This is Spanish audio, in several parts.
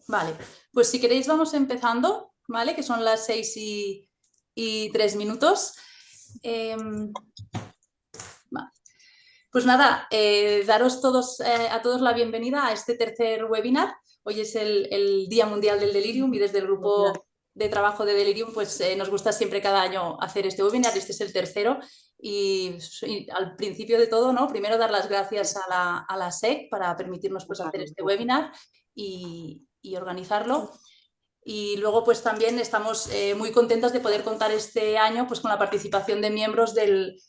Vale, pues si queréis vamos empezando, ¿vale? Que son las 6:03. Vale. Pues nada, daros a todos la bienvenida a este tercer webinar. Hoy es el Día Mundial del Delirium y desde el grupo de trabajo de Delirium pues nos gusta siempre cada año hacer este webinar. Este es el tercero y al principio de todo, ¿no? Primero dar las gracias a la SEC para permitirnos pues hacer este webinar y organizarlo. Y luego pues también estamos muy contentas de poder contar este año pues con la participación de miembros del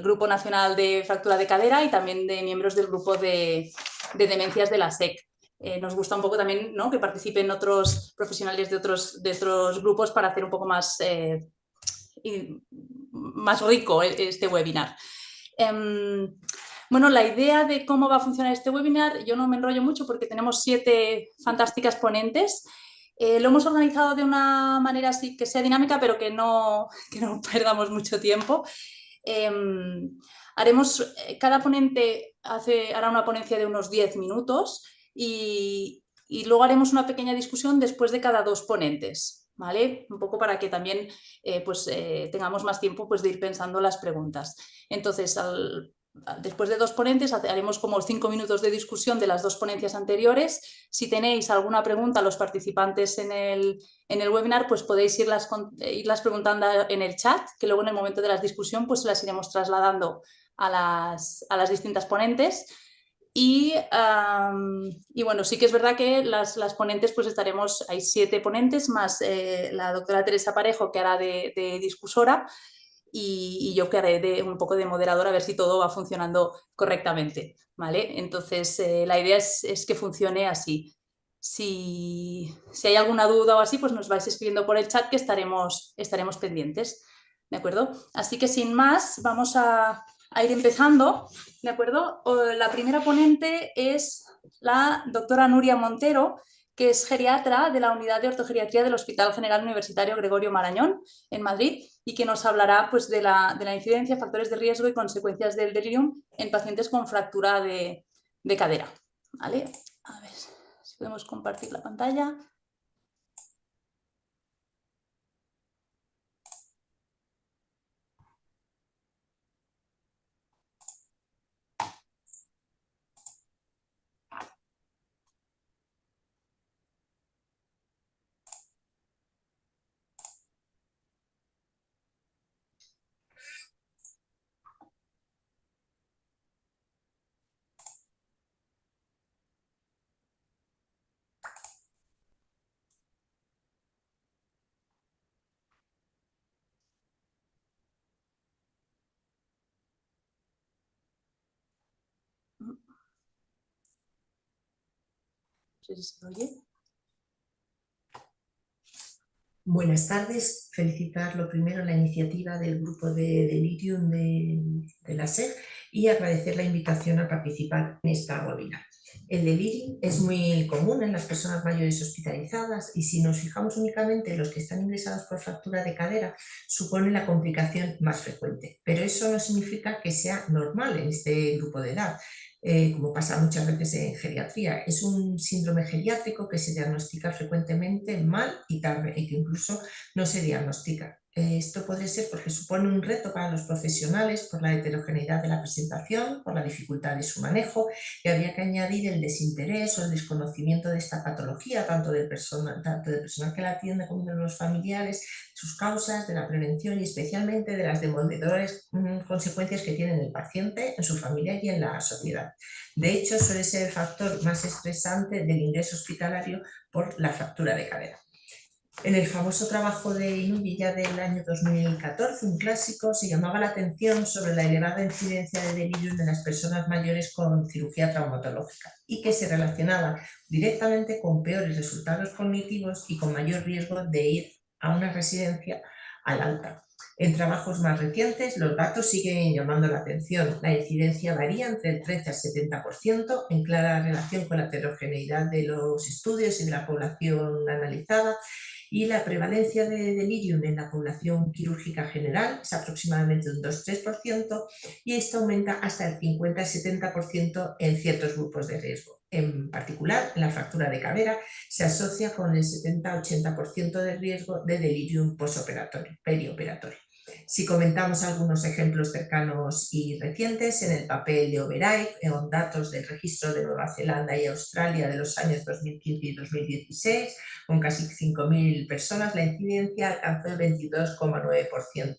Grupo Nacional de Fractura de Cadera y también de miembros del grupo de demencias de la SEC. Nos gusta un poco también, ¿no?, que participen otros profesionales de otros grupos para hacer un poco más rico este webinar. Bueno, la idea de cómo va a funcionar este webinar, yo no me enrollo mucho porque tenemos 7 fantásticas ponentes. Lo hemos organizado de una manera así que sea dinámica, pero que no perdamos mucho tiempo. Cada ponente hará una ponencia de unos 10 minutos y luego haremos una pequeña discusión después de cada 2 ponentes, ¿vale? Un poco para que también tengamos más tiempo pues, de ir pensando las preguntas. Entonces, después de 2 ponentes haremos como 5 minutos de discusión de las 2 ponencias anteriores. Si tenéis alguna pregunta, los participantes en el webinar, pues podéis irlas preguntando en el chat, que luego en el momento de la discusión pues las iremos trasladando a las distintas ponentes. Y bueno, sí que es verdad que las ponentes pues hay 7 ponentes más la doctora Teresa Parejo, que hará de discusora, y yo que haré un poco de moderadora a ver si todo va funcionando correctamente, ¿vale? Entonces, la idea es que funcione así. Si hay alguna duda o así, pues nos vais escribiendo por el chat que estaremos pendientes, ¿de acuerdo? Así que sin más, vamos a ir empezando, ¿de acuerdo? La primera ponente es la doctora Nuria Montero, que es geriatra de la Unidad de Ortogeriatría del Hospital General Universitario Gregorio Marañón, en Madrid, y que nos hablará pues, de la incidencia, factores de riesgo y consecuencias del delirium en pacientes con fractura de cadera. ¿Vale? A ver si podemos compartir la pantalla. No sé si se oye. Buenas tardes. Felicitar lo primero la iniciativa del grupo de Delirium de la SEG y agradecer la invitación a participar en esta webinar. El delirium es muy común en las personas mayores hospitalizadas y si nos fijamos únicamente en los que están ingresados por fractura de cadera, supone la complicación más frecuente. Pero eso no significa que sea normal en este grupo de edad. Como pasa muchas veces en geriatría, es un síndrome geriátrico que se diagnostica frecuentemente mal y tarde y que incluso no se diagnostica. Esto puede ser porque supone un reto para los profesionales por la heterogeneidad de la presentación, por la dificultad de su manejo, y habría que añadir el desinterés o el desconocimiento de esta patología, tanto del personal que la atiende como de los familiares, sus causas, de la prevención y especialmente de las demoledoras consecuencias que tiene en el paciente, en su familia y en la sociedad. De hecho, suele ser el factor más estresante del ingreso hospitalario por la fractura de cadera. En el famoso trabajo de Inugi ya del año 2014, un clásico, se llamaba la atención sobre la elevada incidencia de delirium en las personas mayores con cirugía traumatológica y que se relacionaba directamente con peores resultados cognitivos y con mayor riesgo de ir a una residencia al alta. En trabajos más recientes, los datos siguen llamando la atención. La incidencia varía entre el 13 al 70%, en clara relación con la heterogeneidad de los estudios y de la población analizada, y la prevalencia de delirium en la población quirúrgica general es aproximadamente un 2-3% y esto aumenta hasta el 50-70% en ciertos grupos de riesgo. En particular, en la fractura de cadera se asocia con el 70-80% de riesgo de delirium perioperatorio. Si comentamos algunos ejemplos cercanos y recientes, en el papel de Overay, con datos del registro de Nueva Zelanda y Australia de los años 2015 y 2016, con casi 5.000 personas, la incidencia alcanzó el 22,9%.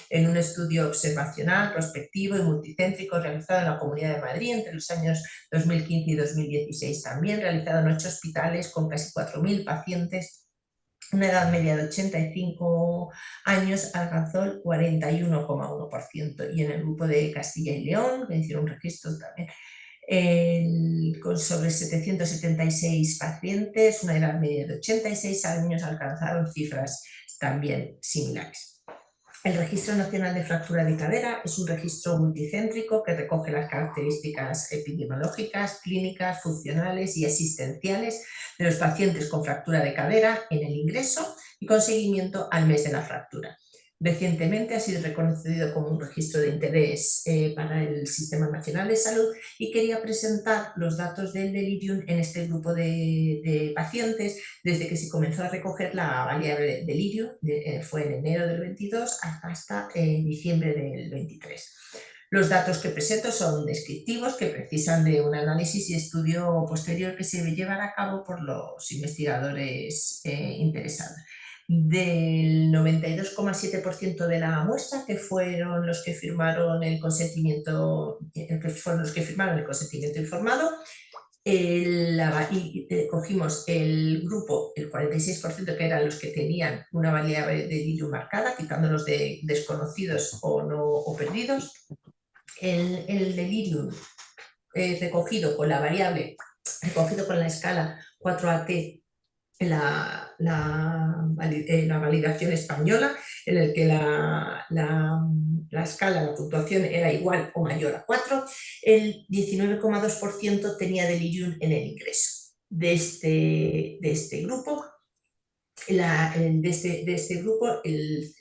En un estudio observacional, prospectivo y multicéntrico realizado en la Comunidad de Madrid entre los años 2015 y 2016, también realizado en 8 hospitales con casi 4.000 pacientes, una edad media de 85 años, alcanzó el 41,1%, y en el grupo de Castilla y León, que hicieron registros también, con sobre 776 pacientes, una edad media de 86 años, alcanzaron cifras también similares. El Registro Nacional de Fractura de Cadera es un registro multicéntrico que recoge las características epidemiológicas, clínicas, funcionales y asistenciales de los pacientes con fractura de cadera en el ingreso y con seguimiento al mes de la fractura. Recientemente ha sido reconocido como un registro de interés para el Sistema Nacional de Salud y quería presentar los datos del delirium en este grupo de pacientes desde que se comenzó a recoger la variable delirium, fue en enero del 22 hasta diciembre del 23. Los datos que presento son descriptivos, que precisan de un análisis y estudio posterior que se llevará a cabo por los investigadores interesados. Del 92,7% de la muestra, que fueron los que firmaron el consentimiento, informado, cogimos el grupo, el 46%, que eran los que tenían una variable de delirium marcada, quitándolos de desconocidos o perdidos. El delirium recogido con la variable, recogido con la escala 4AT, la validación española, en el que la escala, la puntuación era igual o mayor a 4, el 19,2% tenía delirium en el ingreso. De este grupo,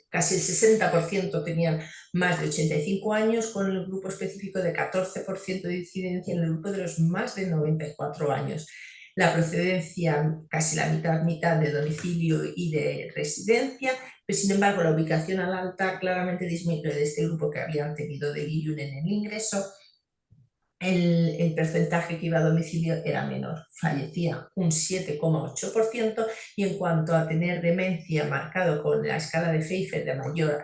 casi el 60% tenían más de 85 años, con el grupo específico de 14% de incidencia en el grupo de los más de 94 años. La procedencia casi la mitad de domicilio y de residencia, pero sin embargo la ubicación al alta claramente disminuye de este grupo que habían tenido delirium en el ingreso. El porcentaje que iba a domicilio era menor, fallecía un 7,8%, y en cuanto a tener demencia marcado con la escala de Pfeiffer de mayor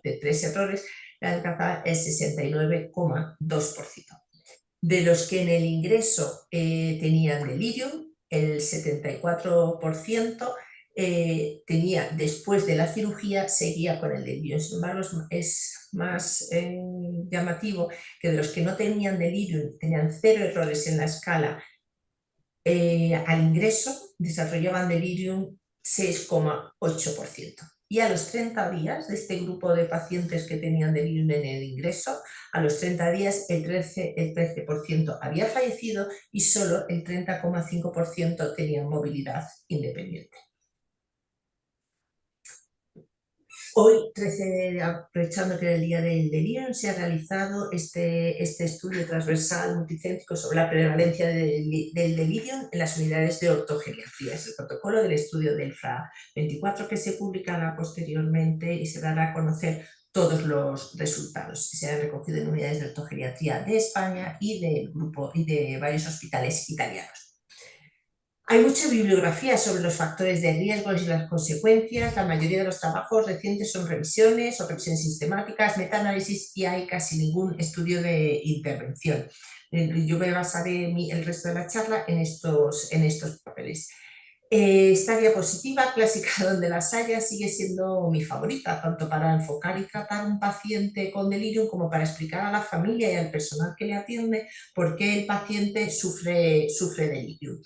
de 3 errores, alcanzaba el 69,2%. De los que en el ingreso tenían delirium, el 74% tenía, después de la cirugía, seguía con el delirium. Sin embargo, es más llamativo que de los que no tenían delirium, tenían 0 errores en la escala, al ingreso desarrollaban delirium 6,8%. Y a los 30 días de este grupo de pacientes que tenían delirium en el ingreso, a los 30 días el 13% había fallecido y solo el 30,5% tenían movilidad independiente. Hoy, aprovechando que era el día del delirium, se ha realizado este estudio transversal multicéntrico sobre la prevalencia del delirium en las unidades de ortogeriatría. Es el protocolo del estudio del FRA 24, que se publicará posteriormente y se dará a conocer todos los resultados. Se han recogido en unidades de ortogeriatría de España y de varios hospitales italianos. Hay mucha bibliografía sobre los factores de riesgo y las consecuencias. La mayoría de los trabajos recientes son revisiones o revisiones sistemáticas, metaanálisis, y hay casi ningún estudio de intervención. Yo me basaré el resto de la charla en estos papeles. Esta diapositiva clásica, donde las haya, sigue siendo mi favorita, tanto para enfocar y tratar un paciente con delirium como para explicar a la familia y al personal que le atiende por qué el paciente sufre delirium.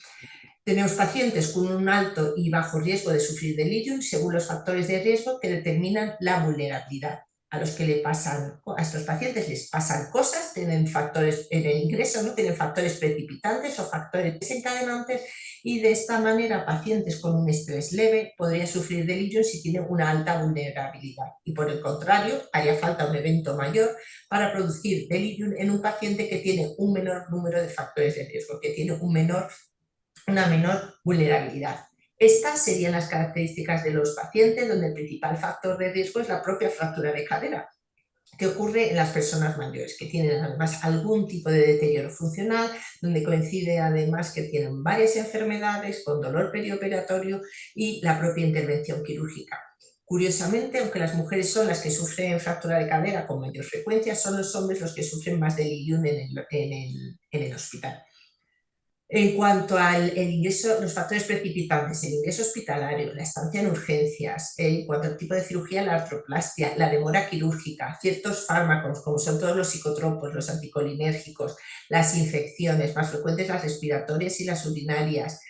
Tenemos pacientes con un alto y bajo riesgo de sufrir delirium según los factores de riesgo que determinan la vulnerabilidad. A estos pacientes les pasan cosas, tienen factores en el ingreso, ¿no? Tienen factores precipitantes o factores desencadenantes, y de esta manera pacientes con un estrés leve podrían sufrir delirium si tienen una alta vulnerabilidad y por el contrario haría falta un evento mayor para producir delirium en un paciente que tiene un menor número de factores de riesgo, que tiene una menor vulnerabilidad. Estas serían las características de los pacientes donde el principal factor de riesgo es la propia fractura de cadera, que ocurre en las personas mayores, que tienen además algún tipo de deterioro funcional, donde coincide además que tienen varias enfermedades con dolor perioperatorio y la propia intervención quirúrgica. Curiosamente, aunque las mujeres son las que sufren fractura de cadera con mayor frecuencia, son los hombres los que sufren más delirium en el hospital. En cuanto al ingreso, los factores precipitantes, el ingreso hospitalario, la estancia en urgencias, en cuanto al tipo de cirugía, la artroplastia, la demora quirúrgica, ciertos fármacos, como son todos los psicotropos, los anticolinérgicos, las infecciones, más frecuentes las respiratorias y las urinarias,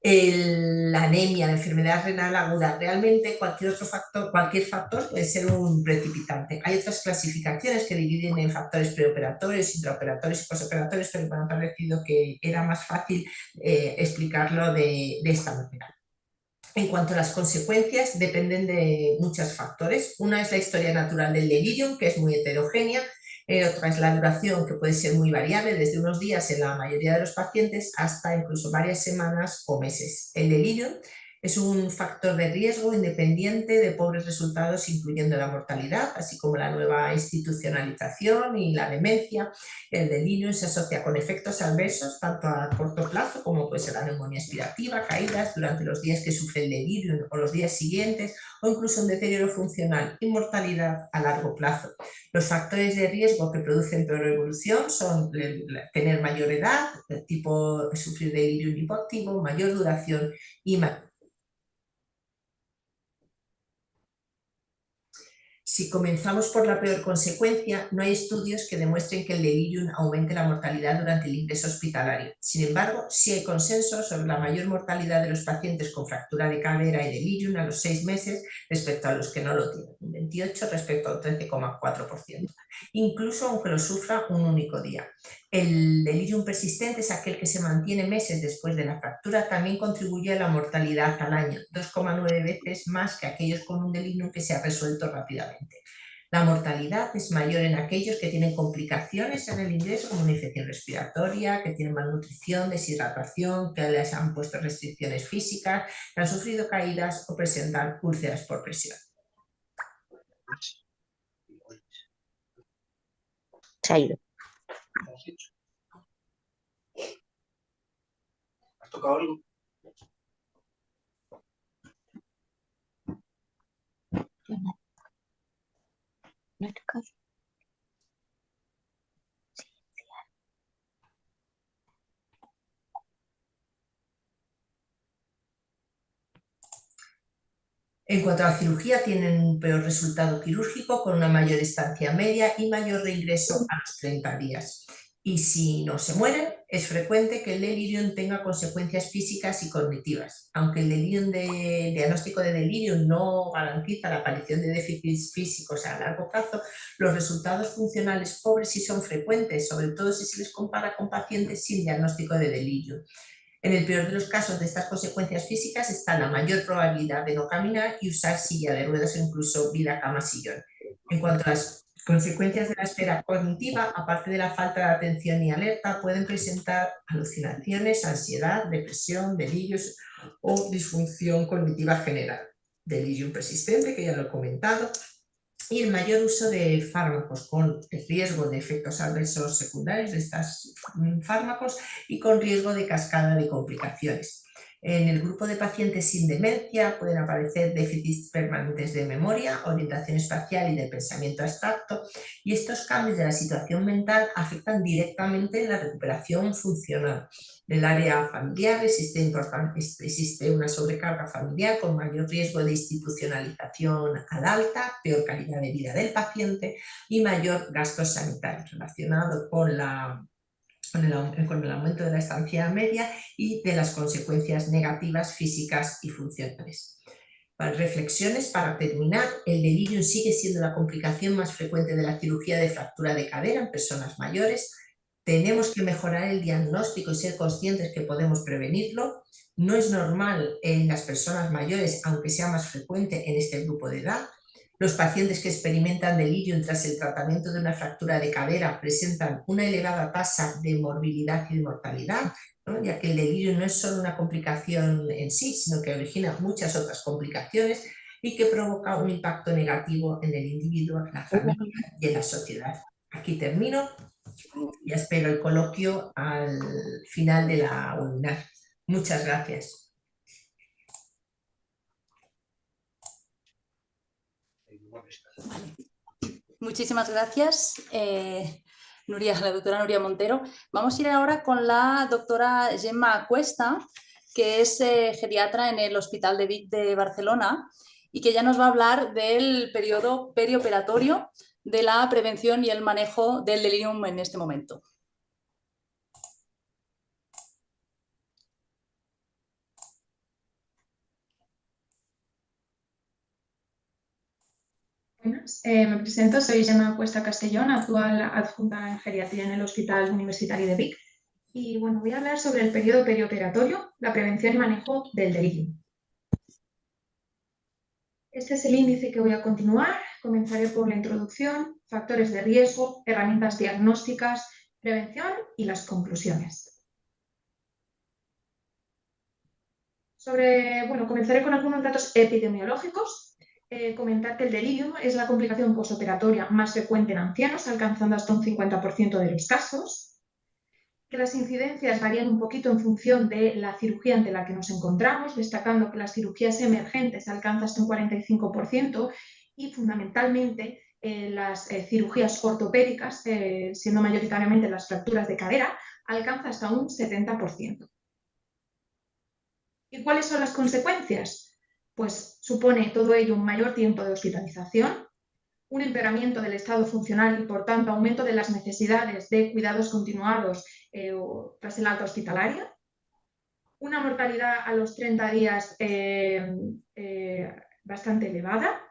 la anemia, la enfermedad renal aguda, realmente cualquier factor puede ser un precipitante. Hay otras clasificaciones que dividen en factores preoperatorios, intraoperatorios y posoperatorios, pero me ha parecido que era más fácil explicarlo de esta manera. En cuanto a las consecuencias, dependen de muchos factores. Una es la historia natural del delirium, que es muy heterogénea. Otra es la duración, que puede ser muy variable, desde unos días en la mayoría de los pacientes hasta incluso varias semanas o meses. El delirium es un factor de riesgo independiente de pobres resultados, incluyendo la mortalidad, así como la nueva institucionalización y la demencia. El delirium se asocia con efectos adversos, tanto a corto plazo, como puede ser la neumonía aspirativa, caídas durante los días que sufre el delirium o los días siguientes, o incluso un deterioro funcional y mortalidad a largo plazo. Los factores de riesgo que producen peor evolución son tener mayor edad, tipo sufrir delirium hipoactivo, mayor duración y Si comenzamos por la peor consecuencia, no hay estudios que demuestren que el delirium aumente la mortalidad durante el ingreso hospitalario. Sin embargo, sí hay consenso sobre la mayor mortalidad de los pacientes con fractura de cadera y delirium a los 6 meses respecto a los que no lo tienen, un 28 respecto a un 13,4%, incluso aunque lo sufra un único día. El delirium persistente es aquel que se mantiene meses después de la fractura, también contribuye a la mortalidad al año, 2,9 veces más que aquellos con un delirium que se ha resuelto rápidamente. La mortalidad es mayor en aquellos que tienen complicaciones en el ingreso, como una infección respiratoria, que tienen malnutrición, deshidratación, que les han puesto restricciones físicas, que han sufrido caídas o presentan úlceras por presión. Se ha ido. ¿Has tocado algo? No he tocado. En cuanto a la cirugía, tienen un peor resultado quirúrgico con una mayor estancia media y mayor reingreso a los 30 días. Y si no se mueren, es frecuente que el delirium tenga consecuencias físicas y cognitivas. Aunque el diagnóstico de delirium no garantiza la aparición de déficits físicos a largo plazo, los resultados funcionales pobres sí son frecuentes, sobre todo si se les compara con pacientes sin diagnóstico de delirium. En el peor de los casos de estas consecuencias físicas está la mayor probabilidad de no caminar y usar silla de ruedas o incluso vida cama sillón. En cuanto a las consecuencias de la espera cognitiva, aparte de la falta de atención y alerta, pueden presentar alucinaciones, ansiedad, depresión, delirios o disfunción cognitiva general. Delirium persistente, que ya lo he comentado, y el mayor uso de fármacos con riesgo de efectos adversos secundarios de estos fármacos y con riesgo de cascada de complicaciones. En el grupo de pacientes sin demencia pueden aparecer déficits permanentes de memoria, orientación espacial y del pensamiento abstracto, y estos cambios de la situación mental afectan directamente la recuperación funcional. En el área familiar existe una sobrecarga familiar con mayor riesgo de institucionalización al alta, peor calidad de vida del paciente y mayor gasto sanitario relacionado con el aumento de la estancia media y de las consecuencias negativas físicas y funcionales. Reflexiones para terminar. El delirium sigue siendo la complicación más frecuente de la cirugía de fractura de cadera en personas mayores. Tenemos que mejorar el diagnóstico y ser conscientes que podemos prevenirlo. No es normal en las personas mayores, aunque sea más frecuente en este grupo de edad. Los pacientes que experimentan delirium tras el tratamiento de una fractura de cadera presentan una elevada tasa de morbilidad y de mortalidad, ¿no? Ya que el delirium no es solo una complicación en sí, sino que origina muchas otras complicaciones y que provoca un impacto negativo en el individuo, la familia y en la sociedad. Aquí termino. Y espero el coloquio al final de la webinar. Muchas gracias. Muchísimas gracias, Nuria, la doctora Nuria Montero. Vamos a ir ahora con la doctora Gemma Cuesta, que es geriatra en el Hospital de Vic de Barcelona y que ya nos va a hablar del periodo perioperatorio, de la prevención y el manejo del delirium en este momento. Buenas, me presento, soy Gemma Cuesta Castellón, actual adjunta en geriatría en el Hospital Universitario de Vic. Y bueno, voy a hablar sobre el periodo perioperatorio, la prevención y manejo del delirium. Este es el índice que voy a continuar. Comenzaré por la introducción, factores de riesgo, herramientas diagnósticas, prevención y las conclusiones. Comenzaré con algunos datos epidemiológicos. Comentar que el delirium es la complicación posoperatoria más frecuente en ancianos, alcanzando hasta un 50% de los casos. Que las incidencias varían un poquito en función de la cirugía ante la que nos encontramos, destacando que las cirugías emergentes alcanzan hasta un 45% y fundamentalmente las cirugías ortopédicas, siendo mayoritariamente las fracturas de cadera, alcanzan hasta un 70%. ¿Y cuáles son las consecuencias? Pues supone todo ello un mayor tiempo de hospitalización, un empeoramiento del estado funcional y, por tanto, aumento de las necesidades de cuidados continuados tras el alta hospitalaria, una mortalidad a los 30 días bastante elevada,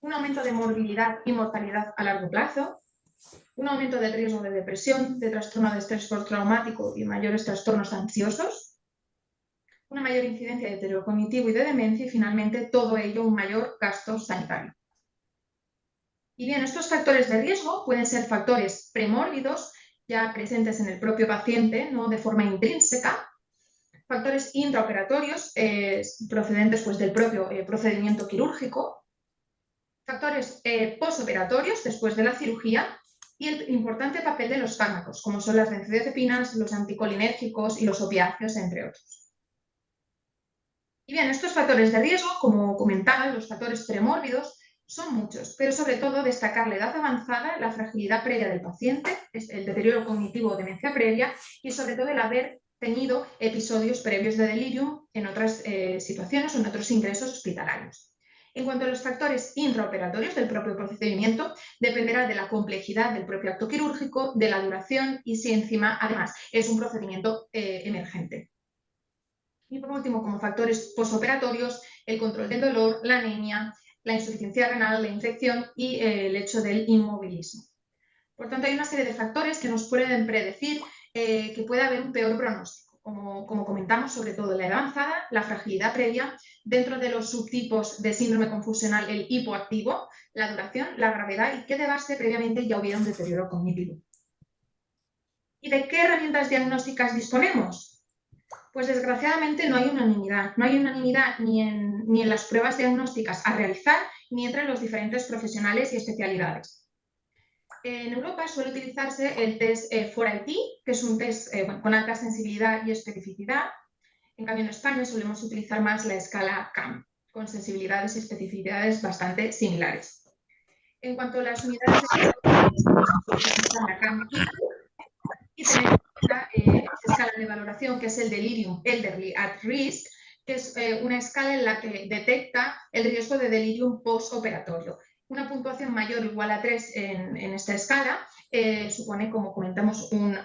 un aumento de morbilidad y mortalidad a largo plazo, un aumento del riesgo de depresión, de trastorno de estrés postraumático y mayores trastornos ansiosos, una mayor incidencia de deterioro cognitivo y de demencia y, finalmente, todo ello un mayor gasto sanitario. Y bien, estos factores de riesgo pueden ser factores premórbidos, ya presentes en el propio paciente, ¿no?, de forma intrínseca, factores intraoperatorios procedentes pues, del propio procedimiento quirúrgico, factores posoperatorios después de la cirugía y el importante papel de los fármacos, como son las benzodiazepinas, los anticolinérgicos y los opiáceos, entre otros. Y bien, estos factores de riesgo, como comentaba, los factores premórbidos, son muchos, pero sobre todo destacar la edad avanzada, la fragilidad previa del paciente, el deterioro cognitivo o demencia previa y sobre todo el haber tenido episodios previos de delirium en otras situaciones o en otros ingresos hospitalarios. En cuanto a los factores intraoperatorios del propio procedimiento, dependerá de la complejidad del propio acto quirúrgico, de la duración y si encima, además, es un procedimiento emergente. Y por último, como factores posoperatorios, el control del dolor, la anemia, la insuficiencia renal, la infección y el hecho del inmovilismo. Por tanto, hay una serie de factores que nos pueden predecir que puede haber un peor pronóstico, como comentamos, sobre todo la edad avanzada, la fragilidad previa, dentro de los subtipos de síndrome confusional, el hipoactivo, la duración, la gravedad y que de base previamente ya hubiera un deterioro cognitivo. ¿Y de qué herramientas diagnósticas disponemos? Pues desgraciadamente no hay unanimidad. No hay unanimidad ni en las pruebas diagnósticas a realizar ni entre los diferentes profesionales y especialidades. En Europa suele utilizarse el test 4IT, que es un test con alta sensibilidad y especificidad. En cambio, en España solemos utilizar más la escala CAM, con sensibilidades y especificidades bastante similares. En cuanto a las unidades de la CAM y tenemos esta escala de valoración, que es el Delirium Elderly at Risk, que es una escala en la que detecta el riesgo de delirium postoperatorio. Una puntuación mayor o igual a 3 en esta escala supone, como comentamos, un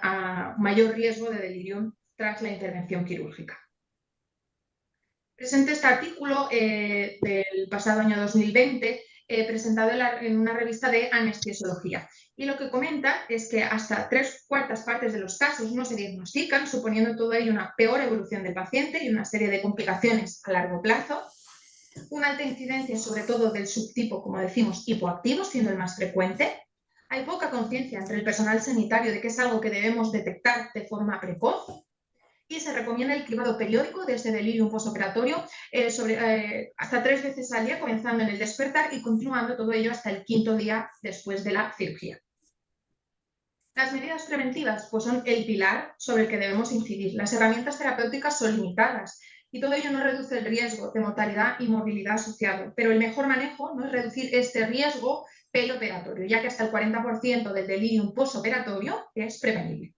mayor riesgo de delirium tras la intervención quirúrgica. Presente este artículo del pasado año 2020 presentado en una revista de anestesiología. Y lo que comenta es que hasta 3/4 partes de los casos no se diagnostican, suponiendo todo ello una peor evolución del paciente y una serie de complicaciones a largo plazo. Una alta incidencia, sobre todo del subtipo, como decimos, hipoactivo, siendo el más frecuente. Hay poca conciencia entre el personal sanitario de que es algo que debemos detectar de forma precoz. Y se recomienda el cribado periódico de este delirium postoperatorio hasta 3 veces al día, comenzando en el despertar y continuando todo ello hasta el 5.º día después de la cirugía. Las medidas preventivas pues son el pilar sobre el que debemos incidir. Las herramientas terapéuticas son limitadas y todo ello no reduce el riesgo de mortalidad y morbilidad asociado, pero el mejor manejo no es reducir este riesgo perioperatorio, ya que hasta el 40% del delirium postoperatorio es prevenible.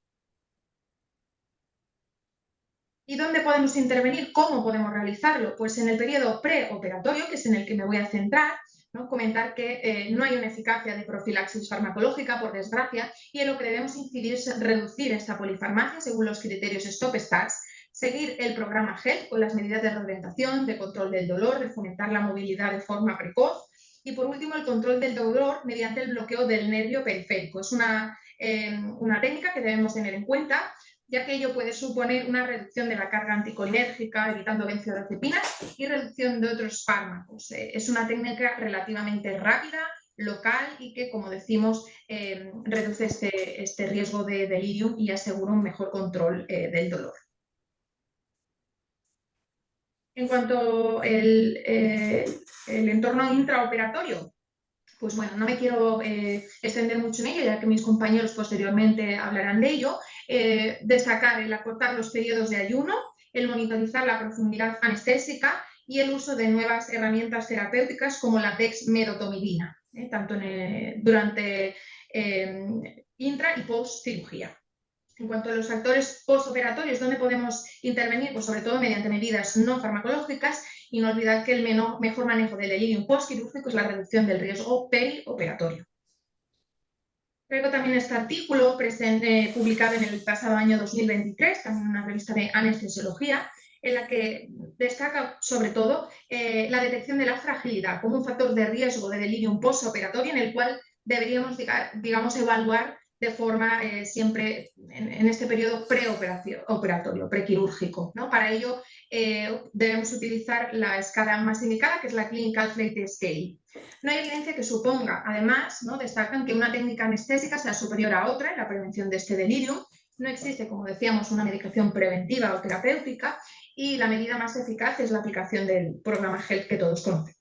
¿Y dónde podemos intervenir? ¿Cómo podemos realizarlo? Pues en el periodo preoperatorio, que es en el que me voy a centrar, ¿no? Comentar que no hay una eficacia de profilaxis farmacológica, por desgracia, y en lo que debemos incidir es reducir esta polifarmacia según los criterios STOP-STARS, seguir el programa HELP con las medidas de reorientación, de control del dolor, de fomentar la movilidad de forma precoz, y por último el control del dolor mediante el bloqueo del nervio periférico. Es una técnica que debemos tener en cuenta, ya que ello puede suponer una reducción de la carga anticolinérgica, evitando benzodiazepinas y reducción de otros fármacos. Es una técnica relativamente rápida, local y que, como decimos, reduce este riesgo de delirium y asegura un mejor control del dolor. En cuanto al entorno intraoperatorio, pues bueno, no me quiero extender mucho en ello, ya que mis compañeros posteriormente hablarán de ello. Destacar el acortar los periodos de ayuno, el monitorizar la profundidad anestésica y el uso de nuevas herramientas terapéuticas como la dexmedetomidina, tanto durante intra y post cirugía. En cuanto a los factores postoperatorios, ¿dónde podemos intervenir? Pues sobre todo mediante medidas no farmacológicas y no olvidar que el mejor manejo del delirium postquirúrgico es la reducción del riesgo perioperatorio. Traigo también este artículo publicado en el pasado año 2023, también en una revista de anestesiología, en la que destaca sobre todo la detección de la fragilidad como un factor de riesgo de delirium postoperatorio en el cual deberíamos, digamos, evaluar de forma siempre en este periodo preoperatorio, prequirúrgico, ¿no? Para ello debemos utilizar la escala más indicada, que es la Clinical Flight Scale. No hay evidencia que suponga, además, ¿no? Destacan que una técnica anestésica sea superior a otra en la prevención de este delirium. No existe, como decíamos, una medicación preventiva o terapéutica y la medida más eficaz es la aplicación del programa HELP que todos conocemos.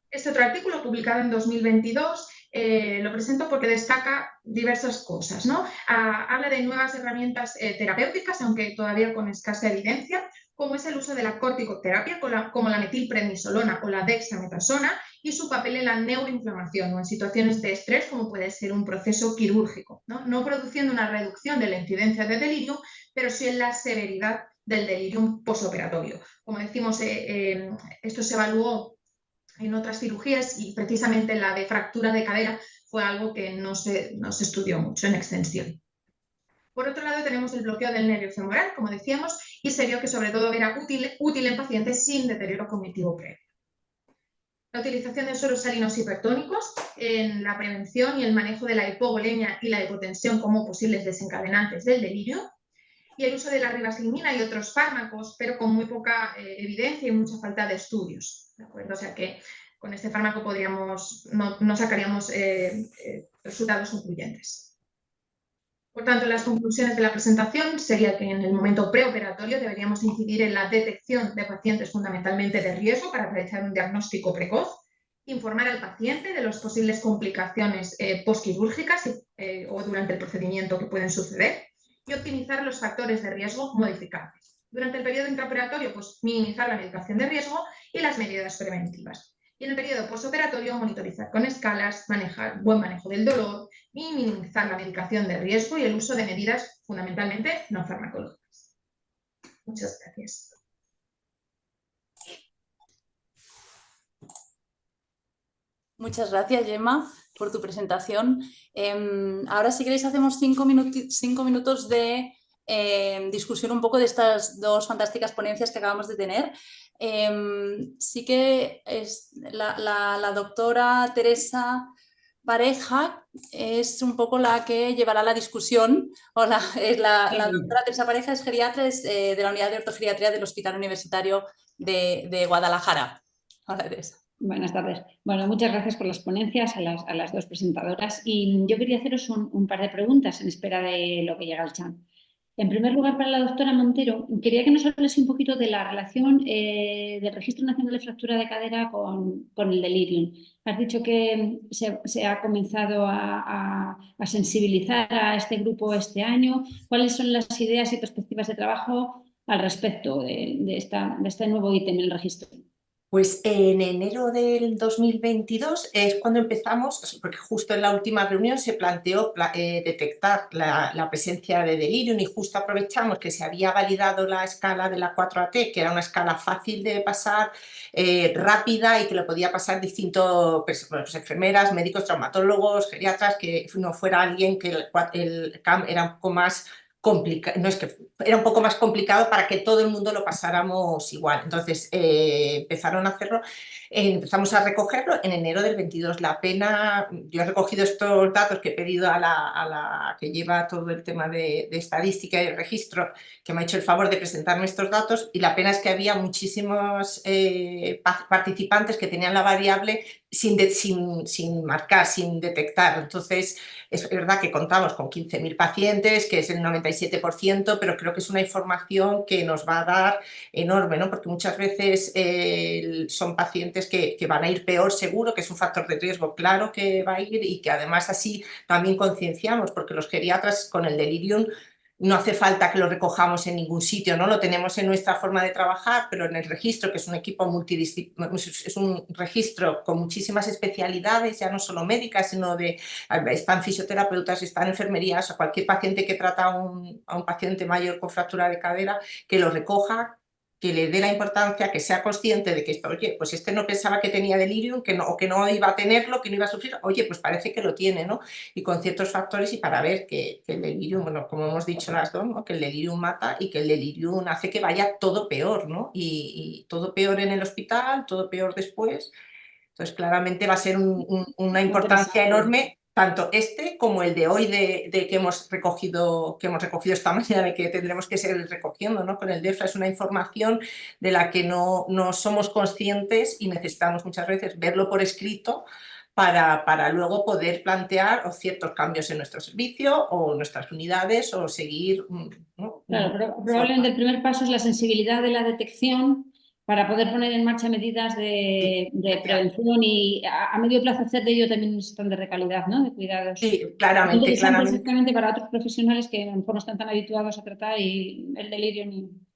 Este otro artículo, publicado en 2022, lo presento porque destaca diversas cosas, ¿no? Habla de nuevas herramientas terapéuticas, aunque todavía con escasa evidencia, como es el uso de la corticoterapia, como la metilprednisolona o la dexametasona, y su papel en la neuroinflamación o en situaciones de estrés, como puede ser un proceso quirúrgico, no produciendo una reducción de la incidencia de delirium, pero sí en la severidad del delirium postoperatorio. Como decimos, esto se evaluó en otras cirugías y precisamente la de fractura de cadera fue algo que no se estudió mucho en extensión. Por otro lado, tenemos el bloqueo del nervio femoral, como decíamos, y se vio que sobre todo era útil en pacientes sin deterioro cognitivo previo. La utilización de sueros salinos hipertónicos en la prevención y el manejo de la hipovolemia y la hipotensión como posibles desencadenantes del delirio, y el uso de la ribaslimina y otros fármacos, pero con muy poca evidencia y mucha falta de estudios, ¿de acuerdo? O sea que con este fármaco no sacaríamos resultados concluyentes. Por tanto, las conclusiones de la presentación sería que en el momento preoperatorio deberíamos incidir en la detección de pacientes fundamentalmente de riesgo para realizar un diagnóstico precoz, informar al paciente de las posibles complicaciones postquirúrgicas o durante el procedimiento que pueden suceder y optimizar los factores de riesgo modificables. Durante el periodo intraoperatorio, pues minimizar la medicación de riesgo y las medidas preventivas. Y en el periodo postoperatorio, monitorizar con escalas, buen manejo del dolor y minimizar la medicación de riesgo y el uso de medidas fundamentalmente no farmacológicas. Muchas gracias. Muchas gracias, Gemma, por tu presentación. Ahora, si queréis, hacemos 5 minutos de discusión un poco de estas dos fantásticas ponencias que acabamos de tener. sí que es la doctora Teresa Pareja es un poco la que llevará la discusión. La doctora Teresa Pareja es geriatra de la unidad de ortogeriatría del Hospital Universitario de Guadalajara. Hola, Teresa. Buenas tardes. Bueno, muchas gracias por las ponencias a las dos presentadoras y yo quería haceros un par de preguntas en espera de lo que llega al chat. En primer lugar, para la doctora Montero, quería que nos hablase un poquito de la relación del Registro Nacional de Fractura de Cadera con el delirium. Has dicho que se ha comenzado a sensibilizar a este grupo este año. ¿Cuáles son las ideas y perspectivas de trabajo al respecto de este nuevo ítem en el registro? Pues en enero del 2022 es cuando empezamos, porque justo en la última reunión se planteó detectar la presencia de delirium y justo aprovechamos que se había validado la escala de la 4AT, que era una escala fácil de pasar, rápida y que lo podía pasar distintos pues, enfermeras, médicos, traumatólogos, geriatras, que no fuera alguien que el CAM era un poco más complicado, no es que era un poco más complicado para que todo el mundo lo pasáramos igual. Entonces empezaron a hacerlo, empezamos a recogerlo en enero del 22. La pena, yo he recogido estos datos que he pedido a la que lleva todo el tema de estadística y registro, que me ha hecho el favor de presentarme estos datos, y la pena es que había muchísimos participantes que tenían la variable sin marcar, sin detectar. Entonces es verdad que contamos con 15.000 pacientes, que es el 97%, pero creo que es una información que nos va a dar enorme, ¿no? Porque muchas veces son pacientes que van a ir peor seguro, que es un factor de riesgo claro que va a ir, y que además así también concienciamos, porque los geriatras con el delirium no hace falta que lo recojamos en ningún sitio, ¿no? Lo tenemos en nuestra forma de trabajar, pero en el registro, que es un equipo multidisciplinar, es un registro con muchísimas especialidades, ya no solo médicas, sino están fisioterapeutas, están enfermerías, o cualquier paciente que trata a un paciente mayor con fractura de cadera, que lo recoja, que le dé la importancia, que sea consciente de que, oye, pues este no pensaba que tenía delirium, o que no iba a tenerlo, que no iba a sufrir, oye, pues parece que lo tiene, ¿no? Y con ciertos factores, y para ver que el delirium, bueno, como hemos dicho las dos, ¿no? Que el delirium mata y que el delirium hace que vaya todo peor, ¿no? Y todo peor en el hospital, todo peor después. Entonces, claramente va a ser una importancia enorme, tanto este como el de hoy que hemos recogido esta mañana y que tendremos que seguir recogiendo, ¿no? Con el DEFRA. Es una información de la que no somos conscientes y necesitamos muchas veces verlo por escrito para luego poder plantear ciertos cambios en nuestro servicio o nuestras unidades, o seguir, ¿no? Claro, pero probablemente el primer paso es la sensibilidad de la detección para poder poner en marcha medidas de prevención y a medio plazo hacer de ello también un estándar de calidad, ¿no? De cuidados. Sí, claramente. Exactamente para otros profesionales que a lo mejor no están tan habituados a tratar y el delirio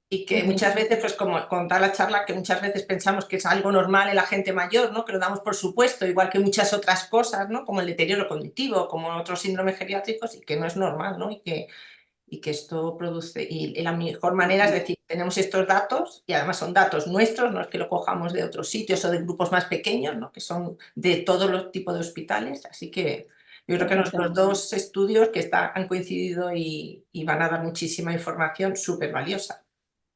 Y que muchas veces, pues como contar la charla, que muchas veces pensamos que es algo normal en la gente mayor, ¿no? Que lo damos por supuesto, igual que muchas otras cosas, ¿no? Como el deterioro cognitivo, como otros síndromes geriátricos, y que no es normal, ¿no? Y que esto produce, y la mejor manera es decir, tenemos estos datos, y además son datos nuestros, no es que lo cojamos de otros sitios o de grupos más pequeños, ¿no? Que son de todos los tipos de hospitales, así que yo creo que los dos estudios que han coincidido y van a dar muchísima información súper valiosa.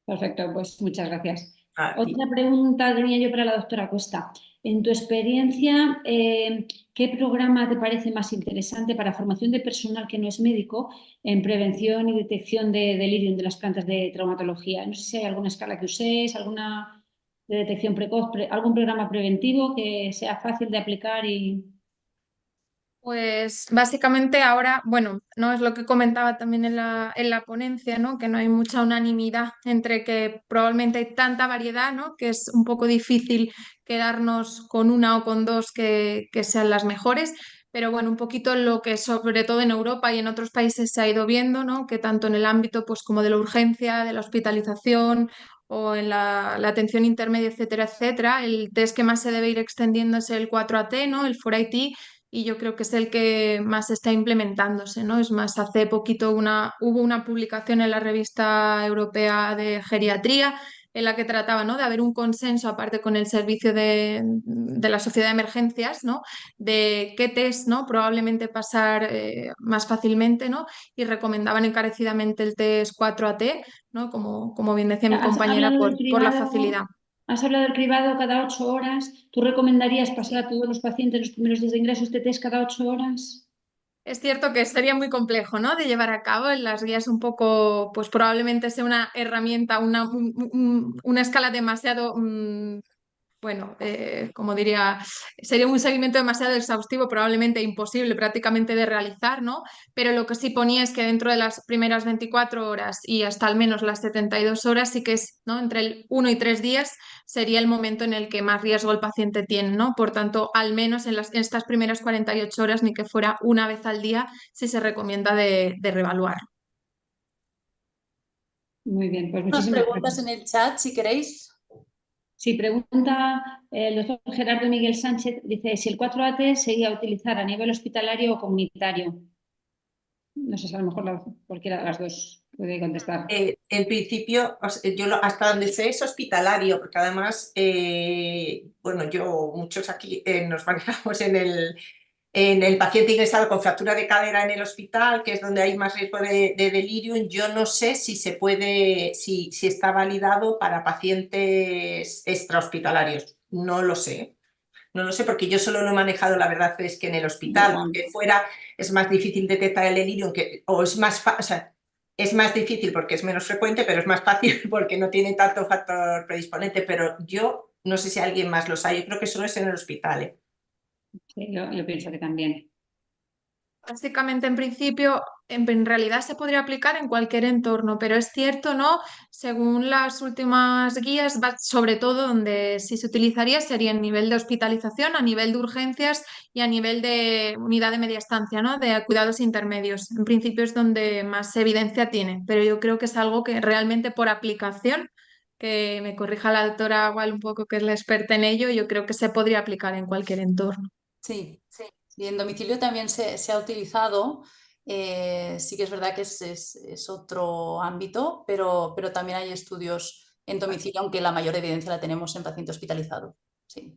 Perfecto, pues muchas gracias. Otra pregunta tenía yo para la doctora Costa. En tu experiencia, ¿qué programa te parece más interesante para formación de personal que no es médico en prevención y detección de delirium de las plantas de traumatología? No sé si hay alguna escala que uséis, alguna de detección precoz, algún programa preventivo que sea fácil de aplicar y... Pues básicamente ahora, bueno, no es lo que comentaba también en la ponencia, ¿no? Que no hay mucha unanimidad entre que probablemente hay tanta variedad, ¿no? Que es un poco difícil quedarnos con una o con dos que sean las mejores. Pero bueno, un poquito lo que sobre todo en Europa y en otros países se ha ido viendo, ¿no? Que tanto en el ámbito pues, como de la urgencia, de la hospitalización o en la atención intermedia, etcétera, etcétera, el test que más se debe ir extendiendo es el 4AT, ¿no? El 4AT, y yo creo que es el que más está implementándose, ¿no? Es más, hace poquito hubo una publicación en la revista europea de geriatría en la que trataba, ¿no? De haber un consenso, aparte con el servicio de la sociedad de emergencias, ¿no? De qué test, ¿no? Probablemente pasar más fácilmente, ¿no? Y recomendaban encarecidamente el test 4AT, ¿no? Como bien decía mi compañera, por la facilidad. Has hablado del cribado cada 8 horas. ¿Tú recomendarías pasar a todos los pacientes los primeros días de ingreso este test cada 8 horas? Es cierto que sería muy complejo, ¿no?, de llevar a cabo. En las guías un poco, pues probablemente sea una herramienta, una escala demasiado, bueno, como diría, sería un seguimiento demasiado exhaustivo, probablemente imposible prácticamente de realizar, ¿no? Pero lo que sí ponía es que dentro de las primeras 24 horas y hasta al menos las 72 horas sí que es, ¿no?, entre el 1 y 3 días sería el momento en el que más riesgo el paciente tiene, ¿no? Por tanto, al menos en estas primeras 48 horas, ni que fuera una vez al día, sí se recomienda de reevaluar. Muy bien, pues Unas muchísimas preguntas gracias. en el chat, si queréis. Sí, pregunta el doctor Gerardo Miguel Sánchez, dice si el 4AT sería utilizar a nivel hospitalario o comunitario. No sé si a lo mejor cualquiera de las dos puede contestar. En principio, hasta donde sé es hospitalario, porque además, bueno, muchos aquí nos manejamos en el paciente ingresado con fractura de cadera en el hospital, que es donde hay más riesgo de delirium. Yo no sé si se puede, si está validado para pacientes extrahospitalarios. No lo sé. No lo sé porque yo solo lo he manejado, la verdad es que en el hospital, porque fuera es más difícil detectar el delirium, o es más fácil, o sea, es más difícil porque es menos frecuente, pero es más fácil porque no tiene tanto factor predisponente. Pero yo no sé si alguien más lo sabe, yo creo que solo es en el hospital, ¿eh? Sí, yo pienso que también. Básicamente, en principio, en realidad se podría aplicar en cualquier entorno, pero es cierto, ¿no? Según las últimas guías, sobre todo donde sí se utilizaría sería en nivel de hospitalización, a nivel de urgencias y a nivel de unidad de media estancia, ¿no?, de cuidados intermedios. En principio es donde más evidencia tiene, pero yo creo que es algo que realmente por aplicación, que me corrija la doctora igual un poco, que es la experta en ello, yo creo que se podría aplicar en cualquier entorno. Sí, sí. Y en domicilio también se ha utilizado. Sí que es verdad que es otro ámbito, pero también hay estudios en domicilio, aunque la mayor evidencia la tenemos en paciente hospitalizado. Sí.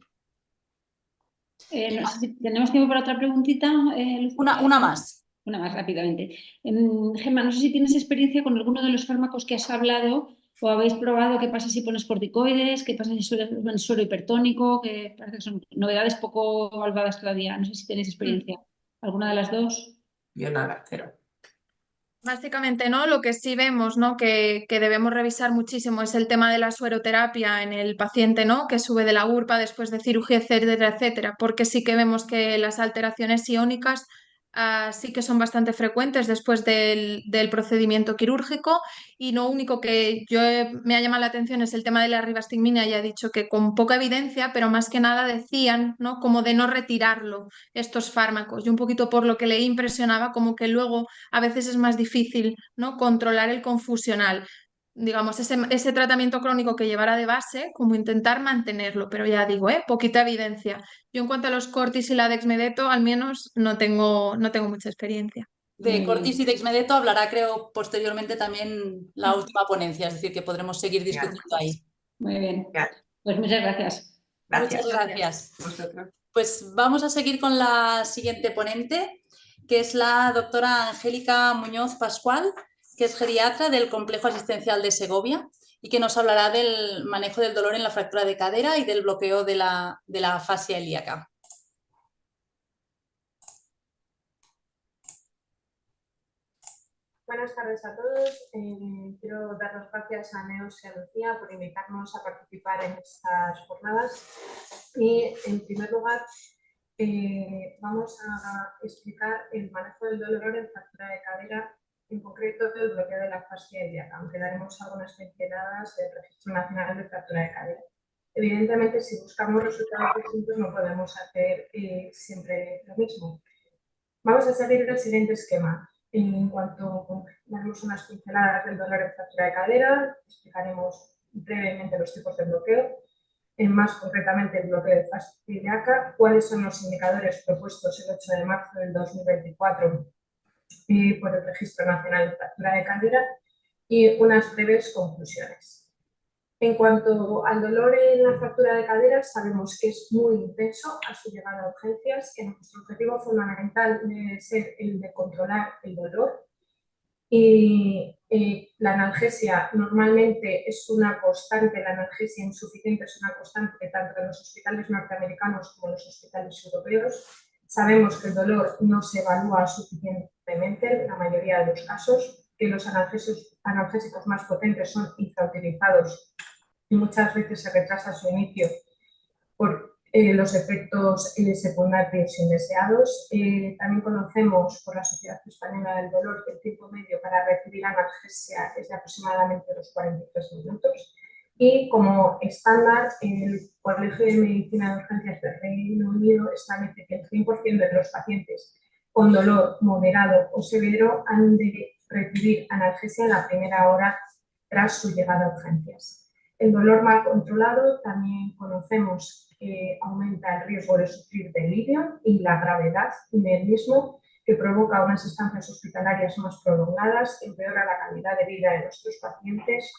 No sé si tenemos tiempo para otra preguntita, Luz. Una más. Una más rápidamente. Gemma, no sé si tienes experiencia con alguno de los fármacos que has hablado o habéis probado qué pasa si pones corticoides, qué pasa si pones suero hipertónico, que parece que son novedades poco evaluadas todavía. No sé si tenéis experiencia. ¿Alguna de las dos? Yo nada, cero. Básicamente, ¿no? Lo que sí vemos, ¿no?, que debemos revisar muchísimo es el tema de la sueroterapia en el paciente, ¿no?, que sube de la URPA después de cirugía, etcétera, etcétera, porque sí que vemos que las alteraciones iónicas sí que son bastante frecuentes después del procedimiento quirúrgico, y lo único que me ha llamado la atención es el tema de la ribastigmina. Ya he dicho que con poca evidencia, pero más que nada decían, ¿no?, como de no retirarlo, estos fármacos, y un poquito por lo que le impresionaba, como que luego a veces es más difícil, ¿no?, controlar el confusional. Digamos, ese tratamiento crónico que llevara de base, como intentar mantenerlo, pero ya digo, poquita evidencia. Yo en cuanto a los cortis y la dexmedeto, al menos no tengo mucha experiencia. De cortis y dexmedeto hablará, creo, posteriormente también la última ponencia, es decir, que podremos seguir discutiendo ahí. Muy bien. Gracias. Pues muchas gracias. Muchas gracias. Vosotros. Pues vamos a seguir con la siguiente ponente, que es la doctora Angélica Muñoz Pascual, que es geriatra del Complejo Asistencial de Segovia y que nos hablará del manejo del dolor en la fractura de cadera y del bloqueo de la fascia ilíaca. Buenas tardes a todos. Quiero dar las gracias a Neus y a Lucía por invitarnos a participar en estas jornadas. Y en primer lugar, vamos a explicar el manejo del dolor en fractura de cadera, en concreto el bloqueo de la fascia ilíaca, aunque daremos algunas pinceladas del Registro Nacional de Fractura de Cadera. Evidentemente, si buscamos resultados distintos, no podemos hacer siempre lo mismo. Vamos a seguir el siguiente esquema. En cuanto daremos unas pinceladas del dolor en fractura de cadera, explicaremos brevemente los tipos de bloqueo, más concretamente el bloqueo de fascia ilíaca, cuáles son los indicadores propuestos el 8 de marzo del 2024 por el Registro Nacional de Fractura de Cadera y unas breves conclusiones. En cuanto al dolor en la fractura de cadera, sabemos que es muy intenso a su llegada a urgencias, que nuestro objetivo fundamental debe ser el de controlar el dolor Y la analgesia normalmente es una constante, la analgesia insuficiente es una constante tanto en los hospitales norteamericanos como en los hospitales europeos. Sabemos que el dolor no se evalúa suficientemente en la mayoría de los casos, que los analgésicos más potentes son infrautilizados y muchas veces se retrasa su inicio por los efectos secundarios indeseados. También conocemos por la Sociedad Española del Dolor que el tiempo medio para recibir analgesia es de aproximadamente los 43 minutos. Y como estándar, el Colegio de Medicina de Urgencias del Reino Unido establece que el 100% de los pacientes con dolor moderado o severo han de recibir analgesia en la primera hora tras su llegada a urgencias. El dolor mal controlado también conocemos que aumenta el riesgo de sufrir delirio y la gravedad del mismo, que provoca unas estancias hospitalarias más prolongadas, empeora la calidad de vida de nuestros pacientes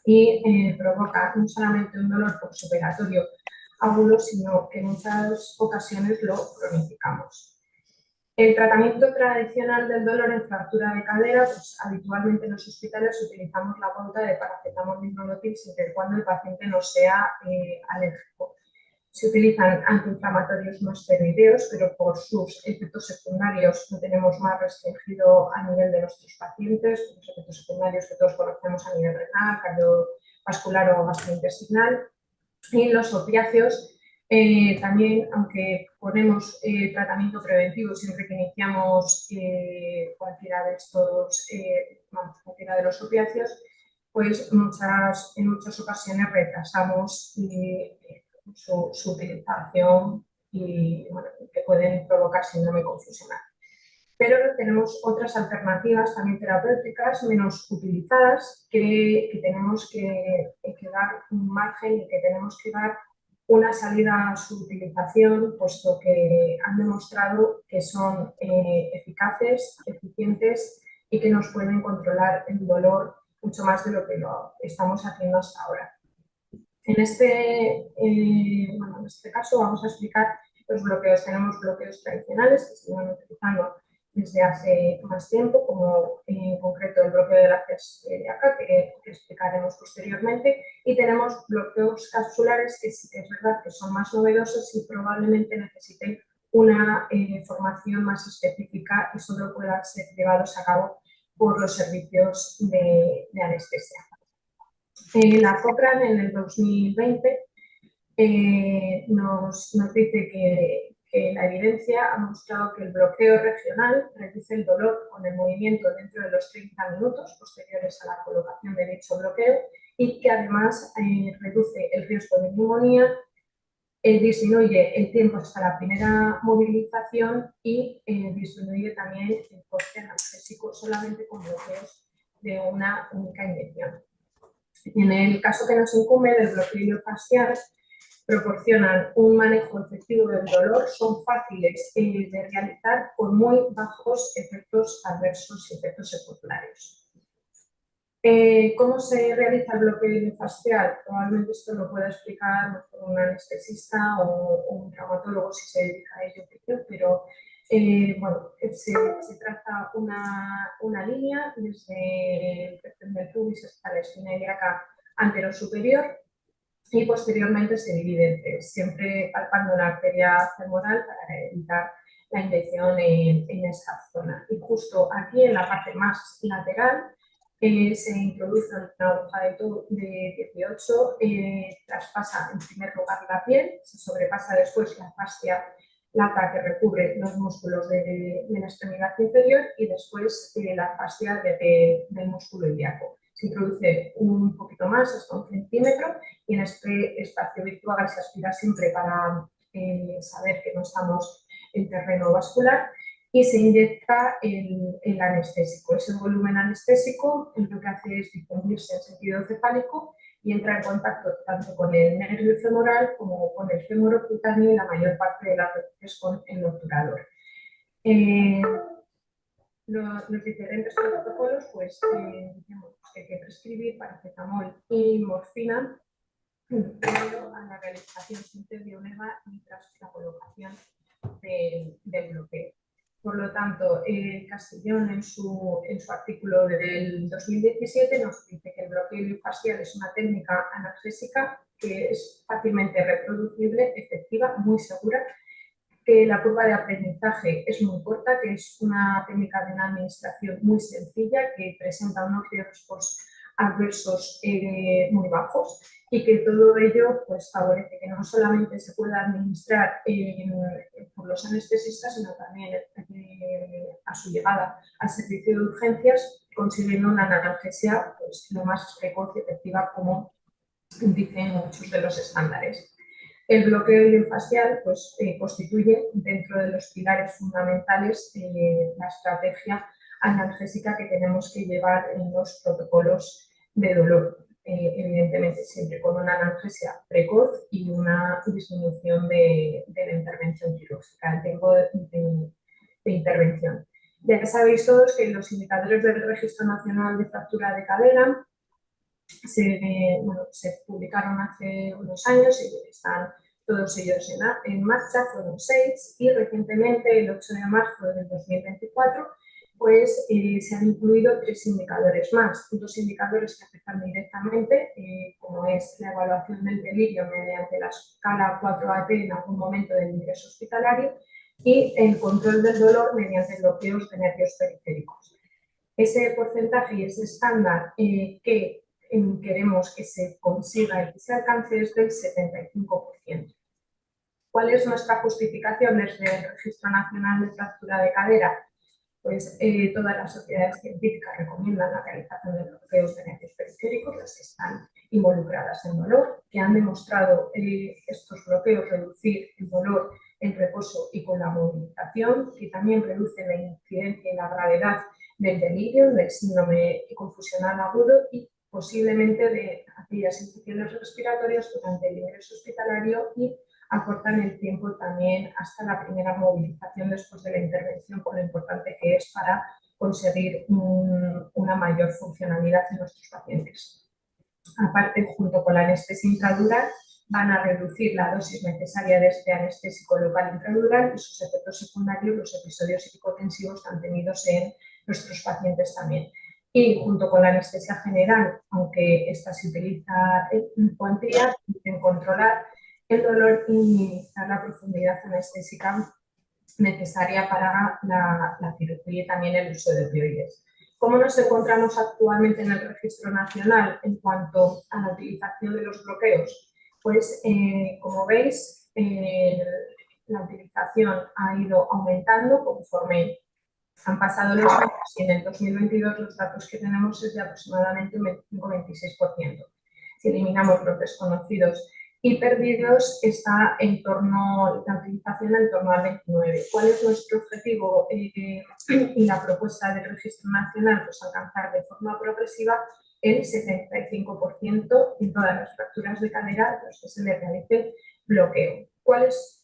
y provoca no solamente un dolor postoperatorio agudo, sino que en muchas ocasiones lo cronificamos. El tratamiento tradicional del dolor en fractura de cadera, pues habitualmente en los hospitales utilizamos la pauta de paracetamol y nolotil siempre y cuando el paciente no sea alérgico. Se utilizan antiinflamatorios no esteroideos, pero por sus efectos secundarios lo tenemos más restringido a nivel de nuestros pacientes, los efectos secundarios que todos conocemos a nivel renal, cardiovascular o gastrointestinal. Y los opiáceos también, aunque ponemos tratamiento preventivo siempre que iniciamos cualquiera de cualquiera de los opiáceos, pues en muchas ocasiones retrasamos su utilización y que pueden provocar síndrome confusional. Pero tenemos otras alternativas también terapéuticas menos utilizadas que tenemos que dar un margen y que tenemos que dar una salida a su utilización, puesto que han demostrado que son eficaces, eficientes y que nos pueden controlar el dolor mucho más de lo que lo estamos haciendo hasta ahora. En este caso vamos a explicar los bloqueos. Tenemos bloqueos tradicionales que se van utilizando desde hace más tiempo, como en concreto el bloqueo de la fascia ilíaca, que explicaremos posteriormente, y tenemos bloqueos capsulares que sí que es verdad que son más novedosos y probablemente necesiten una formación más específica y solo puedan ser llevados a cabo por los servicios de anestesia. La Cochrane en el 2020 nos dice que la evidencia ha mostrado que el bloqueo regional reduce el dolor con el movimiento dentro de los 30 minutos posteriores a la colocación de dicho bloqueo y que además reduce el riesgo de neumonía, disminuye el tiempo hasta la primera movilización y disminuye también el coste analgésico solamente con bloqueos de una única inyección. En el caso que nos incumbe del bloqueo iliofascial, proporcionan un manejo efectivo del dolor, son fáciles de realizar con muy bajos efectos adversos y efectos secundarios. ¿Cómo se realiza el bloqueo iliofascial? Probablemente esto lo pueda explicar mejor un anestesista o un traumatólogo si se dedica a ello, pero se traza una línea desde el perfil del pubis hasta la espina ilíaca anterosuperior y posteriormente se divide siempre palpando la arteria femoral para evitar la inyección en esa zona. Y justo aquí en la parte más lateral se introduce una aguja de 18, traspasa en primer lugar la piel, se sobrepasa después la fascia lata que recubre los músculos de la extremidad inferior y después la fascia del músculo ilíaco. Se introduce un poquito más, hasta 1 centímetro, y en este espacio virtual se aspira siempre para saber que no estamos en terreno vascular y se inyecta el anestésico. Ese volumen anestésico lo que hace es difundirse en sentido cefálico y entra en contacto tanto con el nervio femoral como con el fémur cutáneo y la mayor parte de las veces con el obturador. Los diferentes protocolos, pues hay que prescribir paracetamol y morfina previo a la realización siempre de una EVA y tras la colocación del bloqueo. Por lo tanto, Castellón en su artículo del 2017 nos dice que el bloqueo iliofascial es una técnica analgésica que es fácilmente reproducible, efectiva, muy segura, que la curva de aprendizaje es muy corta, que es una técnica de una administración muy sencilla, que presenta unos riesgos adversos muy bajos y que todo ello pues, favorece que no solamente se pueda administrar por los anestesistas, sino también a su llegada al servicio de urgencias, consiguiendo una analgesia pues, lo más precoz y efectiva como dicen muchos de los estándares. El bloqueo iliofascial pues, constituye dentro de los pilares fundamentales la estrategia analgésica que tenemos que llevar en los protocolos de dolor, evidentemente siempre con una analgesia precoz y una disminución de la intervención quirúrgica, el tiempo de intervención. Ya sabéis todos que los indicadores del Registro Nacional de Fractura de Cadera se publicaron hace unos años y están todos ellos en marcha, fueron 6 y recientemente, el 8 de marzo del 2024, pues se han incluido 3 indicadores más, 2 indicadores que afectan directamente, como es la evaluación del delirio mediante la escala 4AT en algún momento del ingreso hospitalario y el control del dolor mediante bloqueos de nervios periféricos. Ese porcentaje y ese estándar que queremos que se consiga y que se alcance es del 75%. ¿Cuál es nuestra justificación desde el Registro Nacional de Fractura de Cadera? Pues todas las sociedades científicas recomiendan la realización de bloqueos de nervios periféricos, las que están involucradas en dolor, que han demostrado estos bloqueos reducir el dolor en reposo y con la movilización, que también reducen la incidencia y la gravedad del delirio, del síndrome confusional agudo y posiblemente de aquellas infecciones respiratorias durante el ingreso hospitalario y acortan el tiempo también hasta la primera movilización después de la intervención, por lo importante que es para conseguir una mayor funcionalidad en nuestros pacientes. Aparte, junto con la anestesia intradural, van a reducir la dosis necesaria de este anestésico local intradural y sus efectos secundarios, los episodios hipotensivos que han tenido en nuestros pacientes también. Y junto con la anestesia general, aunque esta se utiliza en cuantía, pueden controlar el dolor y minimizar la profundidad anestésica necesaria para la cirugía y también el uso de opioides. ¿Cómo nos encontramos actualmente en el Registro Nacional en cuanto a la utilización de los bloqueos? Pues, como veis, la utilización ha ido aumentando conforme han pasado los años y en el 2022 los datos que tenemos es de aproximadamente un 25-26%. Si eliminamos los desconocidos y perdidos, está en torno, la utilización en torno al 29%. ¿Cuál es nuestro objetivo y la propuesta del Registro Nacional? Pues alcanzar de forma progresiva el 75% en todas las fracturas de cadera los que se le realice bloqueo. ¿Cuáles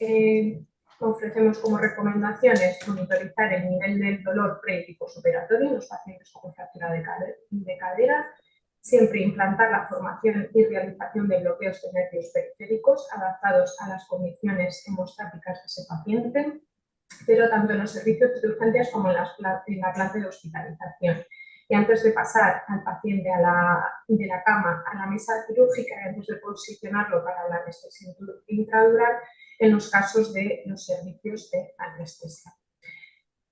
ofrecemos como recomendaciones? Monitorizar el nivel del dolor pre y postoperatorio en los pacientes con fractura de cadera, siempre implantar la formación y realización de bloqueos de nervios periféricos adaptados a las condiciones hemostáticas de ese paciente, pero tanto en los servicios de urgencias como en la planta de hospitalización. Y antes de pasar al paciente de la cama a la mesa quirúrgica, y antes de posicionarlo para la anestesia intradural, en los casos de los servicios de anestesia.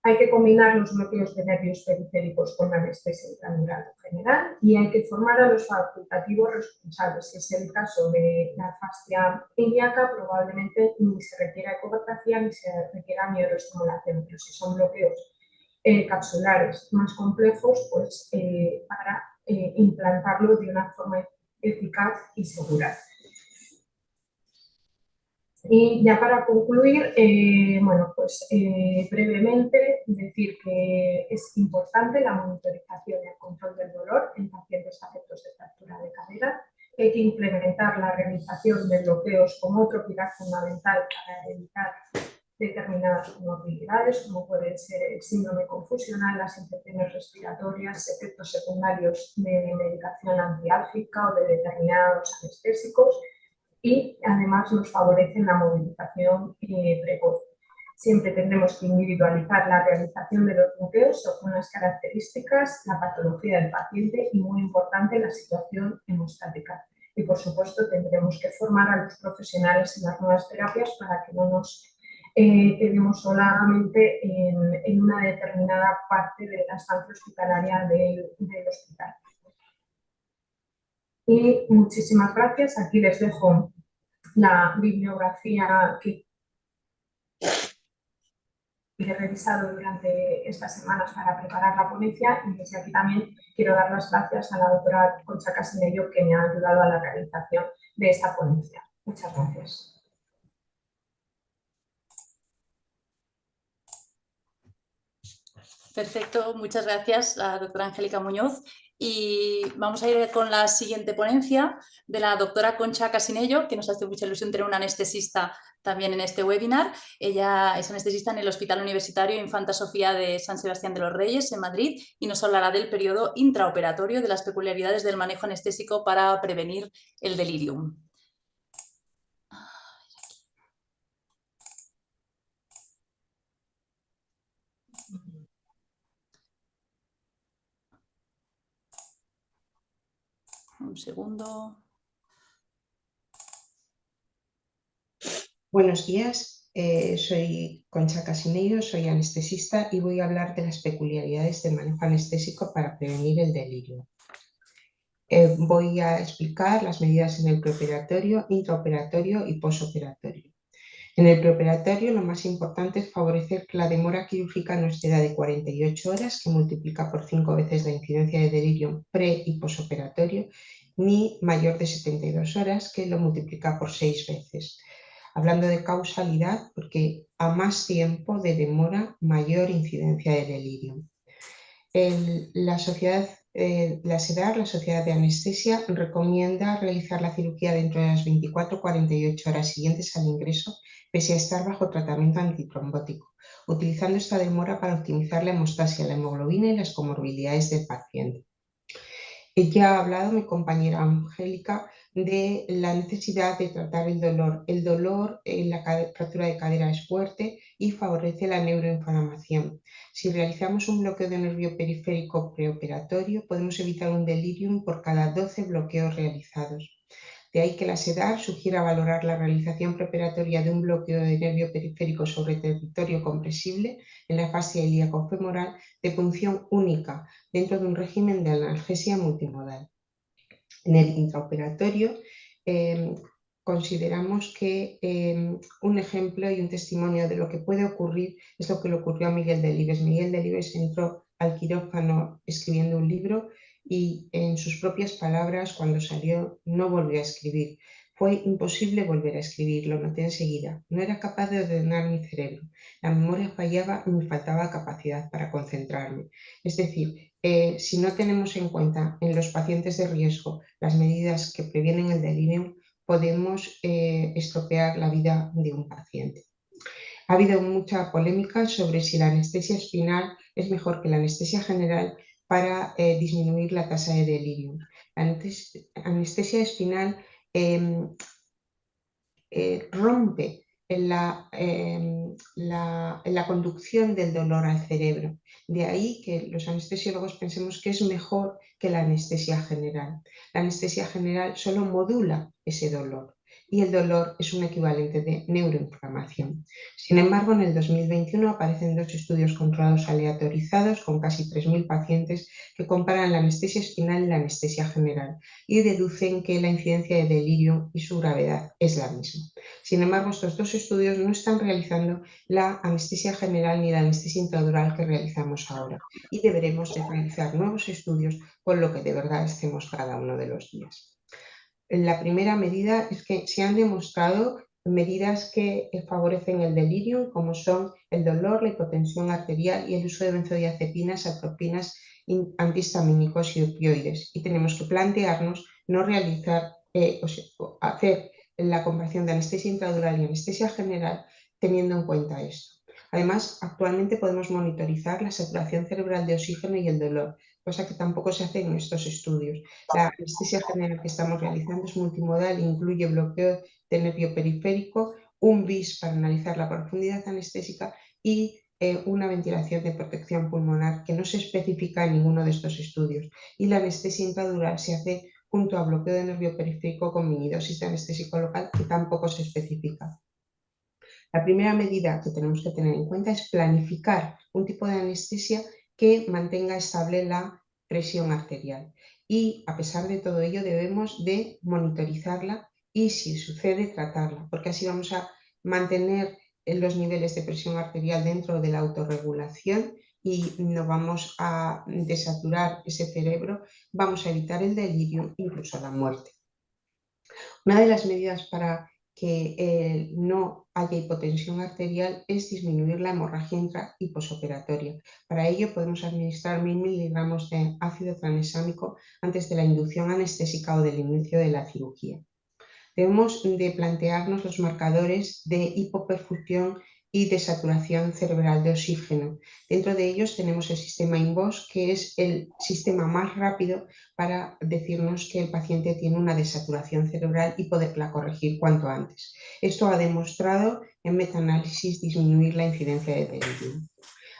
Hay que combinar los bloqueos de nervios periféricos con la anestesia intradural general y hay que formar a los facultativos responsables. Si es el caso de la fascia ilíaca, probablemente ni se requiera ecografía ni se requiera mioestimulación, pero si son bloqueos capsulares más complejos, pues para implantarlo de una forma eficaz y segura. Y ya para concluir, brevemente decir que es importante la monitorización y el control del dolor en pacientes afectos de fractura de cadera. Hay que implementar la realización de bloqueos como otro pilar fundamental para evitar determinadas comorbilidades, como puede ser el síndrome confusional, las infecciones respiratorias, efectos secundarios de medicación antiálgica o de determinados anestésicos, y además nos favorecen la movilización precoz. Siempre tendremos que individualizar la realización de los bloqueos según las características, la patología del paciente y, muy importante, la situación hemostática. Y, por supuesto, tendremos que formar a los profesionales en las nuevas terapias para que no nos quedemos solamente en una determinada parte de la estancia hospitalaria del hospital. Y muchísimas gracias. Aquí les dejo la bibliografía que he revisado durante estas semanas para preparar la ponencia, y desde aquí también quiero dar las gracias a la doctora Concha Casinello, que me ha ayudado a la realización de esta ponencia. Muchas gracias. Perfecto, muchas gracias a la doctora Angélica Muñoz. Y vamos a ir con la siguiente ponencia de la doctora Concha Casinello, que nos hace mucha ilusión tener una anestesista también en este webinar. Ella es anestesista en el Hospital Universitario Infanta Sofía de San Sebastián de los Reyes, en Madrid, y nos hablará del periodo intraoperatorio, de las peculiaridades del manejo anestésico para prevenir el delirium. Un segundo. Buenos días, soy Concha Casinello, soy anestesista y voy a hablar de las peculiaridades del manejo anestésico para prevenir el delirio. Voy a explicar las medidas en el preoperatorio, intraoperatorio y posoperatorio. En el preoperatorio lo más importante es favorecer que la demora quirúrgica no exceda de 48 horas, que multiplica por 5 veces la incidencia de delirio pre- y posoperatorio, ni mayor de 72 horas, que lo multiplica por 6 veces. Hablando de causalidad, porque a más tiempo de demora, mayor incidencia de delirio. La SEDAR, la Sociedad de Anestesia, recomienda realizar la cirugía dentro de las 24-48 horas siguientes al ingreso, pese a estar bajo tratamiento antitrombótico, utilizando esta demora para optimizar la hemostasia, la hemoglobina y las comorbilidades del paciente. Ya ha hablado mi compañera Angélica de la necesidad de tratar el dolor. El dolor en la fractura de cadera es fuerte y favorece la neuroinflamación. Si realizamos un bloqueo de nervio periférico preoperatorio, podemos evitar un delirium por cada 12 bloqueos realizados. De ahí que la SEDAR sugiera valorar la realización preoperatoria de un bloqueo de nervio periférico sobre territorio compresible en la fascia ilíaco-femoral de punción única dentro de un régimen de analgesia multimodal. En el intraoperatorio consideramos que un ejemplo y un testimonio de lo que puede ocurrir es lo que le ocurrió a Miguel Delibes. Miguel Delibes entró al quirófano escribiendo un libro y en sus propias palabras, cuando salió, no volvió a escribir. Fue imposible volver a escribir, lo noté enseguida. No era capaz de ordenar mi cerebro. La memoria fallaba y me faltaba capacidad para concentrarme. Es decir, si no tenemos en cuenta en los pacientes de riesgo las medidas que previenen el delirio, podemos estropear la vida de un paciente. Ha habido mucha polémica sobre si la anestesia espinal es mejor que la anestesia general para disminuir la tasa de delirium. La anestesia espinal rompe en la conducción del dolor al cerebro. De ahí que los anestesiólogos pensemos que es mejor que la anestesia general. La anestesia general solo modula ese dolor y el dolor es un equivalente de neuroinflamación. Sin embargo, en el 2021 aparecen 2 estudios controlados aleatorizados con casi 3.000 pacientes que comparan la anestesia espinal y la anestesia general y deducen que la incidencia de delirio y su gravedad es la misma. Sin embargo, estos 2 estudios no están realizando la anestesia general ni la anestesia intradural que realizamos ahora y deberemos de realizar nuevos estudios con lo que de verdad hacemos cada uno de los días. La primera medida es que se han demostrado medidas que favorecen el delirio, como son el dolor, la hipotensión arterial y el uso de benzodiazepinas, atropinas, antihistamínicos y opioides. Y tenemos que plantearnos no realizar, hacer la comparación de anestesia intradural y anestesia general teniendo en cuenta esto. Además, actualmente podemos monitorizar la saturación cerebral de oxígeno y el dolor, cosa que tampoco se hace en estos estudios. La anestesia general que estamos realizando es multimodal e incluye bloqueo del nervio periférico un BIS para analizar la profundidad anestésica y una ventilación de protección pulmonar que no se especifica en ninguno de estos estudios. Y la anestesia intradural se hace junto a bloqueo de nervio periférico con minidosis de anestésico local, que tampoco se especifica. La primera medida que tenemos que tener en cuenta es planificar un tipo de anestesia que mantenga estable la presión arterial. Y a pesar de todo ello debemos de monitorizarla y, si sucede, tratarla, porque así vamos a mantener los niveles de presión arterial dentro de la autorregulación y no vamos a desaturar ese cerebro, vamos a evitar el delirio, incluso la muerte. Una de las medidas para que no haya hipotensión arterial es disminuir la hemorragia intra y posoperatoria. Para ello podemos administrar 1000 miligramos de ácido tranexámico antes de la inducción anestésica o del inicio de la cirugía. Debemos de plantearnos los marcadores de hipoperfusión y de saturación cerebral de oxígeno. Dentro de ellos tenemos el sistema INVOS, que es el sistema más rápido para decirnos que el paciente tiene una desaturación cerebral y poderla corregir cuanto antes. Esto ha demostrado en metaanálisis disminuir la incidencia de delirio.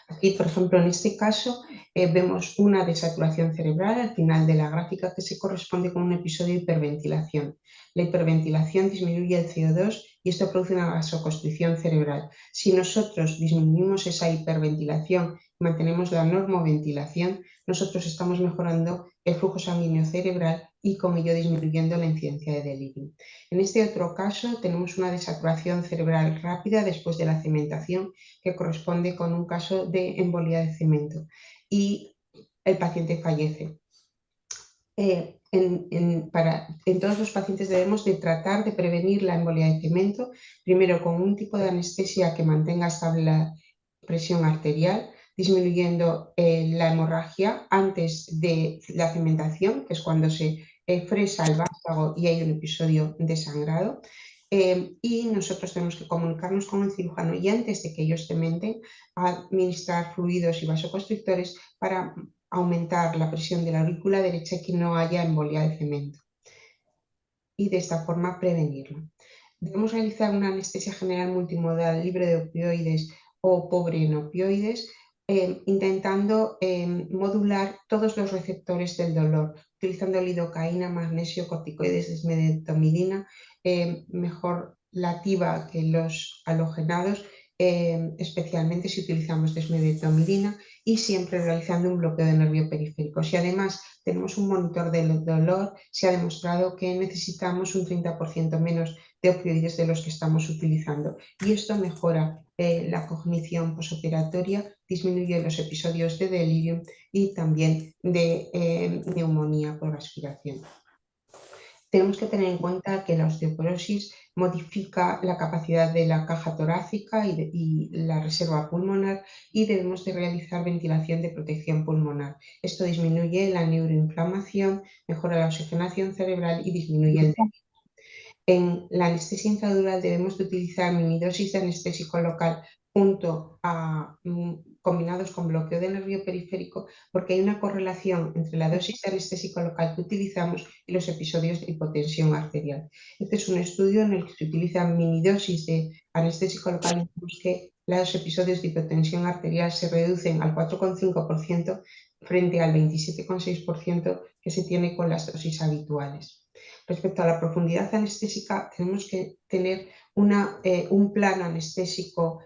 Aquí, por ejemplo, en este caso, vemos una desaturación cerebral al final de la gráfica que se corresponde con un episodio de hiperventilación. La hiperventilación disminuye el CO2 y esto produce una vasoconstricción cerebral. Si nosotros disminuimos esa hiperventilación y mantenemos la normoventilación, nosotros estamos mejorando el flujo sanguíneo cerebral y con ello disminuyendo la incidencia de delirio. En este otro caso tenemos una desaturación cerebral rápida después de la cementación, que corresponde con un caso de embolia de cemento, y el paciente fallece. En todos los pacientes debemos de tratar de prevenir la embolia de cemento, primero con un tipo de anestesia que mantenga estable la presión arterial, disminuyendo la hemorragia antes de la cementación, que es cuando se fresa el vástago y hay un episodio de sangrado. Y nosotros tenemos que comunicarnos con el cirujano y, antes de que ellos cementen, administrar fluidos y vasoconstrictores para aumentar la presión de la aurícula derecha y que no haya embolia de cemento, y de esta forma prevenirla. Debemos realizar una anestesia general multimodal libre de opioides o pobre en opioides, intentando modular todos los receptores del dolor, utilizando lidocaína, magnesio, corticoides, desmedetomidina, mejor la TIVA que los halogenados, especialmente si utilizamos desmedetomidina, y siempre realizando un bloqueo de nervio periférico. Si además tenemos un monitor del dolor, se ha demostrado que necesitamos un 30% menos de opioides de los que estamos utilizando, y esto mejora la cognición posoperatoria, disminuye los episodios de delirio y también de neumonía por aspiración. Tenemos que tener en cuenta que la osteoporosis modifica la capacidad de la caja torácica y la reserva pulmonar, y debemos de realizar ventilación de protección pulmonar. Esto disminuye la neuroinflamación, mejora la oxigenación cerebral y disminuye el delirio. En la anestesia intradural debemos de utilizar minidosis de anestésico local combinados con bloqueo de nervio periférico, porque hay una correlación entre la dosis de anestésico local que utilizamos y los episodios de hipotensión arterial. Este es un estudio en el que se utilizan minidosis de anestésico local y vemos que los episodios de hipotensión arterial se reducen al 4,5% frente al 27,6% que se tiene con las dosis habituales. Respecto a la profundidad anestésica, tenemos que tener un plan anestésico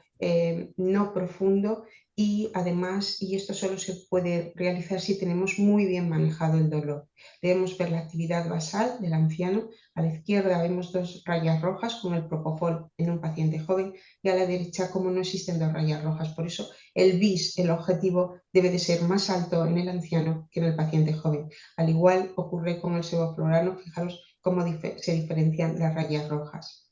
no profundo, y además, y esto solo se puede realizar si tenemos muy bien manejado el dolor. Debemos ver la actividad basal del anciano. A la izquierda vemos 2 rayas rojas con el propofol en un paciente joven, y a la derecha, como no existen 2 rayas rojas. Por eso el BIS, el objetivo, debe de ser más alto en el anciano que en el paciente joven. Al igual ocurre con el sevoflurano, fijaros cómo se diferencian las rayas rojas.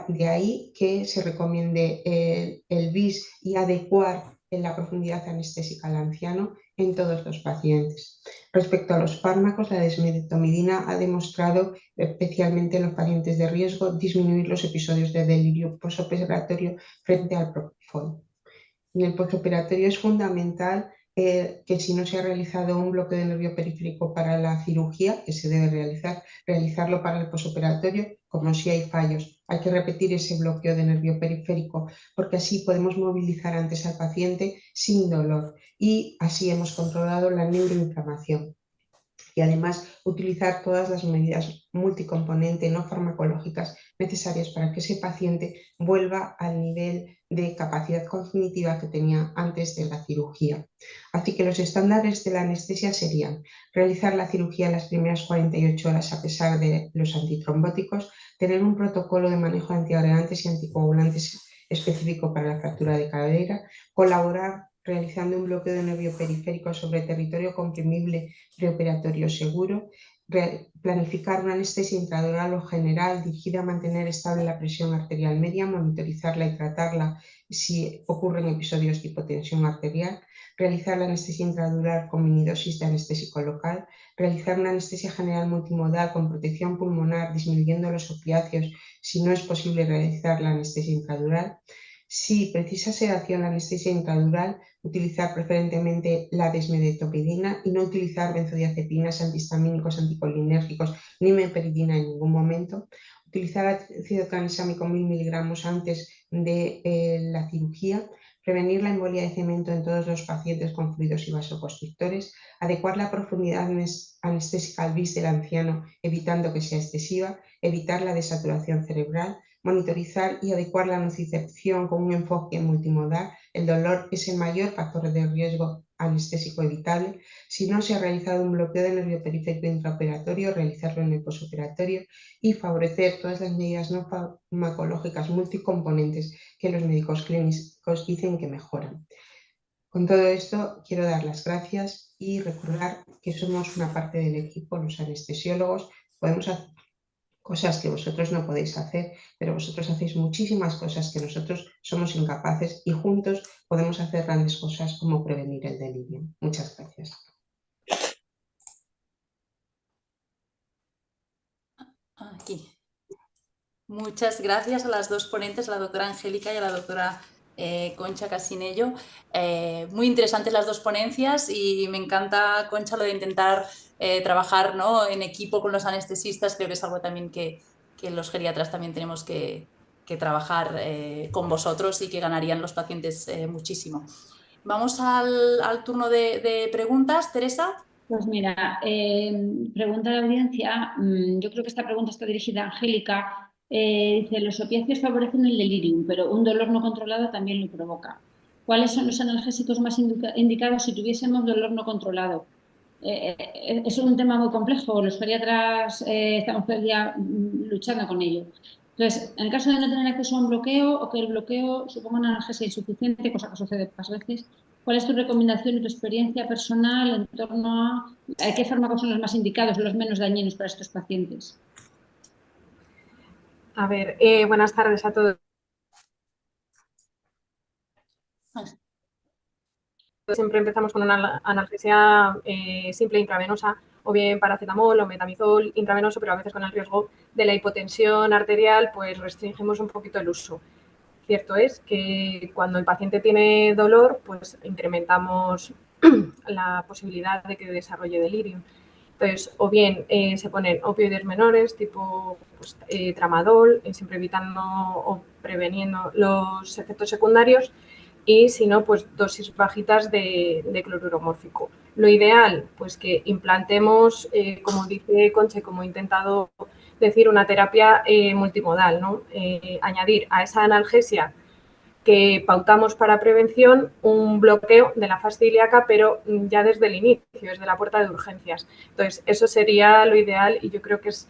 De ahí que se recomiende el BIS y adecuar en la profundidad anestésica al anciano en todos los pacientes. Respecto a los fármacos, la desmedetomidina ha demostrado, especialmente en los pacientes de riesgo, disminuir los episodios de delirio posoperatorio frente al propofol. En el postoperatorio es fundamental que si no se ha realizado un bloqueo de nervio periférico para la cirugía, que se debe realizarlo para el posoperatorio, como si hay fallos. Hay que repetir ese bloqueo de nervio periférico porque así podemos movilizar antes al paciente sin dolor y así hemos controlado la neuroinflamación. Y además utilizar todas las medidas multicomponente no farmacológicas necesarias para que ese paciente vuelva al nivel de capacidad cognitiva que tenía antes de la cirugía. Así que los estándares de la anestesia serían realizar la cirugía en las primeras 48 horas a pesar de los antitrombóticos, tener un protocolo de manejo de antiagregantes y anticoagulantes específico para la fractura de cadera, colaborar realizando un bloqueo de nervio periférico sobre territorio comprimible preoperatorio seguro, planificar una anestesia intradural o general dirigida a mantener estable la presión arterial media, monitorizarla y tratarla si ocurren episodios de hipotensión arterial, realizar la anestesia intradural con minidosis de anestésico local, realizar una anestesia general multimodal con protección pulmonar disminuyendo los opiáceos si no es posible realizar la anestesia intradural. Si precisa sedación la anestesia intradural, utilizar preferentemente la desmedetomidina y no utilizar benzodiazepinas, antihistamínicos, anticolinérgicos ni meperidina en ningún momento. Utilizar ácido tranexámico 1000 miligramos antes de la cirugía. Prevenir la embolia de cemento en todos los pacientes con fluidos y vasoconstrictores. Adecuar la profundidad anestésica al bis del anciano evitando que sea excesiva. Evitar la desaturación cerebral. Monitorizar y adecuar la nocicepción con un enfoque multimodal. El dolor es el mayor factor de riesgo anestésico evitable. Si no se ha realizado un bloqueo de nervio periférico intraoperatorio, realizarlo en el posoperatorio y favorecer todas las medidas no farmacológicas multicomponentes que los médicos clínicos dicen que mejoran. Con todo esto, quiero dar las gracias y recordar que somos una parte del equipo, los anestesiólogos. Podemos hacer cosas que vosotros no podéis hacer, pero vosotros hacéis muchísimas cosas que nosotros somos incapaces y juntos podemos hacer grandes cosas como prevenir el delirio. Muchas gracias. Aquí. Muchas gracias a las dos ponentes, a la doctora Angélica y a la doctora Concha Casinello. Muy interesantes las dos ponencias y me encanta, Concha, lo de intentar trabajar, ¿no?, en equipo con los anestesistas. Creo que es algo también que los geriatras también tenemos que trabajar con vosotros y que ganarían los pacientes muchísimo. Vamos al turno de preguntas. Teresa. Pues mira, pregunta de audiencia. Yo creo que esta pregunta está dirigida a Angélica. Dice, los opiáceos favorecen el delirium, pero un dolor no controlado también lo provoca. ¿Cuáles son los analgésicos más indicados si tuviésemos dolor no controlado? Es un tema muy complejo. Los geriatras estamos todo el día luchando con ello. Entonces, en el caso de no tener acceso a un bloqueo o que el bloqueo suponga una analgesia insuficiente, cosa que sucede pocas veces, ¿cuál es tu recomendación y tu experiencia personal en torno a qué fármacos son los más indicados, los menos dañinos para estos pacientes? A ver, buenas tardes a todos. Siempre empezamos con una analgesia simple intravenosa, o bien paracetamol o metamizol intravenoso, pero a veces con el riesgo de la hipotensión arterial, pues restringimos un poquito el uso. Cierto es que cuando el paciente tiene dolor, pues incrementamos la posibilidad de que desarrolle delirio. Entonces, o bien se ponen opioides menores, tipo pues, tramadol, siempre evitando o preveniendo los efectos secundarios, y si no, pues dosis bajitas de cloruro mórfico. Lo ideal, pues que implantemos, como dice Concha, como he intentado decir, una terapia multimodal, ¿no? Añadir a esa analgesia que pautamos para prevención un bloqueo de la fascia ilíaca, pero ya desde el inicio, desde la puerta de urgencias. Entonces, eso sería lo ideal y yo creo que es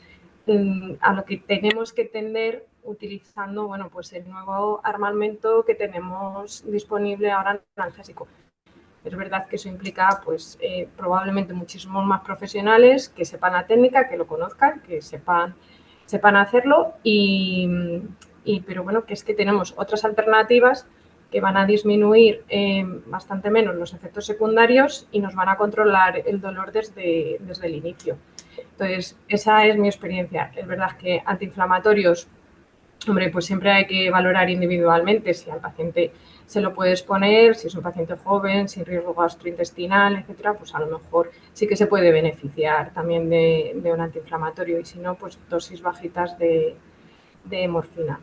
a lo que tenemos que tender utilizando, bueno, pues el nuevo armamento que tenemos disponible ahora en analgésico. Es verdad que eso implica, pues, probablemente muchísimos más profesionales que sepan la técnica, que lo conozcan, que sepan hacerlo pero bueno, que es que tenemos otras alternativas que van a disminuir bastante menos los efectos secundarios y nos van a controlar el dolor desde el inicio. Entonces, esa es mi experiencia. Es verdad que antiinflamatorios Hombre, pues siempre hay que valorar individualmente si al paciente se lo puedes poner, si es un paciente joven, sin riesgo gastrointestinal, etcétera, pues a lo mejor sí que se puede beneficiar también de un antiinflamatorio y si no, pues dosis bajitas de morfina.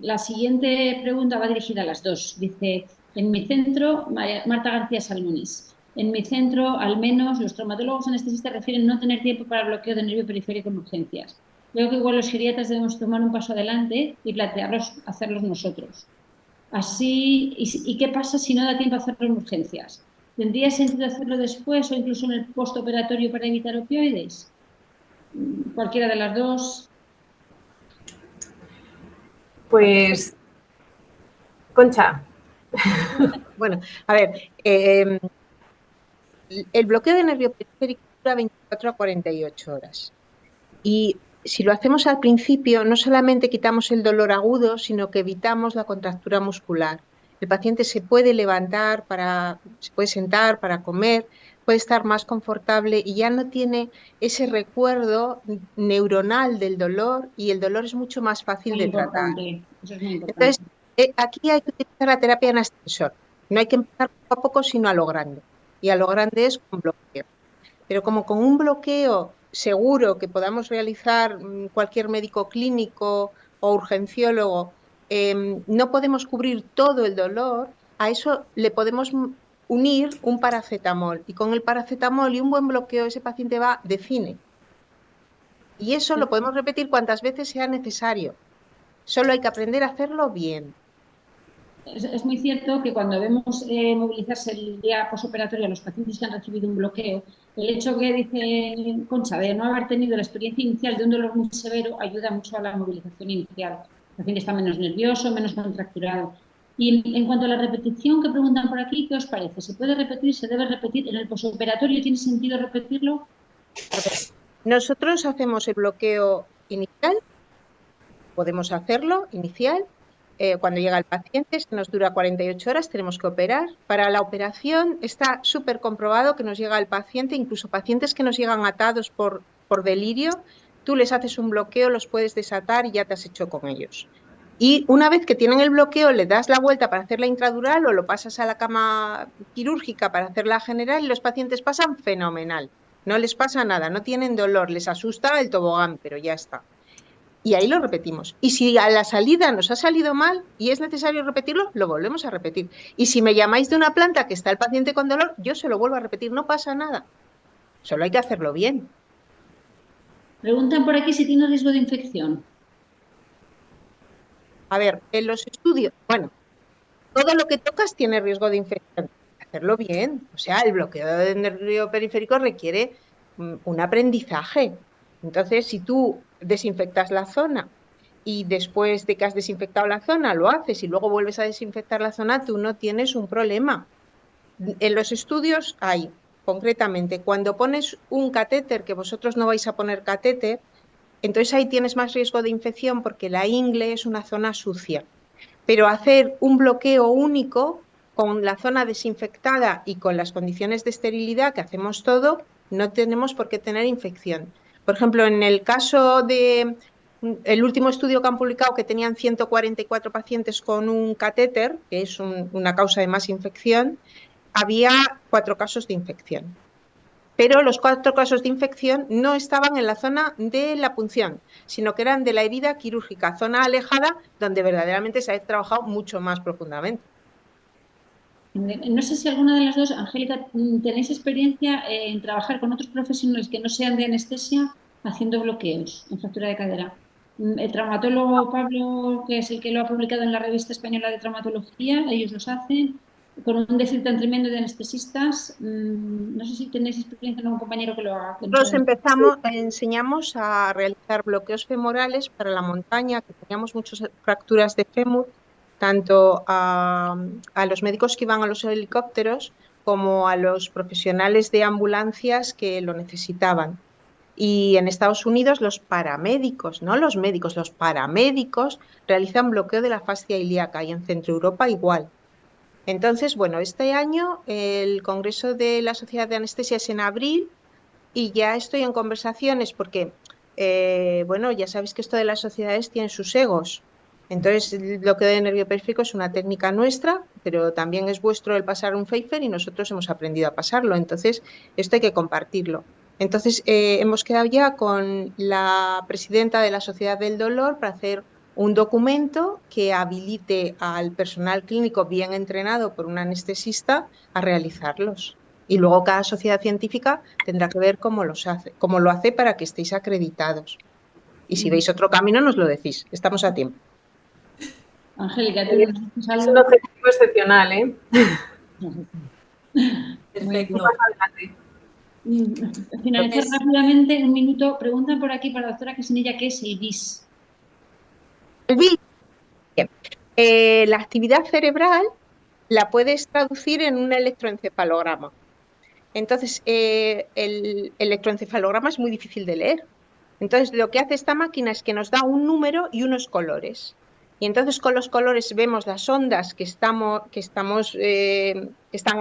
La siguiente pregunta va dirigida a las dos. Dice, en mi centro, Marta García Salmonis, en mi centro, al menos, los traumatólogos anestesistas refieren no tener tiempo para el bloqueo de nervio periférico en urgencias. Creo que igual los geriatras debemos tomar un paso adelante y plantearlos, hacerlos nosotros. Así, ¿y qué pasa si no da tiempo a hacerlo en urgencias? ¿Tendría sentido hacerlo después o incluso en el postoperatorio para evitar opioides? Cualquiera de las dos. Pues, Concha. Bueno, a ver, el bloqueo de nervio periférico dura 24 a 48 horas. Y si lo hacemos al principio, no solamente quitamos el dolor agudo, sino que evitamos la contractura muscular. El paciente se puede levantar, se puede sentar para comer, puede estar más confortable y ya no tiene ese recuerdo neuronal del dolor y el dolor es mucho más fácil Muy de tratar. importante, eso es muy importante. Entonces, aquí hay que utilizar la terapia en ascensor. No hay que empezar poco a poco, sino a lo grande. Y a lo grande es con bloqueo. Pero como con un bloqueo seguro que podamos realizar cualquier médico clínico o urgenciólogo, no podemos cubrir todo el dolor, a eso le podemos unir un paracetamol. Y con el paracetamol y un buen bloqueo, ese paciente va de cine. Y eso lo podemos repetir cuantas veces sea necesario. Solo hay que aprender a hacerlo bien. Es muy cierto que cuando vemos movilizarse el día posoperatorio a los pacientes que han recibido un bloqueo, el hecho que dice Concha de no haber tenido la experiencia inicial de un dolor muy severo ayuda mucho a la movilización inicial. El paciente está menos nervioso, menos contracturado. Y en cuanto a la repetición que preguntan por aquí, ¿qué os parece? ¿Se puede repetir? ¿Se debe repetir? ¿En el posoperatorio tiene sentido repetirlo? A ver, nosotros hacemos el bloqueo inicial, podemos hacerlo inicial. Cuando llega el paciente, se nos dura 48 horas, tenemos que operar. Para la operación está súper comprobado que nos llega el paciente, incluso pacientes que nos llegan atados por delirio, tú les haces un bloqueo, los puedes desatar y ya te has hecho con ellos. Y una vez que tienen el bloqueo, le das la vuelta para hacer la intradural o lo pasas a la cama quirúrgica para hacer la general y los pacientes pasan fenomenal. No les pasa nada, no tienen dolor, les asusta el tobogán, pero ya está. Y ahí lo repetimos. Y si a la salida nos ha salido mal y es necesario repetirlo, lo volvemos a repetir. Y si me llamáis de una planta que está el paciente con dolor, yo se lo vuelvo a repetir, no pasa nada. Solo hay que hacerlo bien. Preguntan por aquí si tiene riesgo de infección. A ver, en los estudios, bueno, todo lo que tocas tiene riesgo de infección. Hacerlo bien. O sea, el bloqueo del nervio periférico requiere un aprendizaje. Entonces, si tú desinfectas la zona y después de que has desinfectado la zona lo haces y luego vuelves a desinfectar la zona, tú no tienes un problema. En los estudios hay, concretamente, cuando pones un catéter, que vosotros no vais a poner catéter, entonces ahí tienes más riesgo de infección porque la ingle es una zona sucia. Pero hacer un bloqueo único con la zona desinfectada y con las condiciones de esterilidad que hacemos todo, no tenemos por qué tener infección. Por ejemplo, en el caso de el último estudio que han publicado, que tenían 144 pacientes con un catéter, que es una causa de más infección, había 4 casos de infección. Pero los 4 casos de infección no estaban en la zona de la punción, sino que eran de la herida quirúrgica, zona alejada, donde verdaderamente se ha trabajado mucho más profundamente. No sé si alguna de las dos, Angélica, tenéis experiencia en trabajar con otros profesionales que no sean de anestesia haciendo bloqueos en fractura de cadera. El traumatólogo Pablo, que es el que lo ha publicado en la Revista Española de Traumatología, ellos los hacen con un déficit tan tremendo de anestesistas. No sé si tenéis experiencia en un compañero que lo haga. Nosotros enseñamos a realizar bloqueos femorales para la montaña, que teníamos muchas fracturas de fémur, tanto a los médicos que iban a los helicópteros como a los profesionales de ambulancias que lo necesitaban. Y en Estados Unidos los paramédicos, no los médicos, los paramédicos realizan bloqueo de la fascia ilíaca y en Centro Europa igual. Entonces, bueno, este año el Congreso de la Sociedad de Anestesia es en abril y ya estoy en conversaciones porque bueno, ya sabéis que esto de las sociedades tiene sus egos. Entonces, el bloqueo de nervio periférico es una técnica nuestra, pero también es vuestro el pasar un Pfeiffer y nosotros hemos aprendido a pasarlo. Entonces, esto hay que compartirlo. Entonces, hemos quedado ya con la presidenta de la Sociedad del Dolor para hacer un documento que habilite al personal clínico bien entrenado por un anestesista a realizarlos. Y luego cada sociedad científica tendrá que ver cómo lo hace para que estéis acreditados. Y si veis otro camino, nos lo decís. Estamos a tiempo. Angélica, ¿tú nos dices Es algo? un objetivo excepcional, ¿eh? Perfecto. Más adelante. Finalizar rápidamente, un minuto. Preguntan por aquí para la doctora Quesinilla, ¿qué es el BIS? El BIS. La actividad cerebral la puedes traducir en un electroencefalograma. Entonces, el electroencefalograma es muy difícil de leer. Entonces, lo que hace esta máquina es que nos da un número y unos colores. Y entonces con los colores vemos las ondas que están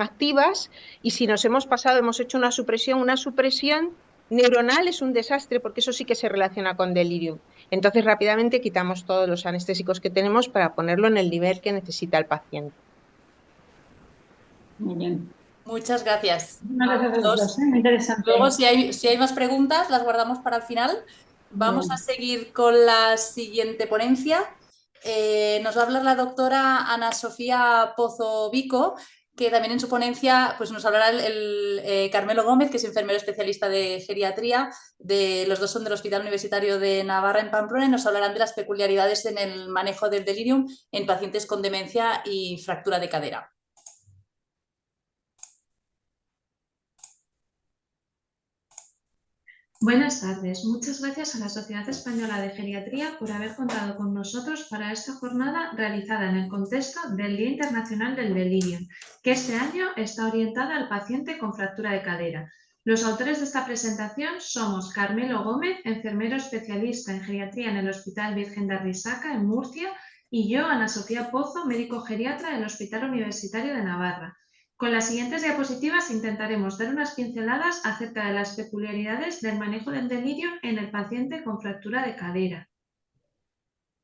activas, y si nos hemos pasado, hemos hecho una supresión neuronal es un desastre, porque eso sí que se relaciona con delirium. Entonces rápidamente quitamos todos los anestésicos que tenemos para ponerlo en el nivel que necesita el paciente. Muy bien. Muchas gracias. Muchas gracias a los dos, muy interesante. Luego, si hay más preguntas, las guardamos para el final. Vamos a seguir con la siguiente ponencia. Nos va a hablar la doctora Ana Sofía Pozo Vico, que también en su ponencia pues, nos hablará el Carmelo Gómez, que es enfermero especialista de geriatría. Los dos son del Hospital Universitario de Navarra en Pamplona, y nos hablarán de las peculiaridades en el manejo del delirium en pacientes con demencia y fractura de cadera. Buenas tardes. Muchas gracias a la Sociedad Española de Geriatría por haber contado con nosotros para esta jornada realizada en el contexto del Día Internacional del Delirium, que este año está orientada al paciente con fractura de cadera. Los autores de esta presentación somos Carmelo Gómez, enfermero especialista en geriatría en el Hospital Virgen de Arrisaca, en Murcia, y yo, Ana Sofía Pozo, médico geriatra del Hospital Universitario de Navarra. Con las siguientes diapositivas intentaremos dar unas pinceladas acerca de las peculiaridades del manejo del delirio en el paciente con fractura de cadera.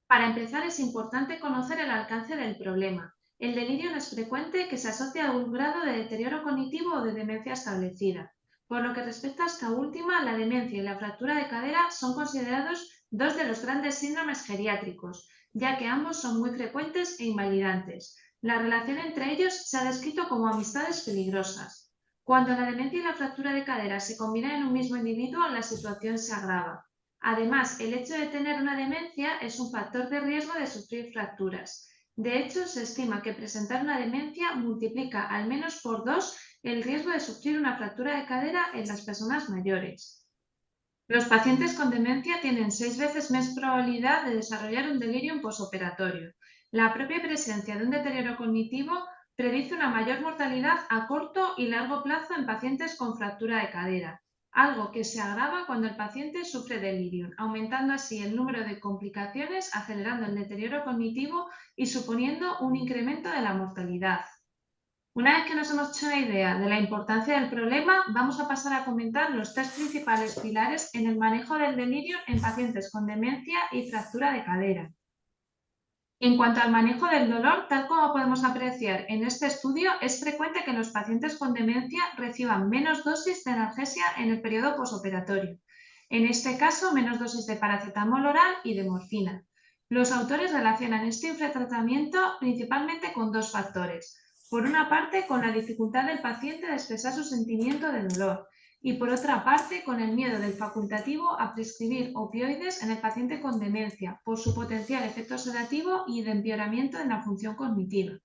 Para empezar, es importante conocer el alcance del problema. El delirio no es frecuente que se asocie a un grado de deterioro cognitivo o de demencia establecida. Por lo que respecta a esta última, la demencia y la fractura de cadera son considerados dos de los grandes síndromes geriátricos, ya que ambos son muy frecuentes e invalidantes. La relación entre ellos se ha descrito como amistades peligrosas. Cuando la demencia y la fractura de cadera se combinan en un mismo individuo, la situación se agrava. Además, el hecho de tener una demencia es un factor de riesgo de sufrir fracturas. De hecho, se estima que presentar una demencia multiplica al menos por 2 el riesgo de sufrir una fractura de cadera en las personas mayores. Los pacientes con demencia tienen 6 veces más probabilidad de desarrollar un delirium posoperatorio. La propia presencia de un deterioro cognitivo predice una mayor mortalidad a corto y largo plazo en pacientes con fractura de cadera, algo que se agrava cuando el paciente sufre delirium, aumentando así el número de complicaciones, acelerando el deterioro cognitivo y suponiendo un incremento de la mortalidad. Una vez que nos hemos hecho una idea de la importancia del problema, vamos a pasar a comentar los 3 principales pilares en el manejo del delirio en pacientes con demencia y fractura de cadera. En cuanto al manejo del dolor, tal como podemos apreciar en este estudio, es frecuente que los pacientes con demencia reciban menos dosis de analgesia en el periodo posoperatorio. En este caso, menos dosis de paracetamol oral y de morfina. Los autores relacionan este infratratamiento principalmente con 2 factores. Por una parte, con la dificultad del paciente de expresar su sentimiento de dolor, y por otra parte, con el miedo del facultativo a prescribir opioides en el paciente con demencia, por su potencial efecto sedativo y de empeoramiento en la función cognitiva.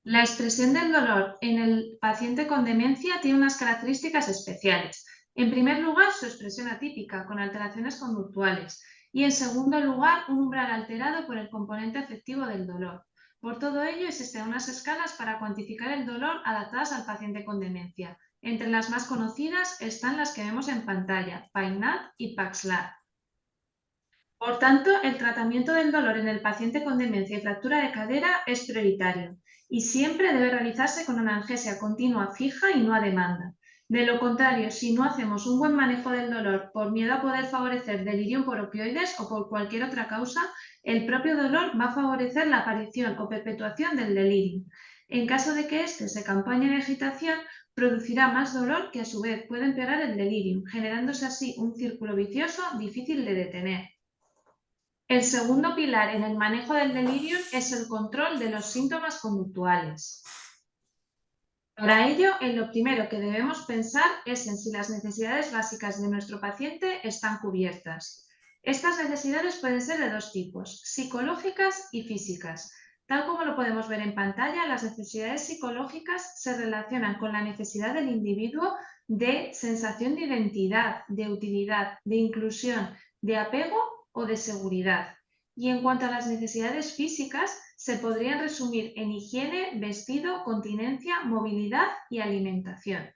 La expresión del dolor en el paciente con demencia tiene unas características especiales. En primer lugar, su expresión atípica, con alteraciones conductuales, y en segundo lugar, un umbral alterado por el componente afectivo del dolor. Por todo ello, existen unas escalas para cuantificar el dolor adaptadas al paciente con demencia. Entre las más conocidas están las que vemos en pantalla, PAINAT y PAXLAR. Por tanto, el tratamiento del dolor en el paciente con demencia y fractura de cadera es prioritario y siempre debe realizarse con analgesia continua fija y no a demanda. De lo contrario, si no hacemos un buen manejo del dolor por miedo a poder favorecer delirium por opioides o por cualquier otra causa, el propio dolor va a favorecer la aparición o perpetuación del delirium. En caso de que éste se acompañe en agitación, producirá más dolor que a su vez puede empeorar el delirium, generándose así un círculo vicioso difícil de detener. El segundo pilar en el manejo del delirium es el control de los síntomas conductuales. Para ello, en lo primero que debemos pensar es en si las necesidades básicas de nuestro paciente están cubiertas. Estas necesidades pueden ser de dos tipos, psicológicas y físicas. Tal como lo podemos ver en pantalla, las necesidades psicológicas se relacionan con la necesidad del individuo de sensación de identidad, de utilidad, de inclusión, de apego o de seguridad. Y en cuanto a las necesidades físicas, se podrían resumir en higiene, vestido, continencia, movilidad y alimentación.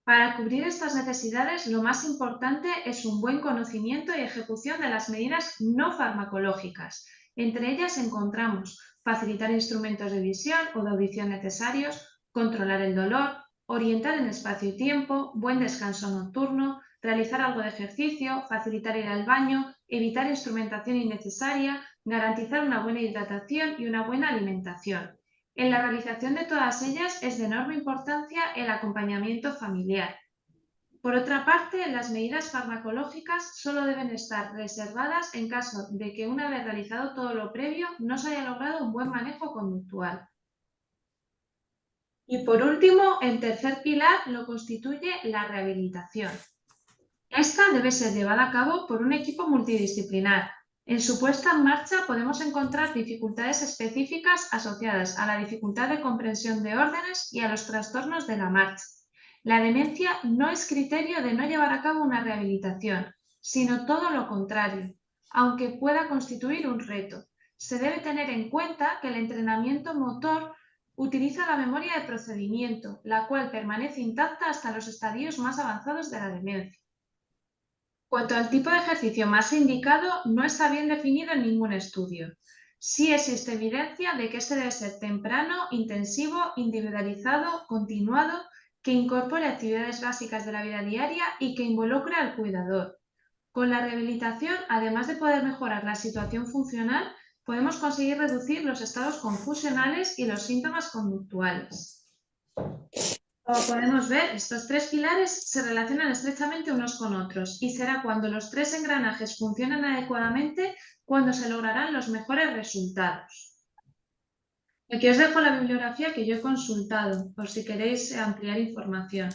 Para cubrir estas necesidades, lo más importante es un buen conocimiento y ejecución de las medidas no farmacológicas. Entre ellas encontramos facilitar instrumentos de visión o de audición necesarios, controlar el dolor, orientar en espacio y tiempo, buen descanso nocturno, realizar algo de ejercicio, facilitar ir al baño, evitar instrumentación innecesaria, garantizar una buena hidratación y una buena alimentación. En la realización de todas ellas es de enorme importancia el acompañamiento familiar. Por otra parte, las medidas farmacológicas solo deben estar reservadas en caso de que una vez realizado todo lo previo no se haya logrado un buen manejo conductual. Y por último, el tercer pilar lo constituye la rehabilitación. Esta debe ser llevada a cabo por un equipo multidisciplinar. En su puesta en marcha podemos encontrar dificultades específicas asociadas a la dificultad de comprensión de órdenes y a los trastornos de la marcha. La demencia no es criterio de no llevar a cabo una rehabilitación, sino todo lo contrario, aunque pueda constituir un reto. Se debe tener en cuenta que el entrenamiento motor utiliza la memoria de procedimiento, la cual permanece intacta hasta los estadios más avanzados de la demencia. Cuanto al tipo de ejercicio más indicado, no está bien definido en ningún estudio. Sí existe evidencia de que este debe ser temprano, intensivo, individualizado, continuado, que incorpore actividades básicas de la vida diaria y que involucre al cuidador. Con la rehabilitación, además de poder mejorar la situación funcional, podemos conseguir reducir los estados confusionales y los síntomas conductuales. Como podemos ver, estos tres pilares se relacionan estrechamente unos con otros y será cuando los tres engranajes funcionan adecuadamente cuando se lograrán los mejores resultados. Aquí os dejo la bibliografía que yo he consultado, por si queréis ampliar información.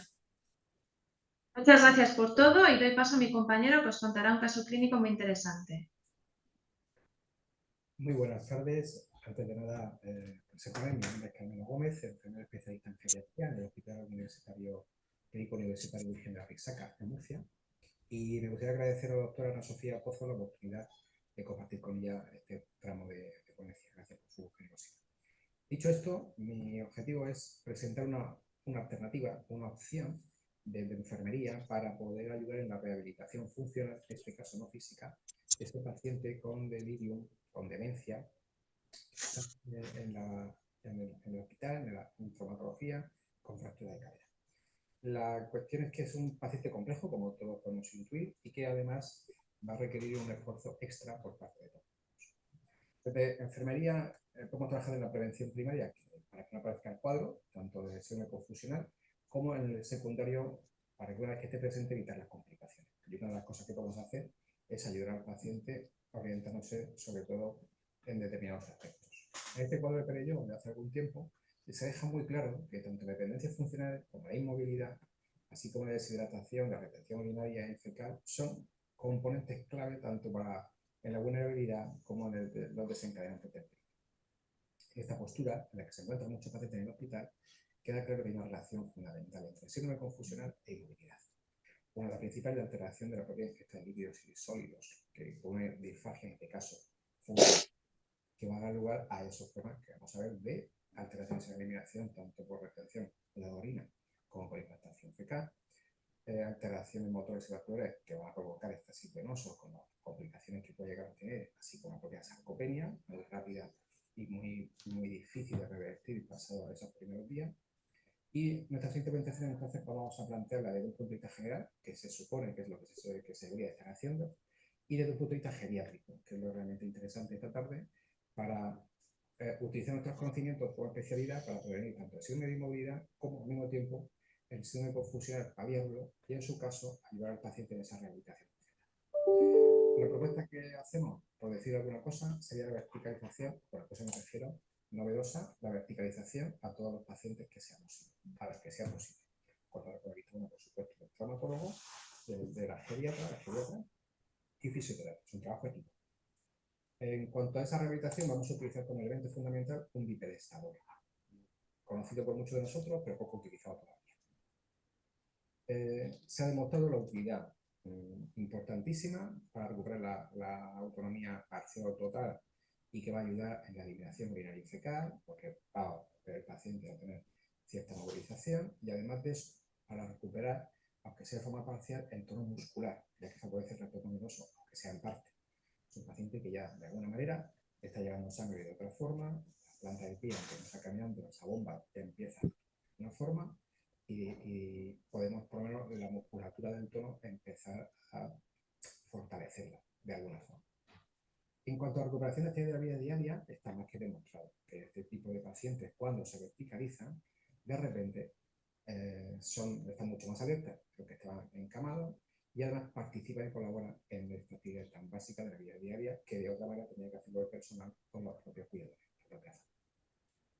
Muchas gracias por todo y doy paso a mi compañero que os contará un caso clínico muy interesante. Muy buenas tardes. Antes de nada, presentarme, mi nombre es Carmelo Gómez, enfermero especialista en geriatría en el Hospital Universitario Clínico Universitario Virgen de la Rixaca, en Murcia. Y me gustaría agradecer a la doctora Ana Sofía Pozo la oportunidad de compartir con ella este tramo de ponencia. Gracias por su generosidad. Dicho esto, mi objetivo es presentar una alternativa, una opción de enfermería para poder ayudar en la rehabilitación funcional, en este caso no física, de este paciente con delirium, con demencia, en el hospital, en la traumatología, con fractura de cadera. La cuestión es que es un paciente complejo, como todos podemos intuir, y que además va a requerir un esfuerzo extra por parte de todos. Desde enfermería podemos trabajar en la prevención primaria para que no aparezca el cuadro, tanto de lesión confusional como en el secundario, para que una vez que esté presente evitar las complicaciones. Y una de las cosas que podemos hacer es ayudar al paciente orientándose sobre todo en determinados aspectos. En este cuadro de Perelló, de hace algún tiempo, se deja muy claro que tanto la dependencia funcional como la inmovilidad, así como la deshidratación, la retención urinaria y fecal, son componentes clave tanto en la vulnerabilidad como en los desencadenantes del peligro. En esta postura, en la que se encuentran muchos pacientes en el hospital, queda claro que hay una relación fundamental entre síndrome confusional e inmovilidad. Una de las principales alteraciones de la propia ingesta de líquidos y sólidos, que pone disfagia en este caso, que van a dar lugar a esos problemas que vamos a ver de alteraciones en la eliminación, tanto por retención de la orina como por implantación fecal, alteraciones motores y vasculares que van a provocar éxtasis venoso con las complicaciones que puede llegar a tener, así como la propia sarcopenia, muy rápida y muy difícil de revertir pasado esos primeros días, Y nuestras interpretaciones entonces vamos a plantearla desde un punto de vista general, que se supone que es lo que se debería estar haciendo, y desde un punto de vista geriátrico, que es lo realmente interesante esta tarde, para utilizar nuestros conocimientos por especialidad para prevenir tanto el síndrome de inmovilidad como al mismo tiempo el síndrome confusional, paliarlo y en su caso ayudar al paciente en esa rehabilitación. La propuesta que hacemos, por decir alguna cosa, sería la verticalización, por la cosa me refiero, novedosa, la verticalización a todos los pacientes que sea posible, a los que sea posible. Con la realización, por supuesto, del traumatólogo, de la geriatra y fisioterapia. Es un trabajo equipo. En cuanto a esa rehabilitación, vamos a utilizar como elemento fundamental un bipedestador, conocido por muchos de nosotros, pero poco utilizado todavía. Se ha demostrado la utilidad importantísima para recuperar la autonomía parcial o total y que va a ayudar en la eliminación urinaria y fecal, porque va a el paciente a tener cierta movilización y además de eso, para recuperar, aunque sea de forma parcial, el tono muscular, ya que favorece el retorno venoso, aunque sea en parte. Es un paciente que ya de alguna manera está llevando sangre de otra forma, la planta del pie, aunque no está caminando, esa bomba ya empieza de una forma y podemos, por lo menos, la musculatura del tono empezar a fortalecerla de alguna forma. En cuanto a recuperación de actividad de la vida diaria, está más que demostrado que este tipo de pacientes, cuando se verticalizan, de repente están mucho más alertas que los que estaban encamados y además participan y colaboran en esta actividad tan básica de la vida diaria que de otra manera tenía que hacerlo el personal con los propios cuidadores.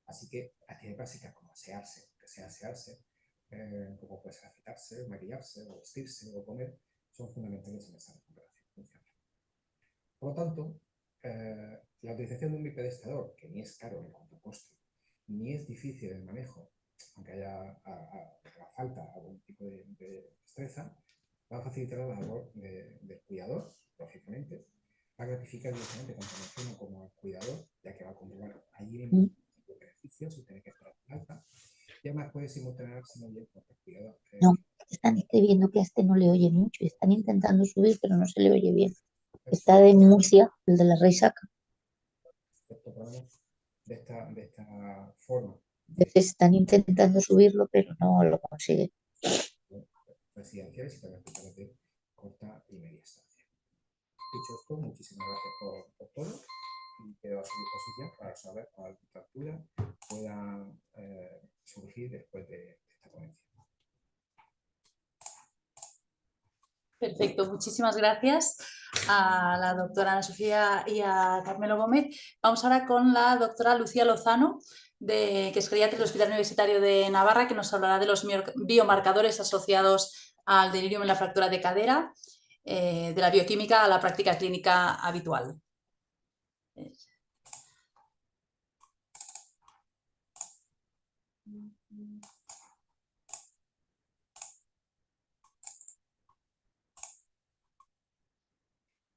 Así que actividades básicas como asearse, que sea asearse, como puede ser afeitarse, maquillarse, o vestirse, o comer, son fundamentales en esa recuperación funcional. Por lo tanto, la utilización de un bipedestador, que ni es caro en cuanto a coste, ni es difícil el manejo, aunque haga falta algún tipo de destreza, va a facilitar la labor del cuidador, lógicamente, va a gratificar directamente tanto al enfermo como al cuidador, ya que va a comprobar allí mismo los beneficios sin tener que esperar alta, y además puede simultanearse muy bien con el cuidador. No, están escribiendo que a este no le oye mucho. Están intentando subir, pero no se le oye bien. Está de Murcia, el de la Reisaca. De esta forma. A veces están intentando subirlo, pero no lo consiguen. Residenciales y también de corta y media estancia. Dicho esto, muchísimas gracias por todo y quedo a su disposición para saber cuál altura pueda surgir después de esta ponencia. Perfecto, muchísimas gracias a la doctora Ana Sofía y a Carmelo Gómez. Vamos ahora con la doctora Lucía Lozano, que es geriatra del Hospital Universitario de Navarra, que nos hablará de los biomarcadores asociados al delirium en la fractura de cadera, de la bioquímica a la práctica clínica habitual.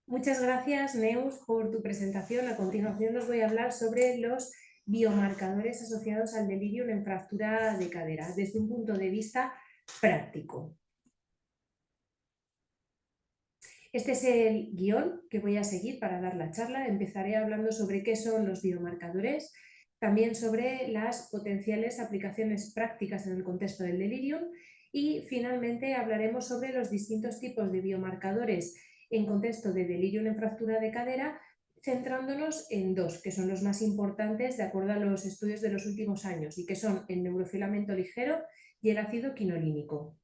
Muchas gracias, Neus, por tu presentación. A continuación os voy a hablar sobre los biomarcadores asociados al delirium en fractura de cadera, desde un punto de vista práctico. Este es el guión que voy a seguir para dar la charla. Empezaré hablando sobre qué son los biomarcadores, también sobre las potenciales aplicaciones prácticas en el contexto del delirium y finalmente hablaremos sobre los distintos tipos de biomarcadores en contexto de delirium en fractura de cadera, centrándonos en dos, que son los más importantes de acuerdo a los estudios de los últimos años y que son el neurofilamento ligero y el ácido quinolínico.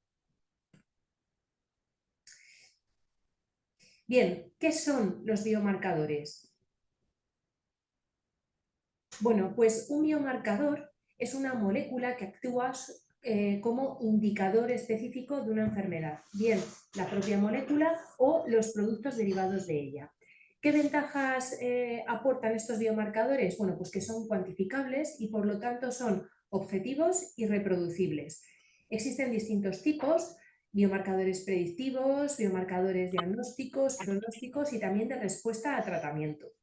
Bien, ¿qué son los biomarcadores? Bueno, pues un biomarcador es una molécula que actúa como indicador específico de una enfermedad, bien la propia molécula o los productos derivados de ella. ¿Qué ventajas aportan estos biomarcadores? Bueno, pues que son cuantificables y por lo tanto son objetivos y reproducibles. Existen distintos tipos: biomarcadores predictivos, biomarcadores diagnósticos, pronósticos y también de respuesta a tratamiento.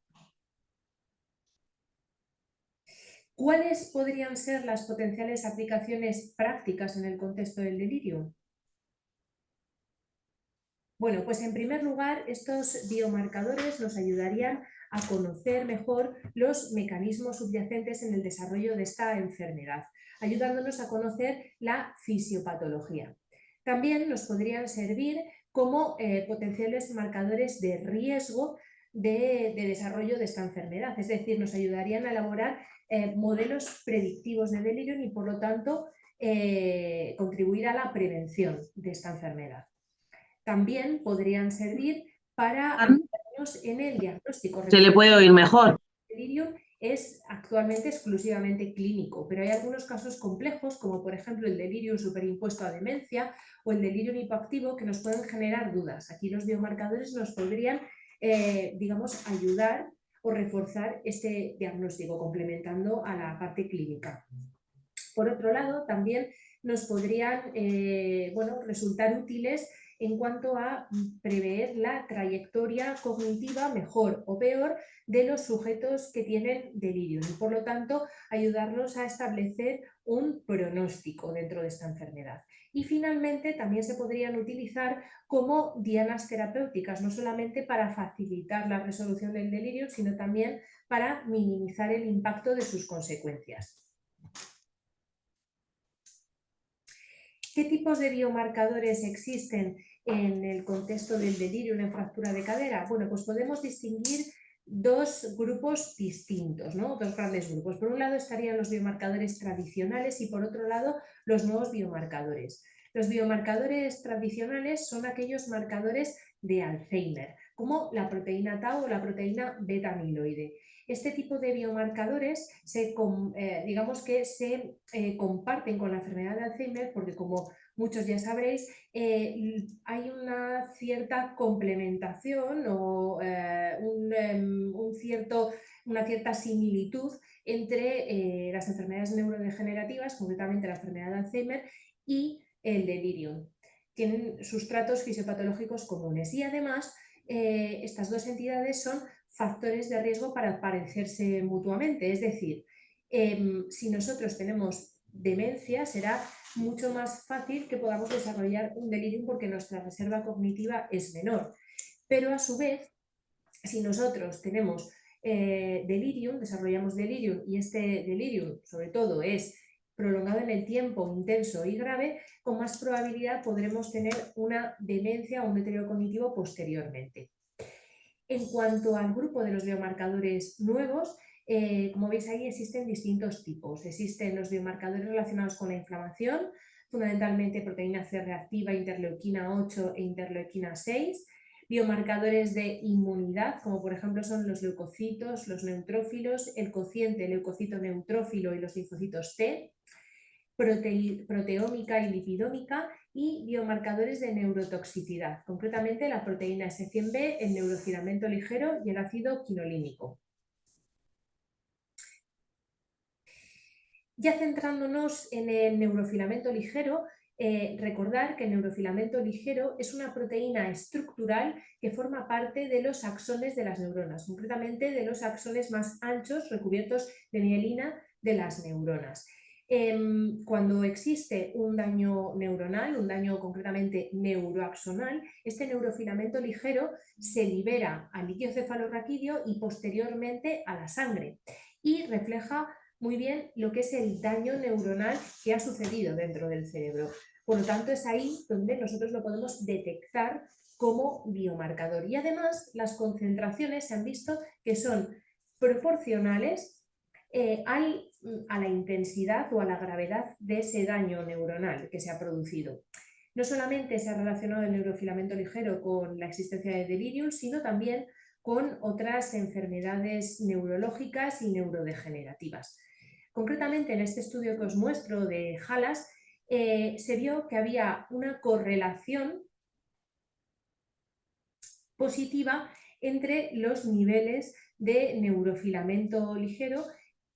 ¿Cuáles podrían ser las potenciales aplicaciones prácticas en el contexto del delirio? Bueno, pues en primer lugar, estos biomarcadores nos ayudarían a conocer mejor los mecanismos subyacentes en el desarrollo de esta enfermedad. ayudándonos a conocer la fisiopatología. También nos podrían servir como potenciales marcadores de riesgo de desarrollo de esta enfermedad, es decir, nos ayudarían a elaborar modelos predictivos de delirium y por lo tanto contribuir a la prevención de esta enfermedad. También podrían servir para ayudarnos en el diagnóstico. Se le puede oír mejor. El delirium es actualmente exclusivamente clínico, pero hay algunos casos complejos, como por ejemplo el delirium superimpuesto a demencia o el delirium hipoactivo, que nos pueden generar dudas. Aquí los biomarcadores nos podrían, digamos, ayudar o reforzar este diagnóstico, complementando a la parte clínica. Por otro lado, también nos podrían resultar útiles en cuanto a prever la trayectoria cognitiva mejor o peor de los sujetos que tienen delirium y por lo tanto ayudarnos a establecer un pronóstico dentro de esta enfermedad. Y finalmente también se podrían utilizar como dianas terapéuticas, no solamente para facilitar la resolución del delirio, sino también para minimizar el impacto de sus consecuencias. ¿Qué tipos de biomarcadores existen en el contexto del delirio en fractura de cadera? Bueno, pues podemos distinguir dos grupos distintos, ¿no? Dos grandes grupos. Por un lado estarían los biomarcadores tradicionales y por otro lado los nuevos biomarcadores. Los biomarcadores tradicionales son aquellos marcadores de Alzheimer, como la proteína tau o la proteína beta-amiloide. Este tipo de biomarcadores digamos que se comparten con la enfermedad de Alzheimer porque, como muchos ya sabréis, hay una cierta complementación o una cierta similitud entre las enfermedades neurodegenerativas, concretamente la enfermedad de Alzheimer, y el delirium. Tienen sustratos fisiopatológicos comunes y además estas dos entidades son factores de riesgo para parecerse mutuamente, es decir, si nosotros tenemos demencia será mucho más fácil que podamos desarrollar un delirium porque nuestra reserva cognitiva es menor, pero a su vez si nosotros tenemos delirium, desarrollamos delirium y este delirium sobre todo es prolongado en el tiempo, intenso y grave, con más probabilidad podremos tener una demencia o un deterioro cognitivo posteriormente. En cuanto al grupo de los biomarcadores nuevos, como veis ahí existen distintos tipos. Existen los biomarcadores relacionados con la inflamación, fundamentalmente proteína C reactiva, interleuquina 8 e interleuquina 6, biomarcadores de inmunidad, como por ejemplo son los leucocitos, los neutrófilos, el cociente leucocito neutrófilo y los linfocitos T, proteómica y lipidómica y biomarcadores de neurotoxicidad, concretamente la proteína S100B, el neurofilamento ligero y el ácido quinolínico. Ya centrándonos en el neurofilamento ligero, recordar que el neurofilamento ligero es una proteína estructural que forma parte de los axones de las neuronas, concretamente de los axones más anchos recubiertos de mielina de las neuronas. Cuando existe un daño neuronal, un daño concretamente neuroaxonal, este neurofilamento ligero se libera al líquido cefalorraquídeo y posteriormente a la sangre y refleja muy bien lo que es el daño neuronal que ha sucedido dentro del cerebro. Por lo tanto, es ahí donde nosotros lo podemos detectar como biomarcador. Y además, las concentraciones se han visto que son proporcionales a la intensidad o a la gravedad de ese daño neuronal que se ha producido. No solamente se ha relacionado el neurofilamento ligero con la existencia de delirium, sino también con otras enfermedades neurológicas y neurodegenerativas. Concretamente, en este estudio que os muestro de Halas, se vio que había una correlación positiva entre los niveles de neurofilamento ligero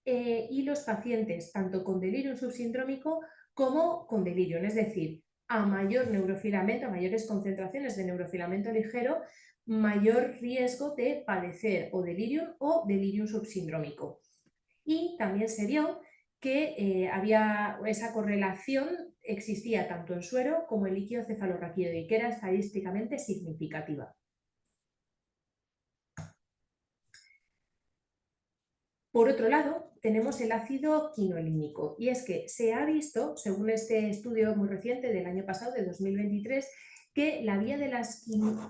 y los pacientes, tanto con delirium subsindrómico como con delirium, es decir, a mayor neurofilamento, a mayores concentraciones de neurofilamento ligero, mayor riesgo de padecer o delirium subsindrómico. Y también se vio que había esa correlación, existía tanto en suero como en líquido cefalorraquídeo y que era estadísticamente significativa. Por otro lado, tenemos el ácido quinolínico, y es que se ha visto, según este estudio muy reciente del año pasado, de 2023, que la vía de las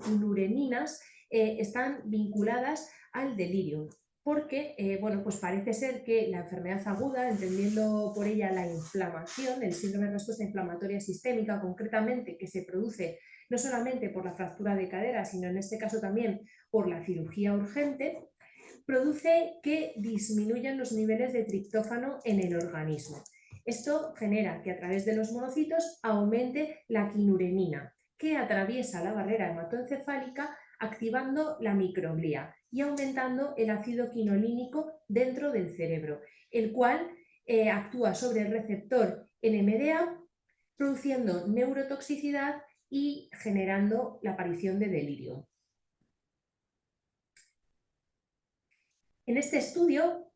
quinureninas están vinculadas al delirio, porque bueno, pues parece ser que la enfermedad aguda, entendiendo por ella la inflamación, el síndrome de respuesta inflamatoria sistémica concretamente, que se produce no solamente por la fractura de cadera, sino en este caso también por la cirugía urgente, produce que disminuyan los niveles de triptófano en el organismo. Esto genera que a través de los monocitos aumente la quinurenina, que atraviesa la barrera hematoencefálica activando la microglía y aumentando el ácido quinolínico dentro del cerebro, el cual actúa sobre el receptor NMDA, produciendo neurotoxicidad y generando la aparición de delirio. En este estudio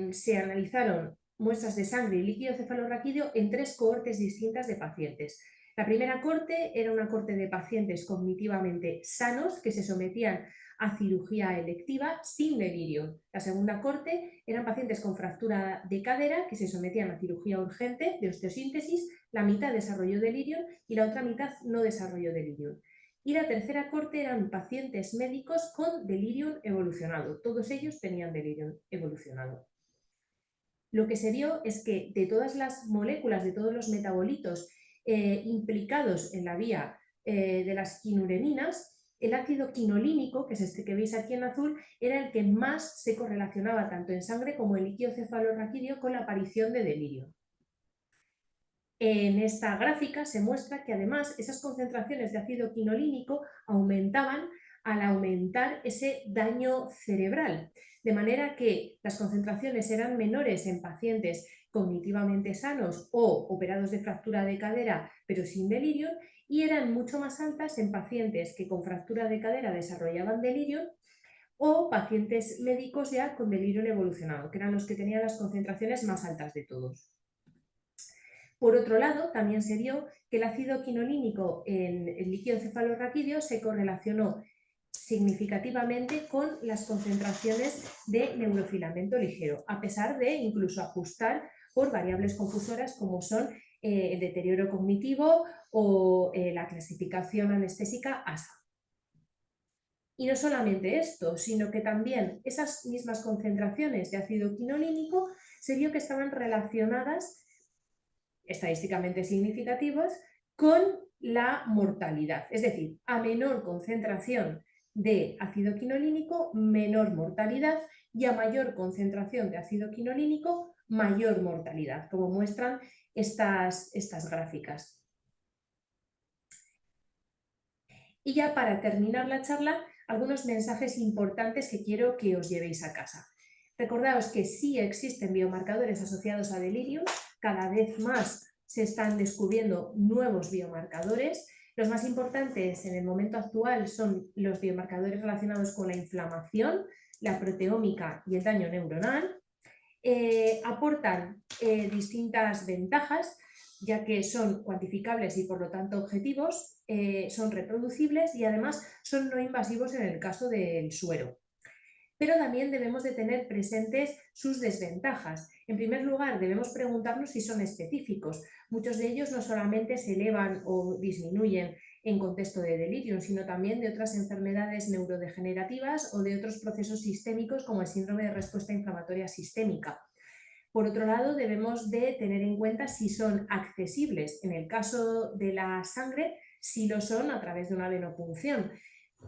se analizaron muestras de sangre y líquido cefalorraquídeo en 3 cohortes distintas de pacientes. La primera cohorte era una cohorte de pacientes cognitivamente sanos que se sometían a cirugía electiva sin delirio. La segunda cohorte eran pacientes con fractura de cadera que se sometían a cirugía urgente de osteosíntesis, la mitad desarrolló delirio y la otra mitad no desarrolló delirio. Y la tercera cohorte eran pacientes médicos con delirium evolucionado. Todos ellos tenían delirium evolucionado. Lo que se vio es que de todas las moléculas, de todos los metabolitos implicados en la vía de las quinureninas, el ácido quinolínico, que es este que veis aquí en azul, era el que más se correlacionaba tanto en sangre como en líquido cefalorraquídeo con la aparición de delirio. En esta gráfica se muestra que además esas concentraciones de ácido quinolínico aumentaban al aumentar ese daño cerebral, de manera que las concentraciones eran menores en pacientes cognitivamente sanos o operados de fractura de cadera pero sin delirio, y eran mucho más altas en pacientes que con fractura de cadera desarrollaban delirio o pacientes médicos ya con delirio evolucionado, que eran los que tenían las concentraciones más altas de todos. Por otro lado, también se vio que el ácido quinolínico en el líquido cefalorraquídeo se correlacionó significativamente con las concentraciones de neurofilamento ligero, a pesar de incluso ajustar por variables confusoras como son el deterioro cognitivo o la clasificación anestésica ASA. Y no solamente esto, sino que también esas mismas concentraciones de ácido quinolínico se vio que estaban relacionadas estadísticamente significativas con la mortalidad. Es decir, a menor concentración de ácido quinolínico, menor mortalidad, y a mayor concentración de ácido quinolínico, mayor mortalidad, como muestran estas gráficas. Y ya para terminar la charla, algunos mensajes importantes que quiero que os llevéis a casa. Recordaos que sí existen biomarcadores asociados a delirio, cada vez más se están descubriendo nuevos biomarcadores. Los más importantes en el momento actual son los biomarcadores relacionados con la inflamación, la proteómica y el daño neuronal. Aportan distintas ventajas, ya que son cuantificables y por lo tanto objetivos, son reproducibles y además son no invasivos en el caso del suero. Pero también debemos de tener presentes sus desventajas. En primer lugar, debemos preguntarnos si son específicos. Muchos de ellos no solamente se elevan o disminuyen en contexto de delirio, sino también de otras enfermedades neurodegenerativas o de otros procesos sistémicos como el síndrome de respuesta inflamatoria sistémica. Por otro lado, debemos de tener en cuenta si son accesibles. En el caso de la sangre, si lo son a través de una venopunción.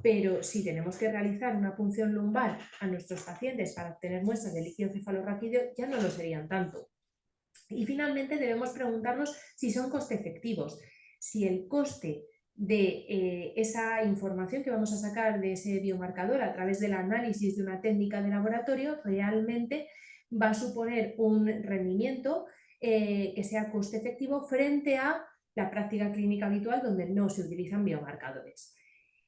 Pero si tenemos que realizar una punción lumbar a nuestros pacientes para obtener muestras de líquido cefalorraquídeo, ya no lo serían tanto. Y finalmente debemos preguntarnos si son coste efectivos, si el coste de esa información que vamos a sacar de ese biomarcador a través del análisis de una técnica de laboratorio realmente va a suponer un rendimiento que sea coste efectivo frente a la práctica clínica habitual donde no se utilizan biomarcadores.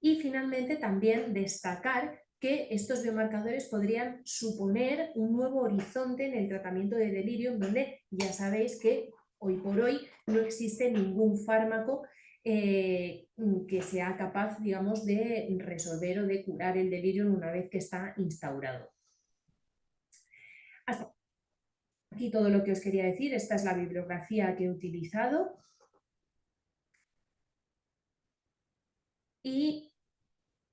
Y finalmente también destacar que estos biomarcadores podrían suponer un nuevo horizonte en el tratamiento de delirio, donde ya sabéis que hoy por hoy no existe ningún fármaco que sea capaz, digamos, de resolver o de curar el delirio una vez que está instaurado. Hasta aquí todo lo que os quería decir. Esta es la bibliografía que he utilizado. Y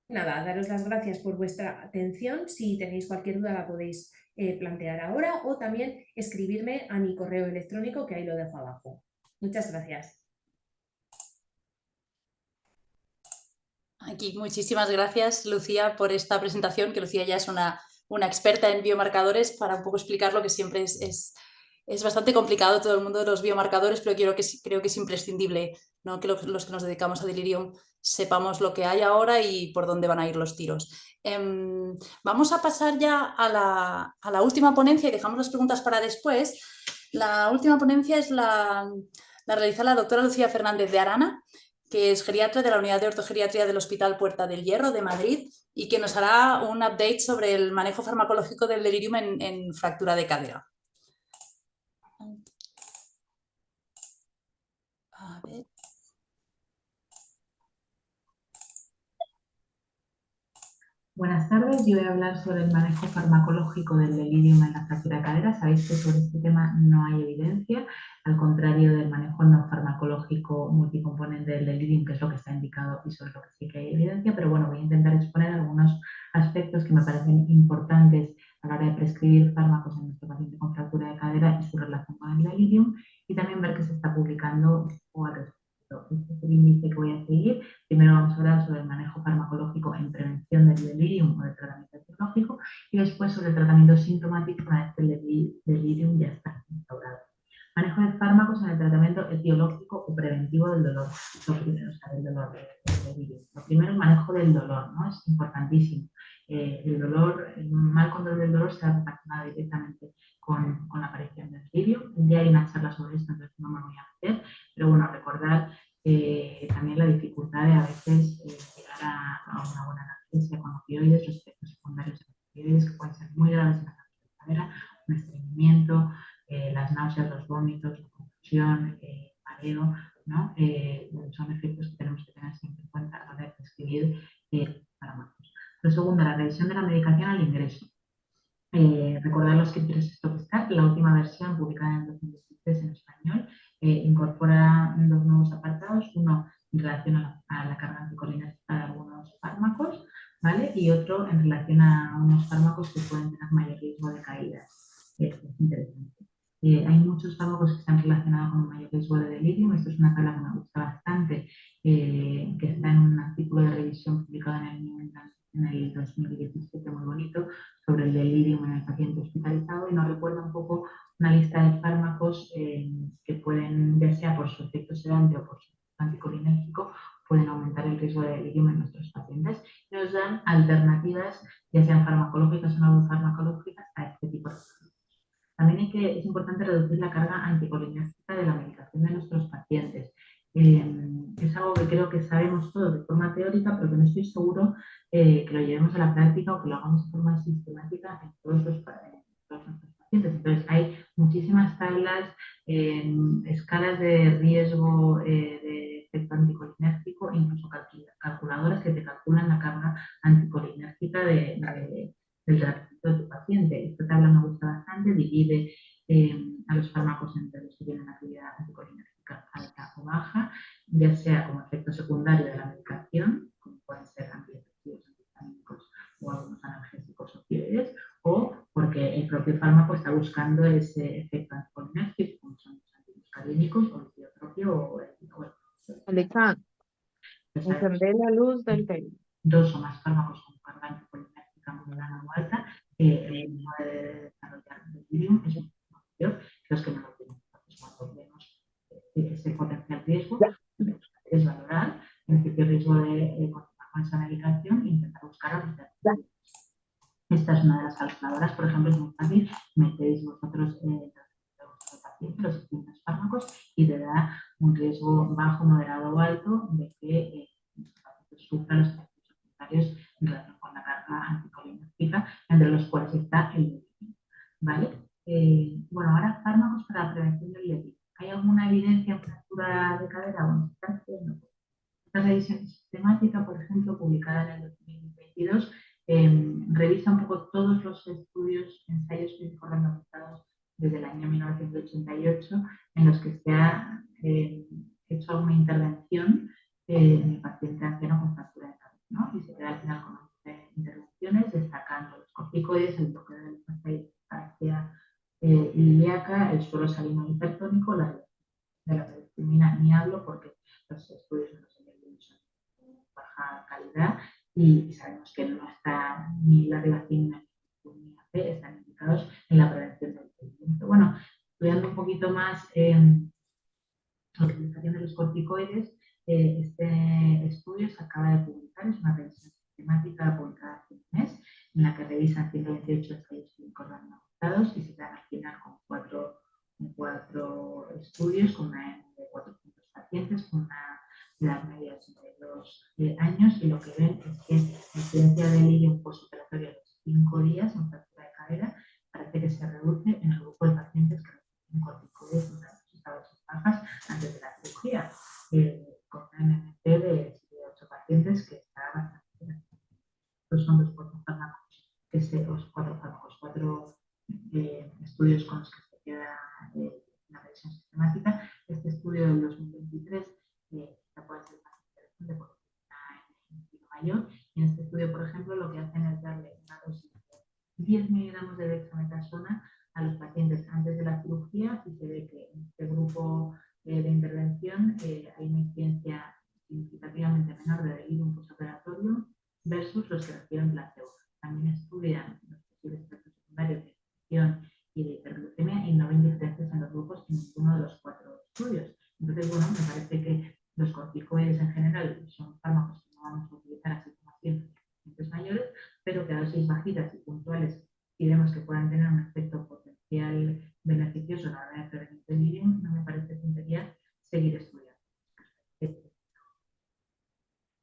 nada, daros las gracias por vuestra atención. Si tenéis cualquier duda la podéis plantear ahora o también escribirme a mi correo electrónico, que ahí lo dejo abajo. Muchas gracias. Aquí, muchísimas gracias, Lucía, por esta presentación, que Lucía ya es una experta en biomarcadores, para un poco explicar lo que siempre es bastante complicado todo el mundo de los biomarcadores, pero creo que es imprescindible, ¿no?, que los que nos dedicamos a delirium sepamos lo que hay ahora y por dónde van a ir los tiros. Vamos a pasar ya a la última ponencia y dejamos las preguntas para después. La última ponencia es la realiza la doctora Lucía Fernández de Arana, que es geriatra de la Unidad de Ortogeriatría del Hospital Puerta del Hierro de Madrid y que nos hará un update sobre el manejo farmacológico del delirium en fractura de cadera. A ver. Buenas tardes, yo voy a hablar sobre el manejo farmacológico del delirium en la fractura de cadera. Sabéis que sobre este tema no hay evidencia, al contrario del manejo no farmacológico multicomponente del delirium, que es lo que está indicado y sobre lo que sí que hay evidencia, pero bueno, voy a intentar exponer algunos aspectos que me parecen importantes a la hora de prescribir fármacos en nuestro paciente con fractura de cadera y su relación con el delirium, y también ver qué se está publicando o al respecto. Este es el índice que voy a seguir. Primero vamos a hablar sobre el manejo farmacológico en prevención del delirium o del tratamiento etiológico y después sobre el tratamiento sintomático una vez que el delirium ya está instaurado. Manejo de fármacos en el tratamiento etiológico o preventivo del dolor. Lo primero, o sea, del dolor del delirium. Lo primero, el manejo del dolor, ¿no? Es importantísimo. El dolor, el mal control del dolor se ha relacionado directamente con la aparición del delirium. Ya hay una charla sobre esto, entonces no me voy a meter, pero bueno, recordar también la dificultad de a veces llegar a una buena analgesia con opioides, los efectos secundarios de los opioides que pueden ser muy graves en la cadera, un estreñimiento, las náuseas, los vómitos, la confusión, mareo, ¿no? Son efectos que tenemos que tener siempre en cuenta a la hora de prescribir fármacos. Lo segundo, la revisión de la medicación al ingreso. Recordar los criterios Stop-Start, la última versión publicada en 2016 en español, incorpora dos nuevos apartados, uno en relación a la carga anticolinérgica de algunos fármacos, ¿vale? Y otro en relación a unos fármacos que pueden tener mayor riesgo de caídas. Es interesante. Hay muchos fármacos que están relacionados con un mayor riesgo de delirium. Esto es una tabla que me gusta bastante, que está en un artículo de revisión publicado en el New England en el 2017, muy bonito, sobre el delirium en el paciente hospitalizado, y nos recuerda un poco una lista de fármacos que pueden, ya sea por su efecto sedante o por su efecto anticolinérgico, pueden aumentar el riesgo de delirium en nuestros pacientes y nos dan alternativas, ya sean farmacológicas o no farmacológicas, a este tipo de fármacos. También es importante reducir la carga anticolinérgica de la medicación de nuestros pacientes. Es algo que creo que sabemos todos de forma teórica, pero que no estoy seguro que lo llevemos a la práctica o que lo hagamos de forma sistemática en todos nuestros pacientes. Entonces, hay muchísimas tablas, escalas de riesgo de efecto anticolinérgico e incluso calculadoras que te calculan la carga anticolinérgica del tratamiento de tu paciente. Esta tabla me gusta bastante, divide a los fármacos entre los que tienen actividad anticolinérgica alta o baja, ya sea como efecto secundario de la medicación, como pueden ser antidepresivos, antihistamínicos o algunos analgésicos opioides, o porque el propio fármaco está buscando ese efecto anticolinérgico, como son los antimuscarínicos o el psiotropio o el Alexa, encender la luz del teléfono. Dos o más fármacos con carga anticolinérgica moderada o alta, el riesgo de desarrollar delirium es mucho mayor que los que no lo tienen. Entonces, cuando vemos ese potencial riesgo, es valorar el riesgo de continuar con esa medicación e intentar buscar alternativas. Esta es una de las calculadoras, por ejemplo, es muy fácil, metéis vosotros vuestro paciente los distintos fármacos y te da un riesgo bajo, moderado o alto de que nuestro paciente sufra los efectos secundarios en relación con la carga anticolinérgica, entre los cuales está el delirium, ¿vale? Bueno, ahora fármacos para la prevención del delirium. ¿Hay alguna evidencia en fractura de cadera? Bueno, se está haciendo. Esta revisión sistemática, por ejemplo, publicada en el 2022, revisa un poco todos los estudios, ensayos clínicos randomizados 88 en los que se ha hecho alguna intervención en el paciente anciano con fractura de cadera, ¿no? Y se queda al final con 11 intervenciones, destacando los corticoides, el bloqueo del fascia ilíaca, el suelo salino hipertónico, la de la predicamina ni hablo porque los estudios de los LLI son de baja calidad y sabemos que no está ni la ribacina ni la AP están indicados en la prevención del delirium. Pero bueno, estudiando un poquito más la utilización de los corticoides, este estudio se acaba de publicar, es una revisión sistemática publicada hace un mes, en la que revisan 128 ensayos clínicos randomizados y se dan al final con cuatro estudios, con una N de 400 pacientes, con una edad media de 82 años, y lo que ven es que la incidencia de delirio postoperatorio a los 5 días en fractura de cadera parece que se reduce en el grupo de pacientes que reciben corticoides en las dosis bajas antes de la cirugía, con una MMT de 8 pacientes que está bastante bien. Estos son los 4 fármacos, cuatro estudios con los que se queda la revisión sistemática. Este estudio del 2023 puede ser más interesante porque está en un pico mayor. Y en este estudio, por ejemplo, lo que hacen es darle una dosis de 10 miligramos de dexametasona a los pacientes antes de la cirugía y se ve que en este grupo de intervención hay una incidencia significativamente menor de delirium postoperatorio versus los que reciben placebo. También estudian los posibles efectos secundarios de infección y de hiperglucemia y no ven diferencias en los grupos en ninguno de los 4 estudios. Entonces, bueno, me parece que los corticoides en general son fármacos que no vamos a utilizar así como siempre en pacientes mayores, pero que a dosis bajitas y puntuales, si vemos que puedan tener un efecto potencial beneficioso a la hora de prevenir delirium, no me parece tontería seguir estudiando.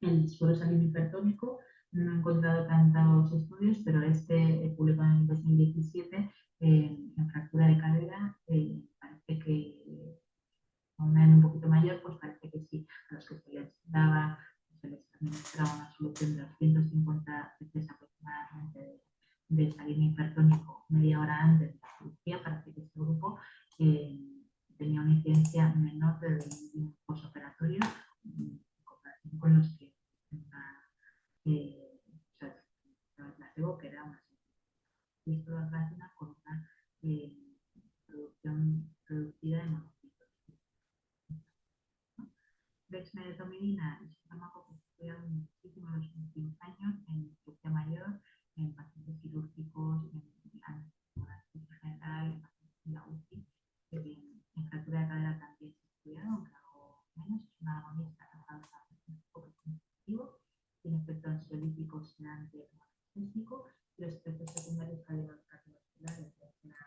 El suelo salino hipertónico no he encontrado tantos estudios, pero este publicado en el 2017 en fractura de cadera parece que a una edad un poquito mayor, pues parece que sí, a los que se les daba, se les administraba una solución de 250 veces aproximadamente de salino hipertónico media hora antes de la cirugía, parece que este grupo tenía una incidencia menor de delirium postoperatorio en comparación con los que el placebo, que era una y esto lo relaciona con una producción reducida de monocitos. Dexmedetomidina es un fármaco que se ha estudiado muchísimo en los últimos años en cirugía mayor, en pacientes quirúrgicos, en anestesia general, en pacientes de la UCI. En fractura de cadera también se ha estudiado, aunque algo menos. Es una agonista poco significativo, tiene efecto ansiolítico, sedante o anestésico. Los efectos secundarios cardiovasculares de una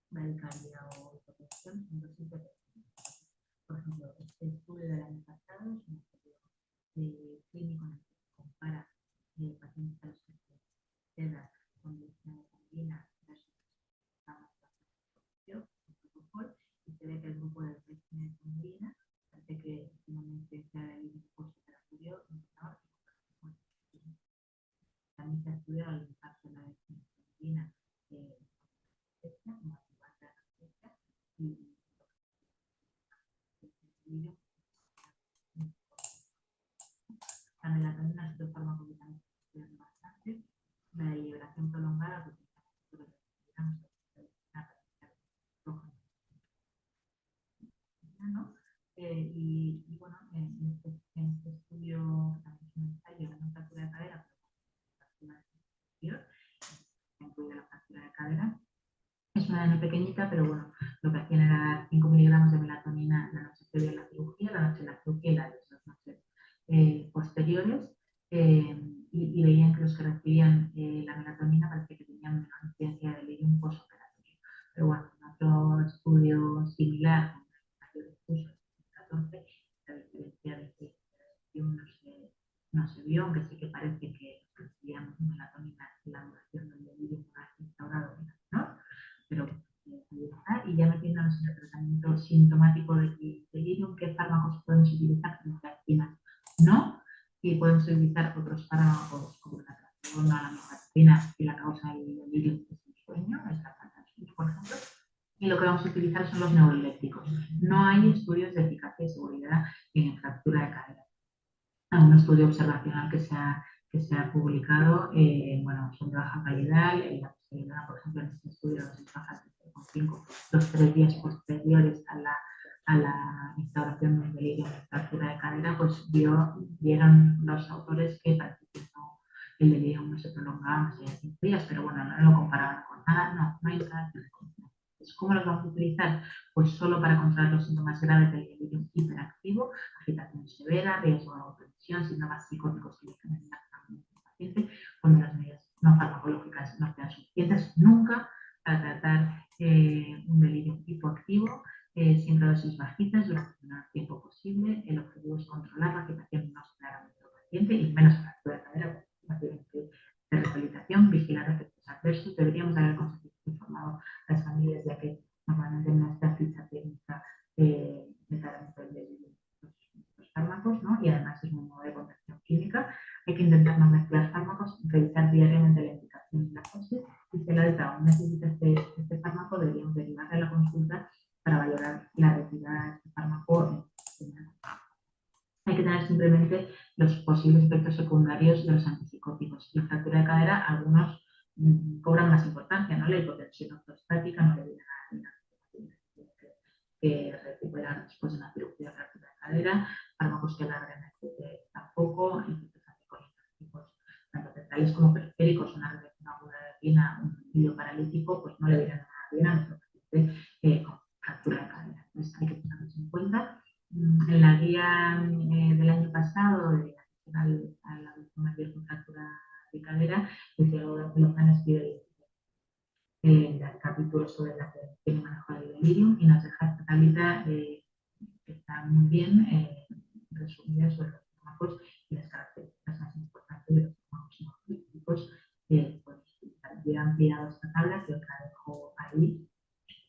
bradicardia o hipotensión son dosis de. Por ejemplo, este estudio del año pasado es un estudio clínico en el que se compara pacientes a los que se queda con dexmedetomidina versus protocol, y se ve que el grupo de dexmedetomidina parece que tiene una incidencia de delirium postoperatorio menor. También se ha estudiado el impacto de la dexmedetomidina en la anestesia, como activante de anestesia, y la melatonina es otro fármaco que también se estudia bastante. La liberación prolongada, porque y bueno, en este estudio también es un ensayo de una fractura de cadera, pero que incluye la fractura de cadera. Es una N pequeñita, pero bueno, lo que hacían era dar 5 miligramos de melatonina la noche previa a la cirugía, la noche de la cirugía y las 2 noches posteriores, y veían que los que recibían la melatonina parece que tenían menor incidencia de delirium postoperatorio. Pero bueno, en otro estudio similar, mayor estudio de 2014, la diferencia de que no se vio, aunque sí que parece que recibían melatonina y la duración del delirium ha instaurado menor, pero ahí está. Y ya metiéndonos en el tratamiento sintomático de delirium, ¿qué fármacos podemos utilizar? Metractina no, y podemos utilizar otros fármacos como la trazodona, la metractina, y la causa del delirium es el sueño, es la falta de sueño, por ejemplo. Y lo que que vamos a utilizar son los neurolépticos. No hay estudios de eficacia y seguridad en fractura de cadera. Un estudio observacional que se ha publicado, bueno, son de baja calidad. La posibilidad, por ejemplo, en este estudio, las bajas de 0,5, los 3 días posteriores a la instauración de un delirio de fractura de cadera, pues vieron los autores que parece que el delirio no se prolongaba más allá de 5 días, pero bueno, no lo comparaban con nada, no hay nada que reconocer. ¿Cómo los vamos a utilizar? Pues solo para controlar los síntomas graves del delirio hiperactivo, agitación severa, riesgo de autolesión, síntomas psicóticos que dejan en el paciente, cuando las medidas no farmacológicas no sean suficientes, nunca para tratar un delirio hipoactivo, siempre a dosis bajitas durante el menor tiempo posible. El objetivo es controlar la agitación no claramente del paciente y menos fractura de cadera, de rehabilitación, vigilar efectos adversos. Deberíamos haber informado a las familias, ya que normalmente en nuestra ficha técnica de tratamiento de los fármacos, ¿no? Y además es un modo de contención química. Hay que intentar no mezclar fármacos, revisar diariamente la indicación de la dosis y si el alta aún necesita este fármaco, deberíamos derivarle a la consulta para valorar la retirada de este fármaco. Hay que tener simplemente los posibles efectos secundarios de los antipsicóticos. La fractura de cadera, algunos cobran más importancia, ¿no? La hipotensión ortostática no le viene a nada que recuperar después de una cirugía de fractura de cadera, fármacos que alargan el CT tampoco, efectos anticolinérgicos, tanto centrales como periféricos, una reacción aguda de retina, un hilo paralítico, pues no le viene nada bien a nuestro paciente con fractura de cadera. Entonces hay que tenerlo en cuenta. En la guía del año pasado de atención al adulto mayor con fractura de cadera, decía Lozano escribe el capítulo sobre la prevención y manejo del delirium y nos deja esta tablita que está muy bien resumida sobre los fármacos y las características más importantes de los fármacos neurolépticos que podemos utilizar. Yo he ampliado esta tabla que os la dejo ahí,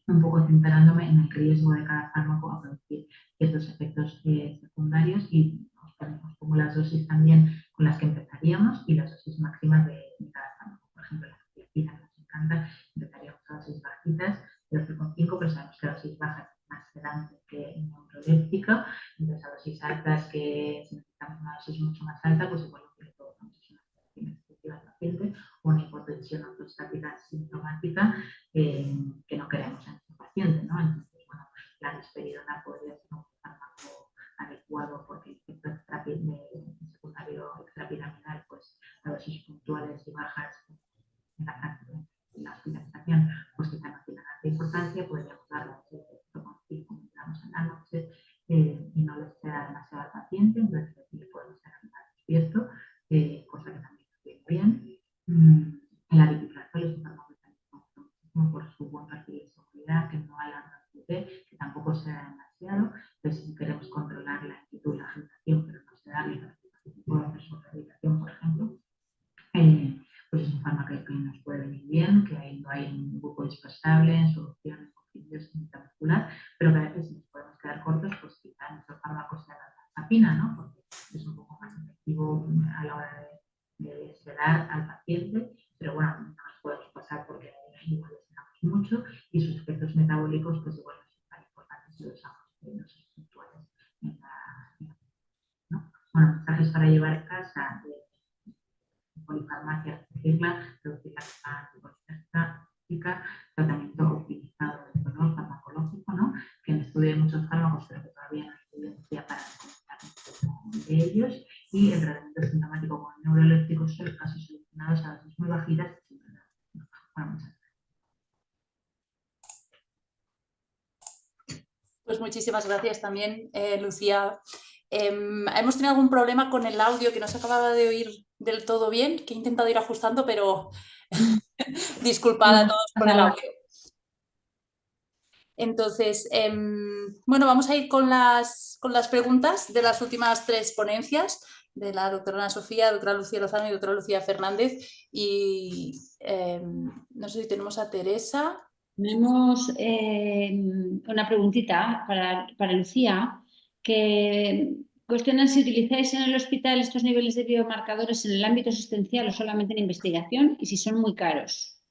un poco centrándome en el riesgo de cada fármaco a producir ciertos efectos secundarios y os pongo las dosis también con las que empezaríamos y las dosis máximas de cada fármaco. Por ejemplo, la cetirizina, que nos encanta, empezaríamos a dosis bajitas de 12,5, pero sabemos que la dosis baja es más sedante que neuroléptica, entonces a dosis altas, que si necesitamos una dosis mucho más alta, pues igual lo que le provocamos es una sedación excesiva al paciente o una hipotensión ortostática sintomática que no queremos en nuestro paciente, ¿no? Entonces, bueno, la risperidona podría ser un fármaco adecuado porque el efecto secundario extrapiramidal, pues a dosis puntuales y bajas en la hospitalización, pues quizá no tiene tanta importancia, podríamos darle ese 0,5 miligramos en la noche y no le sea demasiado al paciente, entonces le podemos dejar despierto, cosa que también nos viene bien. El aripiprazol es un fármaco por su buen perfil de seguridad, que no alarga el CT, que tampoco sea demasiado. Entonces, si queremos controlar la actitud, la agitación, pero no sedarle para que pueda hacer su rehabilitación, por ejemplo, pues es un fármaco que nos puede venir bien, que ahí no hay un grupo dispersable, en soluciones con fibrosis intramuscular, pero que a veces si nos podemos quedar cortos, pues quizá nuestro fármaco sea la rapina, ¿no? Porque es un poco más efectivo a la hora de sedar al paciente, pero bueno, no nos podemos pasar porque igual les mucho y sus efectos metabólicos pues igual no son tan importantes si los usamos en dosis puntuales ¿no? Bueno, mensajes para llevar a casa de polifarmacia, reducir la anticolinérgica, tratamiento optimizado del dolor farmacológico, ¿no? Que en estudio hay muchos fármacos pero que todavía no hay evidencia para recomendarnos de ellos, y el tratamiento sintomático con neurolépticos son casos seleccionados a dosis muy bajitas. Bueno, muchas gracias. Pues muchísimas gracias también, Lucía. Hemos tenido algún problema con el audio que no se acababa de oír del todo bien, que he intentado ir ajustando, pero disculpad a todos por el audio. Entonces, bueno, vamos a ir con las preguntas de las últimas 3 ponencias, de la doctora Ana Sofía, doctora Lucía Lozano y doctora Lucía Fernández. Y no sé si tenemos a Teresa. Tenemos una preguntita para Lucía, que cuestiona si utilizáis en el hospital estos niveles de biomarcadores en el ámbito asistencial o solamente en investigación y si son muy caros.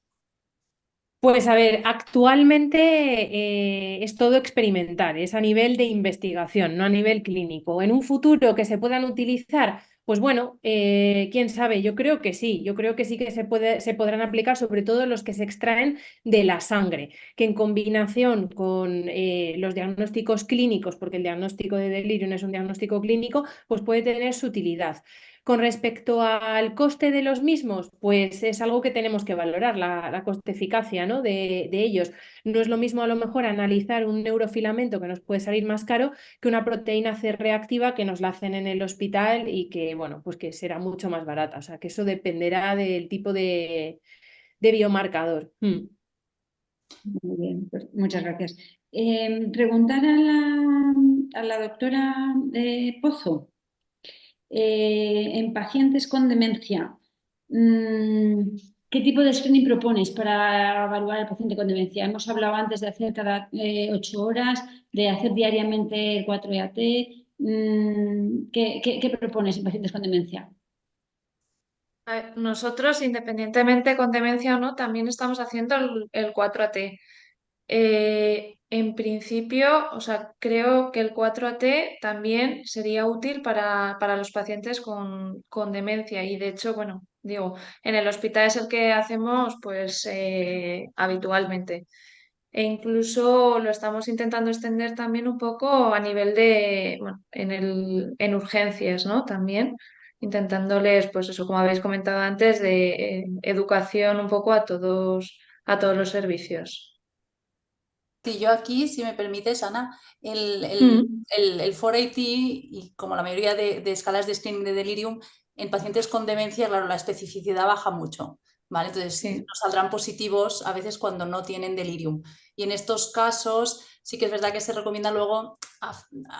Pues a ver, actualmente es todo experimental, es a nivel de investigación, no a nivel clínico. En un futuro que se puedan utilizar, pues bueno, quién sabe, yo creo que sí que se podrán aplicar, sobre todo los que se extraen de la sangre, que en combinación con los diagnósticos clínicos, porque el diagnóstico de delirium es un diagnóstico clínico, pues puede tener su utilidad. Con respecto al coste de los mismos, pues es algo que tenemos que valorar, la coste-eficacia, ¿no? de ellos. No es lo mismo a lo mejor analizar un neurofilamento que nos puede salir más caro que una proteína C reactiva que nos la hacen en el hospital y que, bueno, pues que será mucho más barata. O sea, que eso dependerá del tipo de biomarcador. Muy bien, pues muchas gracias. Preguntar a la doctora Pozo. En pacientes con demencia, ¿qué tipo de screening propones para evaluar al paciente con demencia? Hemos hablado antes de hacer cada 8 horas, de hacer diariamente el 4EAT. ¿Qué propones en pacientes con demencia? A ver, nosotros, independientemente con demencia o no, también estamos haciendo el 4AT. En principio, o sea, creo que el 4AT también sería útil para los pacientes con demencia y de hecho, bueno, digo, en el hospital es el que hacemos pues habitualmente. E incluso lo estamos intentando extender también un poco a nivel de, bueno, en urgencias, ¿no? También intentándoles, pues eso, como habéis comentado antes, de educación un poco a todos los servicios. Sí, yo aquí, si me permites, Ana, el 4AT y como la mayoría de escalas de screening de delirium, en pacientes con demencia, claro, la especificidad baja mucho, ¿vale? Entonces, Sí. nos saldrán positivos a veces cuando no tienen delirium. Y en estos casos sí que es verdad que se recomienda luego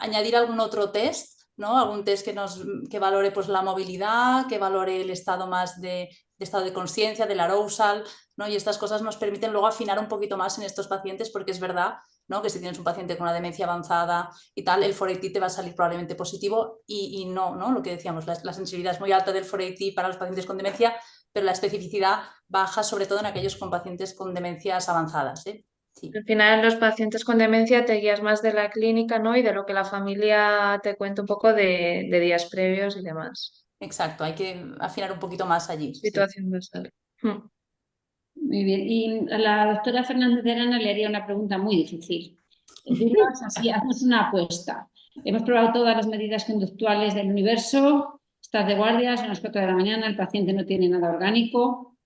añadir algún otro test, ¿no? Algún test que valore pues, la movilidad, que valore el estado más de estado de conciencia, del arousal, ¿no? Y estas cosas nos permiten luego afinar un poquito más en estos pacientes porque es verdad, ¿no? Que si tienes un paciente con una demencia avanzada y tal, el 4AT te va a salir probablemente positivo y no, ¿no? Lo que decíamos, la sensibilidad es muy alta del 4AT para los pacientes con demencia, pero la especificidad baja sobre todo en aquellos con pacientes con demencias avanzadas, ¿eh? Sí. Al final, en los pacientes con demencia te guías más de la clínica, ¿no? Y de lo que la familia te cuenta un poco de días previos y demás. Exacto, hay que afinar un poquito más allí. Situación basal. Muy bien. Y a la doctora Fernández de Arana le haría una pregunta muy difícil. Dinos así, haznos una apuesta. Hemos probado todas las medidas conductuales del universo, estás de guardia, son las 4 de la mañana, el paciente no tiene nada orgánico.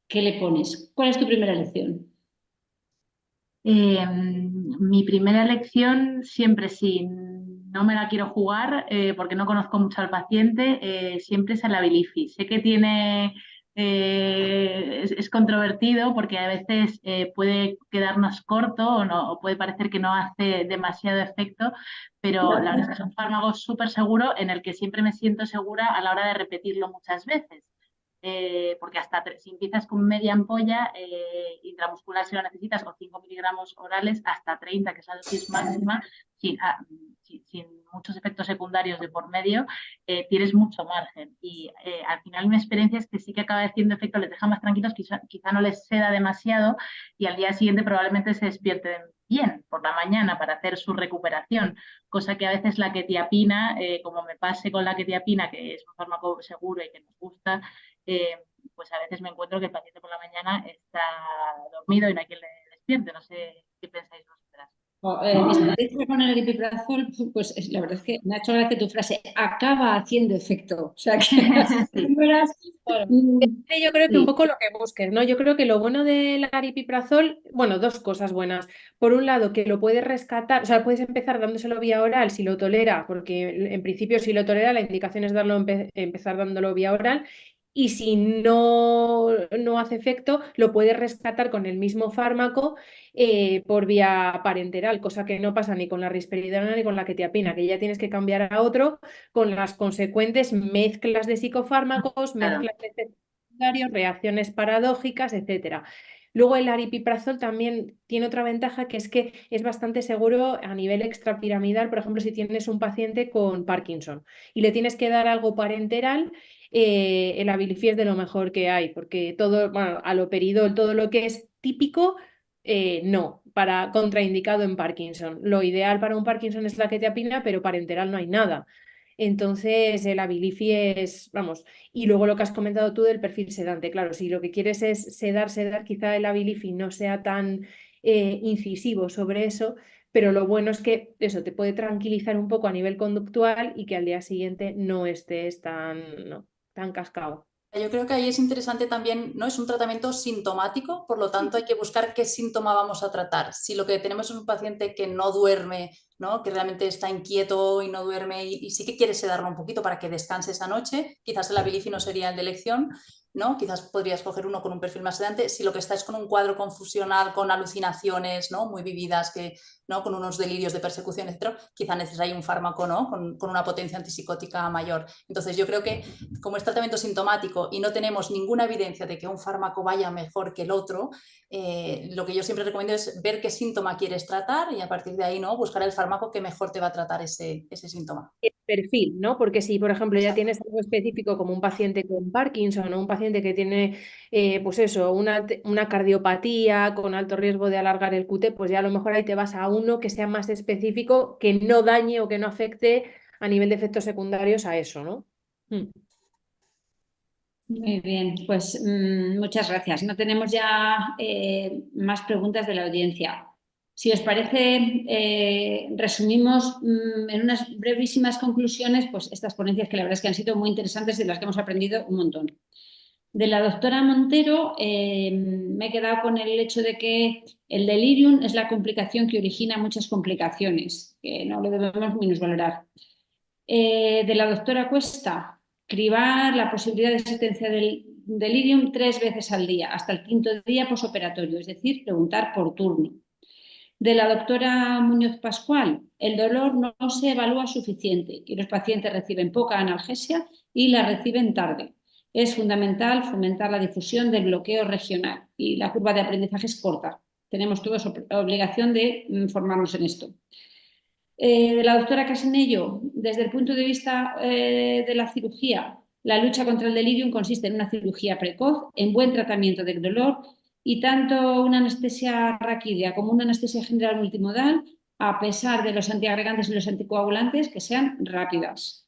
¿Qué le pones? ¿Cuál es tu primera elección? Mi primera elección siempre sí, no me la quiero jugar porque no conozco mucho al paciente, siempre es el Abilify. Sé que tiene, es controvertido porque a veces puede quedarnos corto o puede parecer que no hace demasiado efecto, pero la verdad es que es un fármaco súper seguro en el que siempre me siento segura a la hora de repetirlo muchas veces. Porque hasta si empiezas con media ampolla intramuscular si lo necesitas o 5 miligramos orales hasta 30, que es la dosis máxima, sin muchos efectos secundarios de por medio, tienes mucho margen. Y al final mi experiencia es que sí que acaba haciendo efecto, les deja más tranquilos, quizá no les seda demasiado y al día siguiente probablemente se despierten bien por la mañana para hacer su recuperación, cosa que a veces la quetiapina, como me pase con la quetiapina, que es un fármaco seguro y que nos gusta, pues a veces me encuentro que el paciente por la mañana está dormido y no hay quien le despierte. No sé qué pensáis vosotras. Mi experiencia con el aripiprazol, pues la verdad es que me ha hecho gracia tu frase, acaba haciendo efecto. O sea que Yo creo que un poco lo que busques, ¿no? Yo creo que lo bueno del aripiprazol, bueno, dos cosas buenas. Por un lado, que lo puedes rescatar, o sea, puedes empezar dándoselo vía oral si lo tolera, porque en principio si lo tolera, la indicación es empezar dándolo vía oral. Y si no hace efecto, lo puedes rescatar con el mismo fármaco por vía parenteral, cosa que no pasa ni con la risperidona ni con la quetiapina, que ya tienes que cambiar a otro con las consecuentes mezclas de psicofármacos, mezclas de efectos secundarios, reacciones paradójicas, etc. Luego el aripiprazol también tiene otra ventaja que es que es bastante seguro a nivel extrapiramidal, por ejemplo, si tienes un paciente con Parkinson y le tienes que dar algo parenteral, el Abilify es de lo mejor que hay, porque todo, bueno, aloperidol, todo lo que es típico, no, para contraindicado en Parkinson. Lo ideal para un Parkinson es la quetiapina, pero parenteral no hay nada. Entonces, el Abilify es, vamos, y luego lo que has comentado tú del perfil sedante, claro, si lo que quieres es sedar, quizá el Abilify no sea tan incisivo sobre eso, pero lo bueno es que eso te puede tranquilizar un poco a nivel conductual y que al día siguiente no estés tan cascado. Yo creo que ahí es interesante también, ¿no? Es un tratamiento sintomático, por lo tanto hay que buscar qué síntoma vamos a tratar. Si lo que tenemos es un paciente que no duerme, ¿no? Que realmente está inquieto y no duerme y sí que quiere sedarlo un poquito para que descanse esa noche, quizás el Abilify no sería el de elección, ¿no? Quizás podrías coger uno con un perfil más sedante. Si lo que está es con un cuadro confusional, con alucinaciones, ¿no? Muy vividas, ¿no? Con unos delirios de persecución, etc., quizá necesitaría un fármaco, ¿no? Con una potencia antipsicótica mayor. Entonces yo creo que como es tratamiento sintomático y no tenemos ninguna evidencia de que un fármaco vaya mejor que el otro, lo que yo siempre recomiendo es ver qué síntoma quieres tratar y a partir de ahí, ¿no? Buscar el fármaco que mejor te va a tratar ese síntoma. El perfil, ¿no? Porque si, por ejemplo, ya Exacto. tienes algo específico como un paciente con Parkinson o un paciente que tiene, pues eso, una cardiopatía con alto riesgo de alargar el QT, pues ya a lo mejor ahí te vas a uno que sea más específico, que no dañe o que no afecte a nivel de efectos secundarios a eso, ¿no? Muy bien, pues muchas gracias. No tenemos ya más preguntas de la audiencia. Si os parece, resumimos en unas brevísimas conclusiones pues estas ponencias que la verdad es que han sido muy interesantes y de las que hemos aprendido un montón. De la doctora Montero me he quedado con el hecho de que el delirium es la complicación que origina muchas complicaciones, que no lo debemos minusvalorar. De la doctora Cuesta, cribar la posibilidad de existencia del delirium 3 veces al día, hasta el 5.º día posoperatorio, es decir, preguntar por turno. De la doctora Muñoz Pascual, el dolor no se evalúa suficiente y los pacientes reciben poca analgesia y la reciben tarde. Es fundamental fomentar la difusión del bloqueo regional y la curva de aprendizaje es corta. Tenemos todos obligación de formarnos en esto. De la doctora Casinello, desde el punto de vista de la cirugía, la lucha contra el delirium consiste en una cirugía precoz, en buen tratamiento del dolor y tanto una anestesia raquídea como una anestesia general multimodal, a pesar de los antiagregantes y los anticoagulantes, que sean rápidas.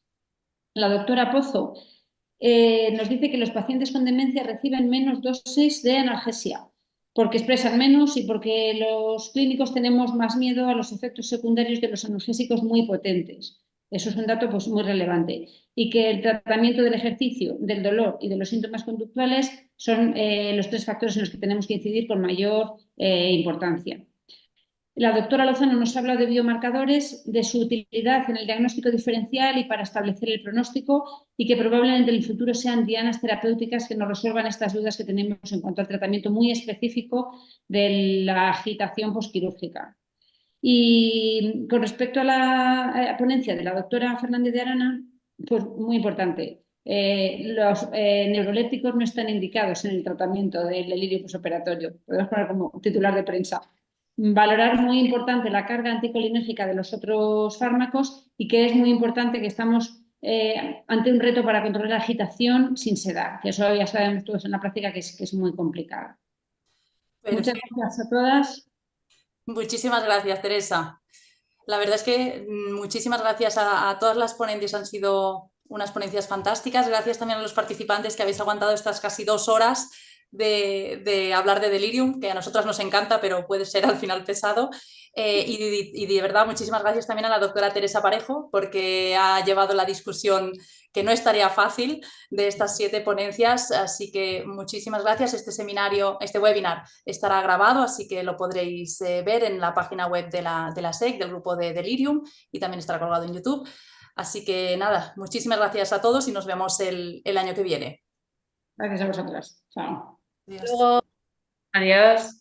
La doctora Pozo nos dice que los pacientes con demencia reciben menos dosis de analgesia, porque expresan menos y porque los clínicos tenemos más miedo a los efectos secundarios de los analgésicos muy potentes. Eso es un dato pues, muy relevante. Y que el tratamiento del ejercicio, del dolor y de los síntomas conductuales son los 3 factores en los que tenemos que incidir con mayor importancia. La doctora Lozano nos habla de biomarcadores, de su utilidad en el diagnóstico diferencial y para establecer el pronóstico y que probablemente en el futuro sean dianas terapéuticas que nos resuelvan estas dudas que tenemos en cuanto al tratamiento muy específico de la agitación posquirúrgica. Y con respecto a la ponencia de la doctora Fernández de Arana, pues muy importante. Los neurolépticos no están indicados en el tratamiento del delirio posoperatorio. Podemos poner como titular de prensa. Valorar muy importante la carga anticolinérgica de los otros fármacos y que es muy importante que estamos ante un reto para controlar la agitación sin sedar, que eso ya sabemos todos en la práctica que es muy complicado. Muchas gracias a todas. Muchísimas gracias, Teresa. La verdad es que muchísimas gracias a todas las ponentes, han sido unas ponencias fantásticas. Gracias también a los participantes que habéis aguantado estas casi 2 horas de hablar de delirium, que a nosotras nos encanta, pero puede ser al final pesado. Y de verdad, muchísimas gracias también a la doctora Teresa Parejo, porque ha llevado la discusión, que no es tarea fácil, de estas 7 ponencias. Así que muchísimas gracias. Este webinar estará grabado, así que lo podréis ver en la página web de la SEC, del grupo de Delirium, y también estará colgado en YouTube. Así que nada, muchísimas gracias a todos y nos vemos el año que viene. Gracias a vosotras. Chao. Adiós. Adiós.